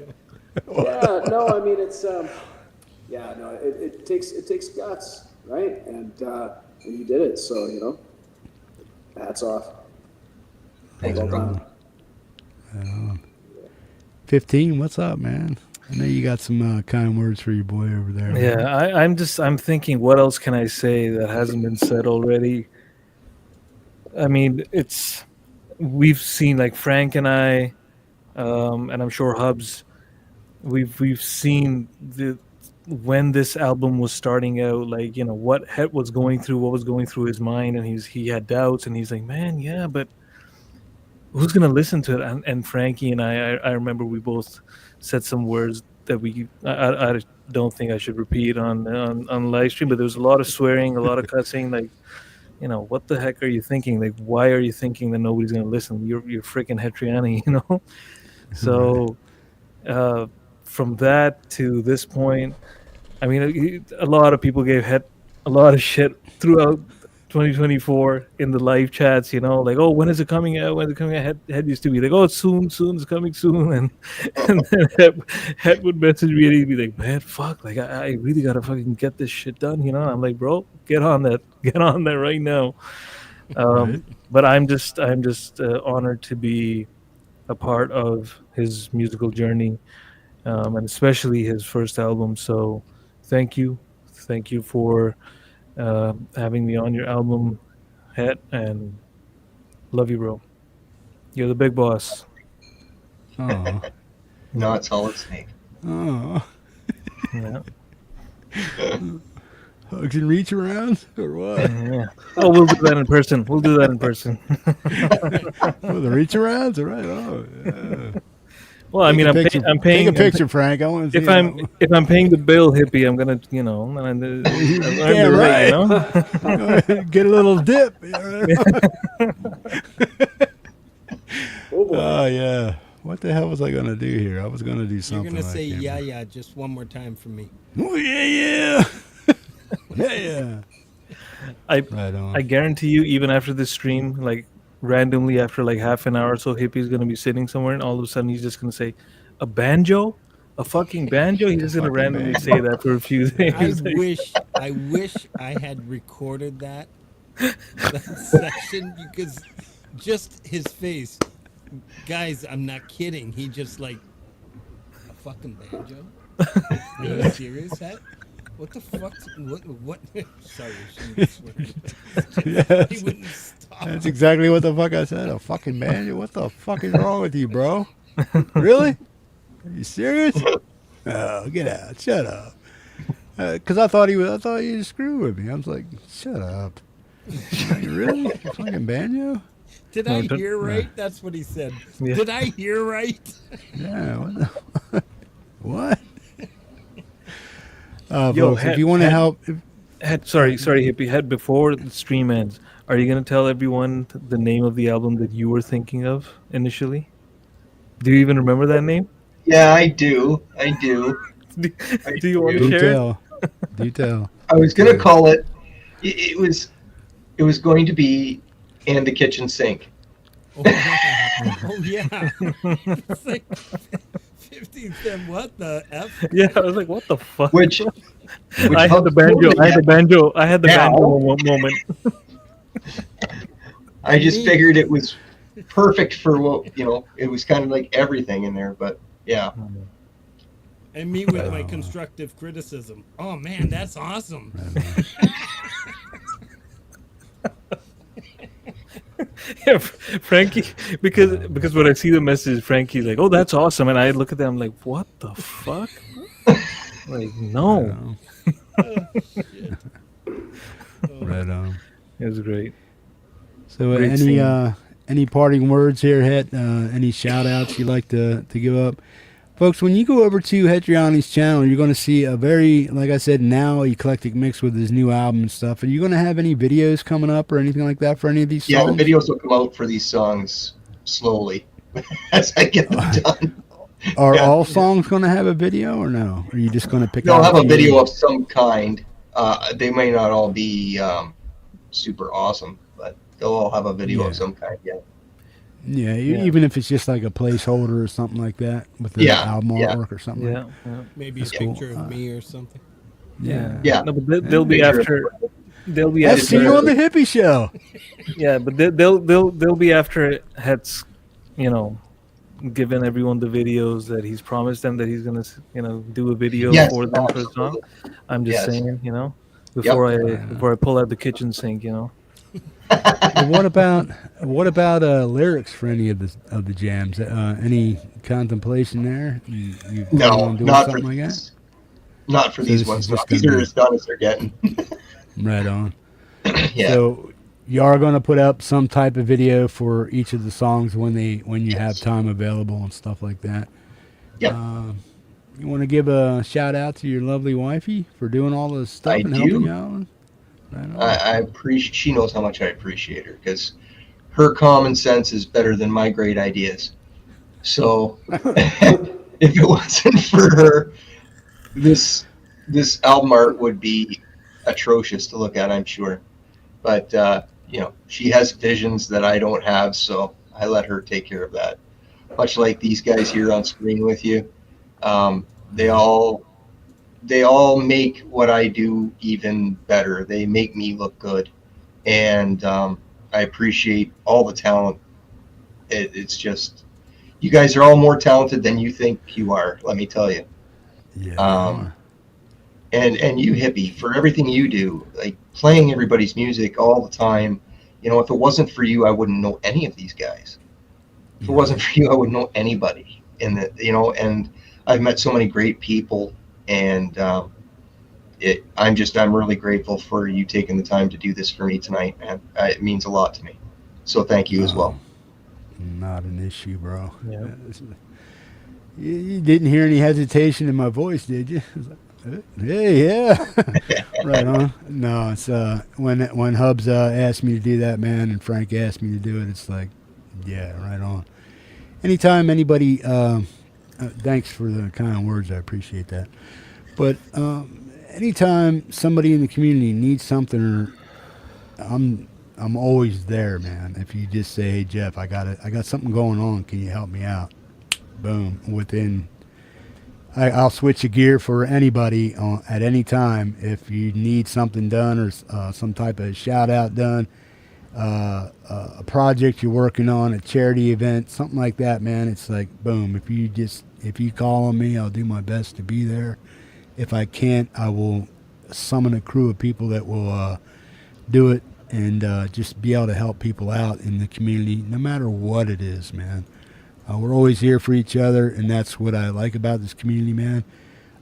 Yeah, no, I mean it's it takes guts, right? And you did it, so hats off. Thanks, Well bro. done. 15, what's up, man? I know you got some kind words for your boy over there. Man. Yeah, I'm thinking, what else can I say that hasn't been said already? I mean, we've seen, like, Frank and I, and I'm sure Hubs, we've seen when this album was starting out, like, what Het was going through, what was going through his mind, and he had doubts, and he's like, man, yeah, but who's gonna listen to it? And Frankie and I remember we both said some words that I don't think I should repeat on live stream, but there was a lot of swearing, a lot of cussing, like, what the heck are you thinking? Like, why are you thinking that nobody's gonna listen? You're freaking Hetriani, So from that to this point, I mean, a lot of people gave Het a lot of shit throughout 2024 in the live chats, like, oh, when is it coming out? When is it coming out? Het used to be like, oh, it's soon, it's coming soon, and then Het would message me and he'd be like, man, fuck, like I really gotta fucking get this shit done, And I'm like, bro, get on that right now. Right. But I'm just honored to be a part of his musical journey, and especially his first album. So thank you for having me on your album, Het, and love you, bro. You're the big boss. Oh. No, it's all at stake. Oh. Yeah. Hugs and reach arounds or what? Yeah. Oh, we'll do that in person. Oh, the reach arounds? All right. Oh, yeah. Well, I mean, I'm paying. Take a picture, Frank. I want to see if I'm paying the bill, Hippie, I'm gonna, yeah, right. Get a little dip. Oh yeah. What the hell was I gonna do here? I was gonna do something. You're gonna say like yeah, just one more time for me. Oh yeah. Yeah. Right on. I guarantee you, even after this stream, like randomly after like half an hour or so, Hippie's gonna be sitting somewhere, and all of a sudden he's just gonna say, "A banjo, a fucking banjo." He's just gonna randomly say that for a few days. I wish I had recorded that session, because just his face, guys, I'm not kidding. He just like, a fucking banjo. Are you serious, Het? What the fuck? What? Sorry, Yes. he wouldn't stop. That's exactly what the fuck I said. A fucking banjo? What the fuck is wrong with you, bro? Really? Are you serious? Oh, get out! Shut up. Because I thought he was screwing with me. I was like, shut up. Really? A fucking banjo? Did I hear right? That's what he said. Yeah. Did I hear right? Yeah. What? What? Yo, folks, if you want to help, Sorry, Hippie. Het, before the stream ends, are you gonna tell everyone the name of the album that you were thinking of initially? Do you even remember that name? Yeah, I do. Do you want to do share? tell. Do tell. I was going to call it, it was going to be "And the Kitchen Sink." Oh yeah. It's like 15 cent. What the f? Yeah, I was like, what the fuck? Which I had the banjo. I had the banjo. I had the Now- banjo moment. I just figured it was perfect for what, it was kind of like everything in there, but yeah. And me with my constructive criticism. Oh man, that's awesome. Yeah, Frankie, because when I see the message, Frankie's like, "Oh, that's awesome," and I look at them like, "What the fuck?" Like, no. Right on. It was great. So Great any scene. any parting words here, Het? Any shout outs you'd like to give up? Folks, when you go over to Hetriani's channel, you're going to see a very, like I said, now eclectic mix with his new album and stuff. Are you going to have any videos coming up or anything like that for any of these Yeah, songs? the videos will come out for these songs slowly as I get them done. Are Yeah. all songs going to have a video or no? Or are you just going to pick They'll out have a few? video of some kind. They may not all be super awesome, but they'll all have a video Yeah. of some kind, yeah. Yeah, Yeah. even if it's just like a placeholder or something like that with the Yeah, album yeah. artwork or something. Yeah, Like yeah, Maybe a That's cool. picture of me or something. yeah. Yeah. No, but they'll be Make sure- after. They'll be I after. see you on the hippie show. Yeah, but they'll be after Het's, giving everyone the videos that he's promised them that he's gonna, do a video Yes, for them for a song. absolutely. I'm just Yes. saying, before I pull out the kitchen sink, Well, what about lyrics for any of the jams? Any contemplation there? You plan No, on doing not for something like that? these. Not for So these this is ones. just These gonna are be- as done as they're getting. Right on. Yeah. So you are going to put up some type of video for each of the songs when you have time available and stuff like that. Yep. You want to give a shout out to your lovely wifey for doing all this stuff I and do. helping you out? Right on. I appreciate. She knows how much I appreciate her because her common sense is better than my great ideas. So if it wasn't for her, this album art would be atrocious to look at, I'm sure. But she has visions that I don't have, so I let her take care of that. Much like these guys here on screen with you, they all make what I do even better. They make me look good, and I appreciate all the talent. It's just, you guys are all more talented than you think you are. Let me tell you. Yeah. And you, Hippie, for everything you do, like playing everybody's music all the time. If it wasn't for you, I wouldn't know any of these guys. If it wasn't for you, I wouldn't know anybody. And I've met so many great people, and I'm really grateful for you taking the time to do this for me tonight, man. It means a lot to me. So thank you as well. Not an issue, bro. Yeah. You didn't hear any hesitation in my voice, did you? I was like, hey, yeah. Right on. No, it's when Hubs asked me to do that, man, and Frank asked me to do it, it's like, yeah, right on. Anytime anybody, thanks for the kind words, I appreciate that. But anytime somebody in the community needs something, I'm always there, man. If you just say, hey, Jeff, I got something going on, can you help me out? Boom, I'll switch a gear for anybody at any time. If you need something done or some type of shout out done, a project you're working on, a charity event, something like that, man, it's like, boom, if you call on me, I'll do my best to be there. If I can't, I will summon a crew of people that will do it and just be able to help people out in the community, no matter what it is, man. We're always here for each other, and that's what I like about this community, man.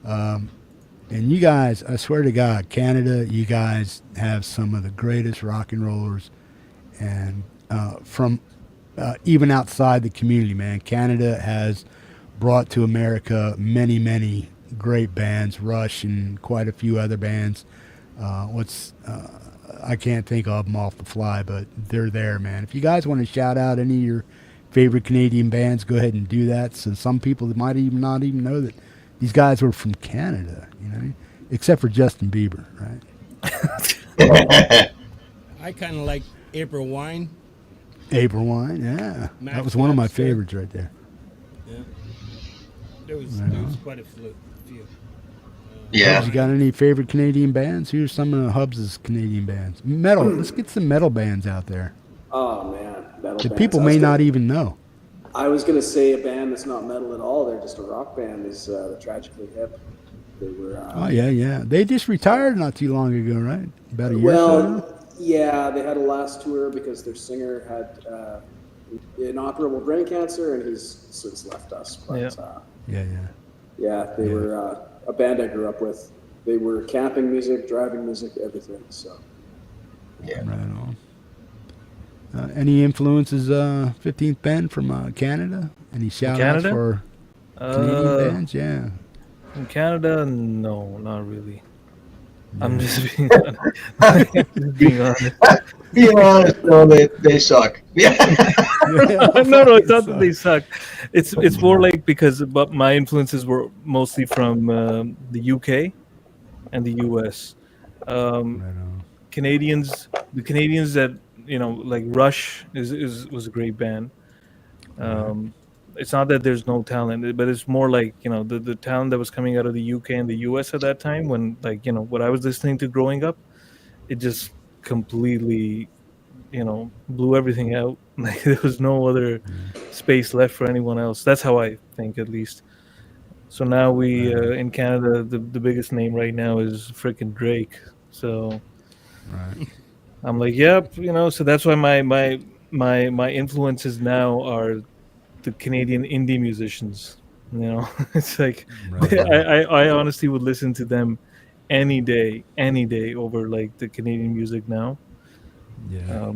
And you guys, I swear to God, Canada, you guys have some of the greatest rock and rollers, and from even outside the community, man. Canada has brought to America many, many great bands, Rush and quite a few other bands. I can't think of them off the fly, but they're there, man. If you guys want to shout out any of your favorite Canadian bands, go ahead and do that. So some people that might not even know that these guys were from Canada, except for Justin Bieber, right? I kind of like April Wine. April Wine, yeah. Max That was one of my Webster. favorites right there. Yeah. There was quite a few. Yeah. Hubs, you got any favorite Canadian bands? Who's some of Hubs' Canadian bands? Metal. Let's get some metal bands out there Oh man, metal that bands. people may not even know. I was gonna say a band that's not metal at all. They're just a rock band. Is the Tragically Hip. They were. Oh yeah. They just retired not too long ago, right? About a year or so now? Yeah, they had a last tour because their singer had inoperable brain cancer, and he's since left us. But, Yeah. they were a band I grew up with. They were camping music, driving music, everything. So. Yeah. Right on. Any influences, 15th Ben from Canada? Any shout outs Canada? for Canadian bands? Yeah. In Canada, no, not really. I'm just being honest. being honest. Be honest, no, they suck. Yeah. No, it's not that they suck. It's more like but my influences were mostly from the UK and the US. Canadians, the Canadians that like Rush was a great band. It's not that there's no talent, but it's more like the talent that was coming out of the UK and the US at that time when what I was listening to growing up, it just completely blew everything out. Like there was no other space left for anyone else. That's how I think, at least. So now we in Canada, the biggest name right now is freaking Drake. So I'm like, yep, so that's why my influences now are the Canadian indie musicians. It's like I honestly would listen to them any day over like the Canadian music now. Yeah.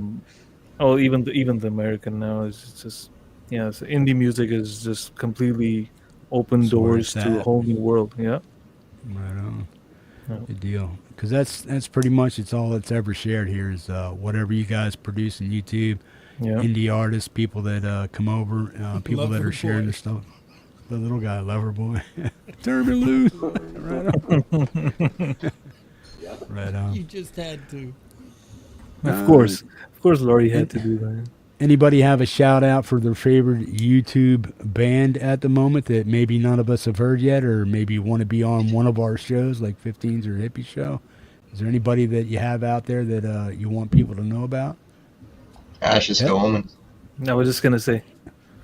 Even the American now is just so indie music is just completely open That's where doors it's to a at. whole new world. Yeah. Right on. Yeah. Good deal. Because that's pretty much it's all that's ever shared here is whatever you guys produce on YouTube, indie artists, people that come over, people that are sharing their stuff. The little guy, Lover Boy, turn me loose. Right on. You just had to. Of course, Laurie had to do that. Anybody have a shout out for their favorite YouTube band at the moment that maybe none of us have heard yet, or maybe want to be on one of our shows like 15's or Hippie Show? Is there anybody that you have out there that you want people to know about? Ashes to Omens. I was just gonna say,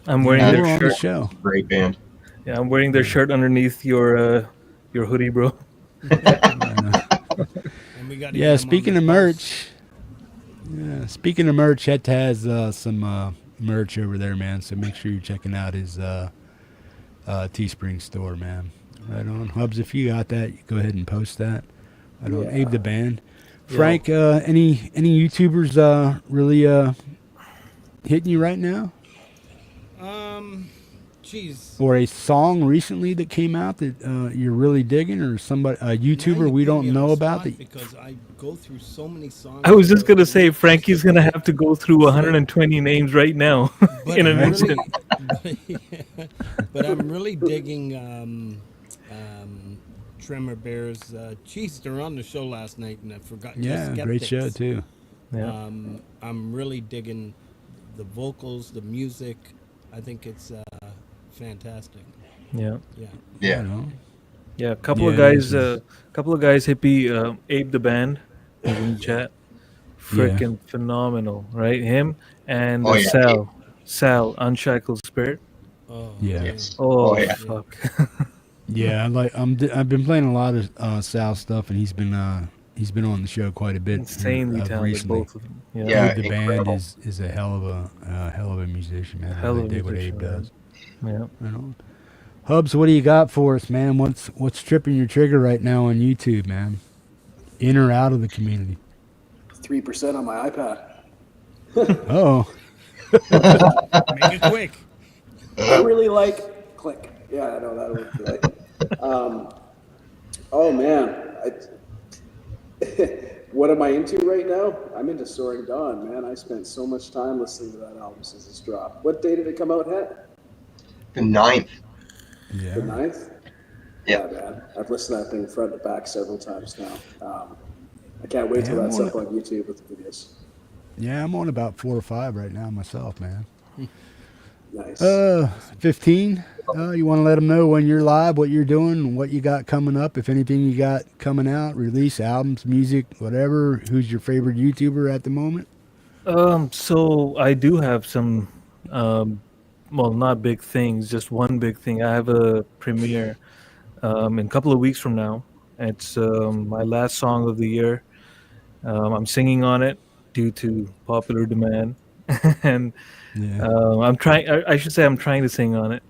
I'm wearing We're their on the shirt. show. Great band. Yeah, I'm wearing their shirt underneath your hoodie, bro. And we got Yeah, speaking of merch. Yeah, speaking of merch, Het has some merch over there, man. So make sure you're checking out his Teespring store, man. Right on. Hubs, if you got that, you go ahead and post that. I don't Abe the band. Frank, any YouTubers really hitting you right now? Jeez. Or a song recently that came out that you're really digging, or somebody a YouTuber we don't know about that? Because I go through so many songs. I was just gonna say Frankie's gonna have to go through 120 names right now in an instant. But I'm really digging Tremor Bears. Jeez, they're on the show last night, and I forgot. Yeah, great show too. Yeah. I'm really digging the vocals, the music. I think it's fantastic. Yeah. Yeah. Right on. Yeah, a couple of guys, Hippie, Abe the band, is in the chat. Freaking phenomenal, right? Him and Sal, Unshackled Spirit. Oh, Yeah. Yes. Oh, yeah. fuck. Yeah, I've been playing a lot of Sal stuff, and he's been on the show quite a bit. Insanely talented, recently. both of them. Yeah. The incredible. band is a hell of a musician, man. Hell I of a dig what Abe musician, does. Yeah. Right on. Hubs, what do you got for us, man? What's tripping your trigger right now on YouTube, man? In or out of the community? 3% on my iPad. Oh, Make it quick. I really like Click. Yeah, I know that would be right. Oh man, what am I into right now? I'm into Soaring Dawn, man. I spent so much time listening to that album since it's dropped. What day did it come out, Het? The 9th. yeah. The 9th? Yeah. Man. I've listened to that thing front to back several times now. I can't wait till Yeah, that's up on YouTube with the videos. I'm on about 4 or 5 right now myself, man. Nice. 15. You want to let them know when you're live, what you're doing, and what you got coming up, if anything you got coming out, release albums, music, whatever. Who's your favorite YouTuber at the moment? So I do have some, um, well, not big things, just one big thing. I have a premiere in a couple of weeks from now. It's my last song of the year. I'm singing on it due to popular demand, and Yeah. I'm trying. I should say I'm trying to sing on it,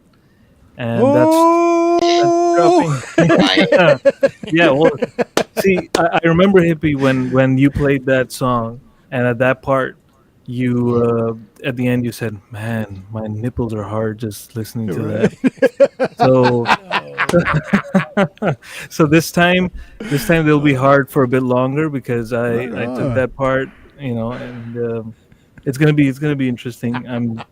and that's Oh, dropping. Right. Yeah, well, see, I remember Hippie when you played that song, and at that part, you at the end you said, "Man, my nipples are hard just listening to that." right. So, No. so this time they'll be hard for a bit longer because Right I took on. that part, and it's gonna be interesting. I'm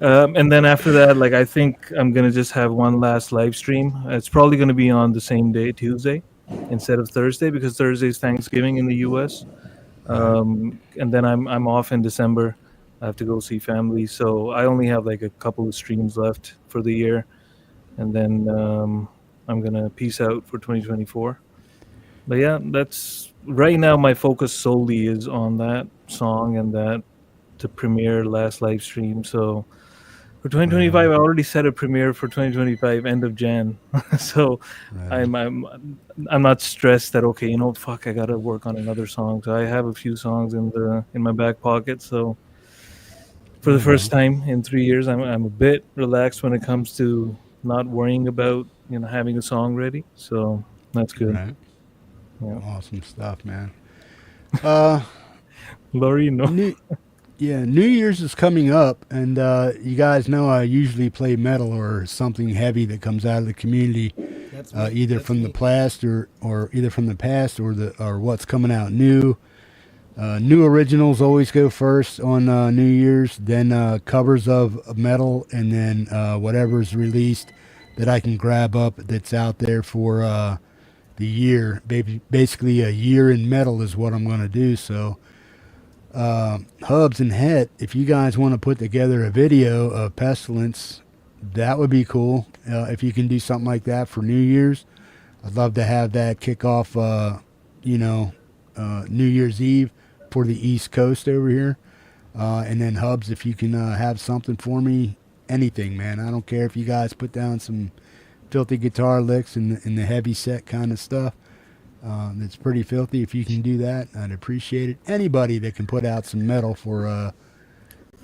and then after that, like I think I'm gonna just have one last live stream. It's probably gonna be on the same day, Tuesday, instead of Thursday, because Thursday is Thanksgiving in the U.S. Right. And then I'm off in December. I have to go see family, so I only have like a couple of streams left for the year, and then I'm gonna peace out for 2024. But yeah, that's right now. My focus solely is on that song and that to premiere last live stream. So for Right 2025, on. I already set a premiere for 2025 end of Jan. So Right on. I'm not stressed that okay, fuck, I gotta work on another song. So I have a few songs in my back pocket. So for the Right first on. time in 3 years, I'm a bit relaxed when it comes to not worrying about having a song ready. So that's good. Right. Yeah, Awesome stuff, man. Uh, Laurie, no. new New Year's is coming up, and you guys know I usually play metal or something heavy that comes out of the community, That's me. either That's from the me. past or either from the past or what's coming out new. New originals always go first on New Year's, then covers of metal, and then whatever's released that I can grab up that's out there for the year. Basically, a year in metal is what I'm going to do. So, Hubs and Het, if you guys want to put together a video of Pestilence, that would be cool. If you can do something like that for New Year's, I'd love to have that kick off, New Year's Eve for the East Coast over here. And then Hubs, if you can have something for me, anything, man. I don't care if you guys put down some filthy guitar licks and the heavy set kind of stuff. That's pretty filthy. If you can do that, I'd appreciate it. Anybody that can put out some metal for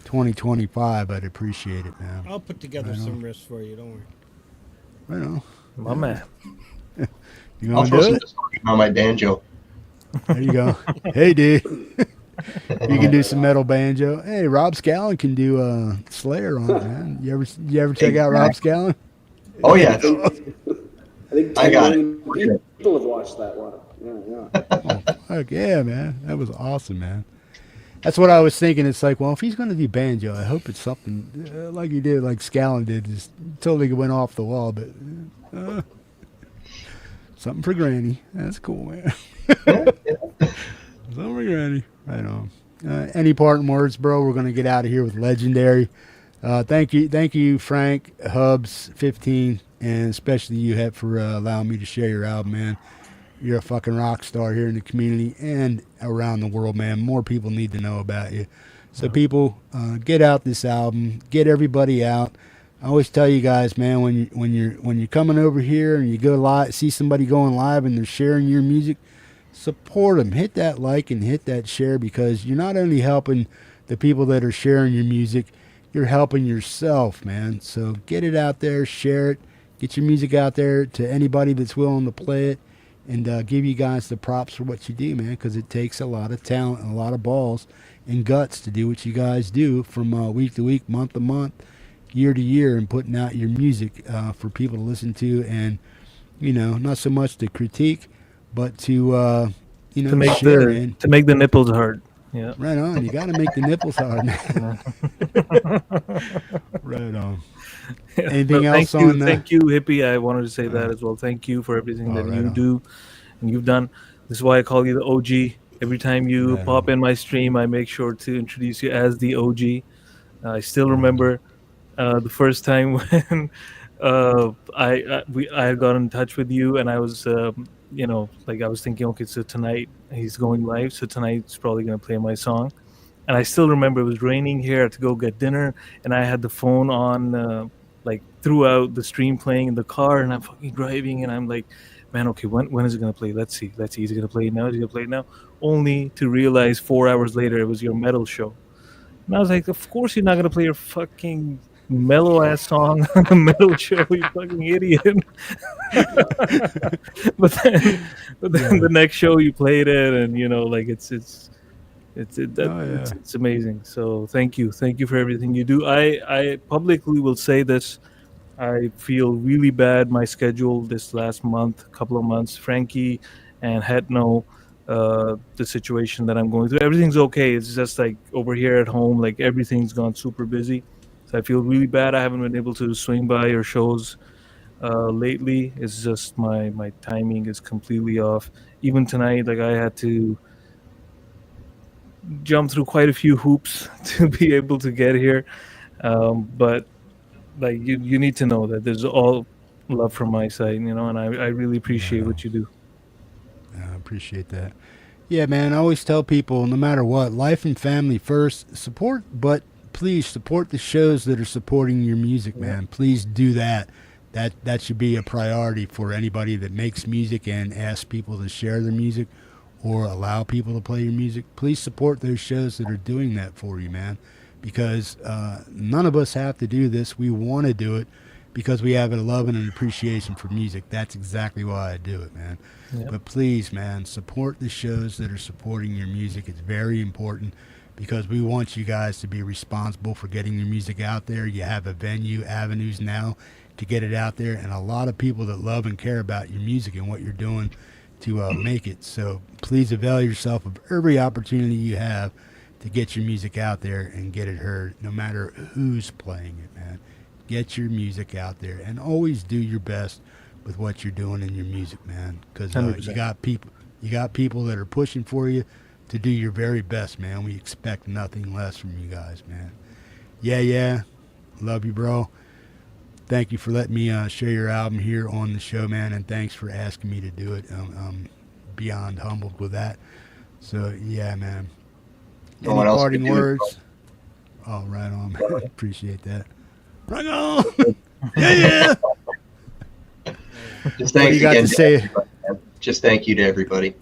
2025, I'd appreciate it, man. I'll put together Right on. some riffs for you. Don't worry. Right on. My man. You I'll want to throw do some it? distortion on my banjo. There you go. Hey, dude. You can do some metal banjo. Hey, Rob Scallon can do Slayer on it, man. You ever check out Rob Scallon? Oh yeah, I think I 10 got million it. people have watched that one. Yeah. Fuck yeah, man. That was awesome, man. That's what I was thinking. It's like, well, if he's going to do banjo, I hope it's something like he did, like Scallon did. Just totally went off the wall, but something for Granny. That's cool, man. Something for Granny. Right on. Any parting words, bro? We're going to get out of here with Legendary. Thank you, Frank, Hubs, 15, and especially you, Het, for allowing me to share your album, man. You're a fucking rock star here in the community and around the world, man. More people need to know about you. So people, get out this album. Get everybody out. I always tell you guys, man, when you're coming over here and you go live, see somebody going live and they're sharing your music, support them. Hit that like and hit that share, because you're not only helping the people that are sharing your music, you're helping yourself, man. So get it out there, share it, get your music out there to anybody that's willing to play it, and give you guys the props for what you do, man, because it takes a lot of talent and a lot of balls and guts to do what you guys do from week to week, month to month, year to year, and putting out your music for people to listen to, and not so much to critique, but to To make share, man. the nipples hard. Yeah. Right on. You got to make the nipples hard, man. Right on. Anything Well, else on that? thank you, Hippie. I wanted to say that as well. Thank you for everything Oh, that right you on. do and you've done. This is why I call you the OG. Every time you Right pop on. in my stream, I make sure to introduce you as the OG. I still remember the first time when I got in touch with you, and I was like I was thinking, okay, so tonight he's going live, so tonight's probably gonna play my song. And I still remember it was raining here. I had to go get dinner, and I had the phone on like throughout the stream playing in the car, and I'm fucking driving, and I'm like, man, okay, when is it gonna play? Let's see. Is it gonna play now? Is it gonna play now? Only to realize 4 hours later it was your metal show. And I was like, of course you're not gonna play your fucking mellow ass song on a metal show, you fucking idiot. but then, the next show you played it, and like Oh yeah. it's amazing. So thank you for everything you do. I publicly will say this. I feel really bad. My schedule this last couple of months, Frankie and Het know the situation that I'm going through. Everything's okay. It's just like over here at home, like everything's gone super busy. So I feel really bad. I haven't been able to swing by your shows lately. It's just my timing is completely off. Even tonight, like I had to jump through quite a few hoops to be able to get here. But like you need to know that there's all love from my side, and I really appreciate what you do. I appreciate that. Yeah, man. I always tell people, no matter what, life and family first. Support, but please support the shows that are supporting your music, man. Please do that. That should be a priority for anybody that makes music and asks people to share their music or allow people to play your music. Please support those shows that are doing that for you, man. Because none of us have to do this. We want to do it because we have a love and an appreciation for music. That's exactly why I do it, man. Yep. But please, man, support the shows that are supporting your music. It's very important because we want you guys to be responsible for getting your music out there. You have a venue, avenues now to get it out there, and a lot of people that love and care about your music and what you're doing to make it. So please avail yourself of every opportunity you have to get your music out there and get it heard, no matter who's playing it, man. Get your music out there and always do your best with what you're doing in your music, man. Because you got people that are pushing for you to do your very best, man. We expect nothing less from you guys, man. Yeah. Love you, bro. Thank you for letting me share your album here on the show, man, and thanks for asking me to do it. I'm beyond humbled with that. So, yeah, man. No Any one else parting could do it, words? Oh, right on, man. Appreciate that. Right on. Yeah. Just What do thanks you got again to say? everybody, man. Just thank you to everybody.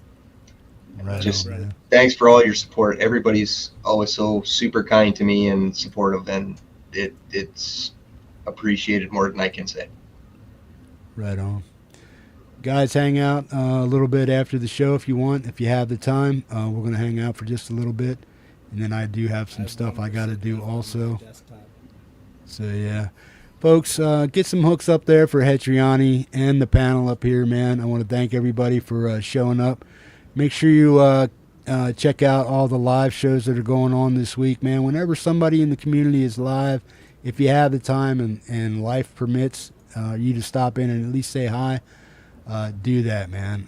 Right Just on, man. thanks for all your support. Everybody's always so super kind to me and supportive, and it's appreciated more than I can say. Right on. Guys, hang out a little bit after the show if you want. If you have the time, we're going to hang out for just a little bit. And then I do have some stuff I got to do also. So, yeah. Folks, get some hooks up there for Hetriani and the panel up here, man. I want to thank everybody for showing up. Make sure you check out all the live shows that are going on this week, man. Whenever somebody in the community is live, if you have the time and life permits you to stop in and at least say hi, do that, man.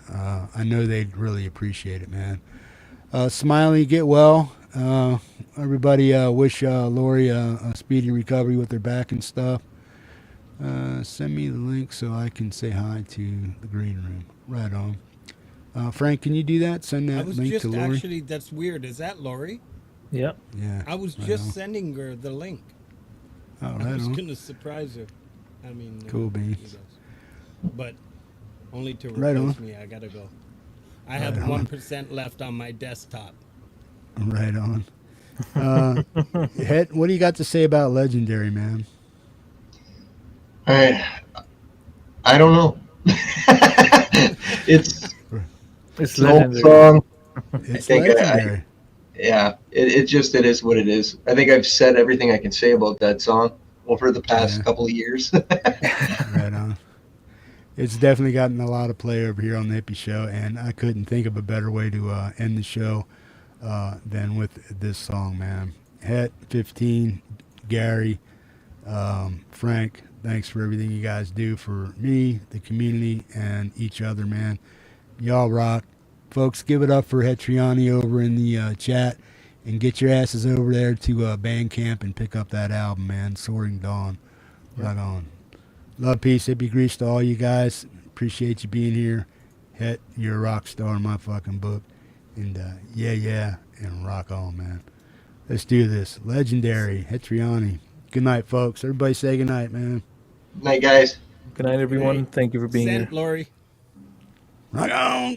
I know they'd really appreciate it, man. Smiley, get well. Everybody wish Lori a speedy recovery with her back and stuff. Send me the link so I can say hi to the green room. Right on. Frank, can you do that? Send that link to Lori. Actually, that's weird. Is that Lori? Yeah. Yeah. I was right just on. sending her the link. Oh, right I was on. going to surprise her. I mean, Cool beans. you guys. But only to Right replace on. me, I got to go. I have Right on. 1% left on my desktop. Right on. Het, what do you got to say about Legendary, man? I don't know. It's It's an old legendary. song. It's think legendary. Yeah, it is what it is. I think I've said everything I can say about that song over the past couple of years. Right on. It's definitely gotten a lot of play over here on the Hippie Show, and I couldn't think of a better way to end the show than with this song, man. Het, 15, Gary, Frank, thanks for everything you guys do for me, the community, and each other, man. Y'all rock. folks, give it up for Hetriani over in the chat, and get your asses over there to Bandcamp and pick up that album, man. Soaring Dawn. Right on. Love, peace, hippie grease to all you guys. Appreciate you being here. Het, you're a rock star in my fucking book. And yeah, and rock on, man. Let's do this. Legendary Hetriani. Good night, folks. Everybody say good night, man. Night, guys. Good night, everyone. Thank you for being here. Sent, Lori. Rock on.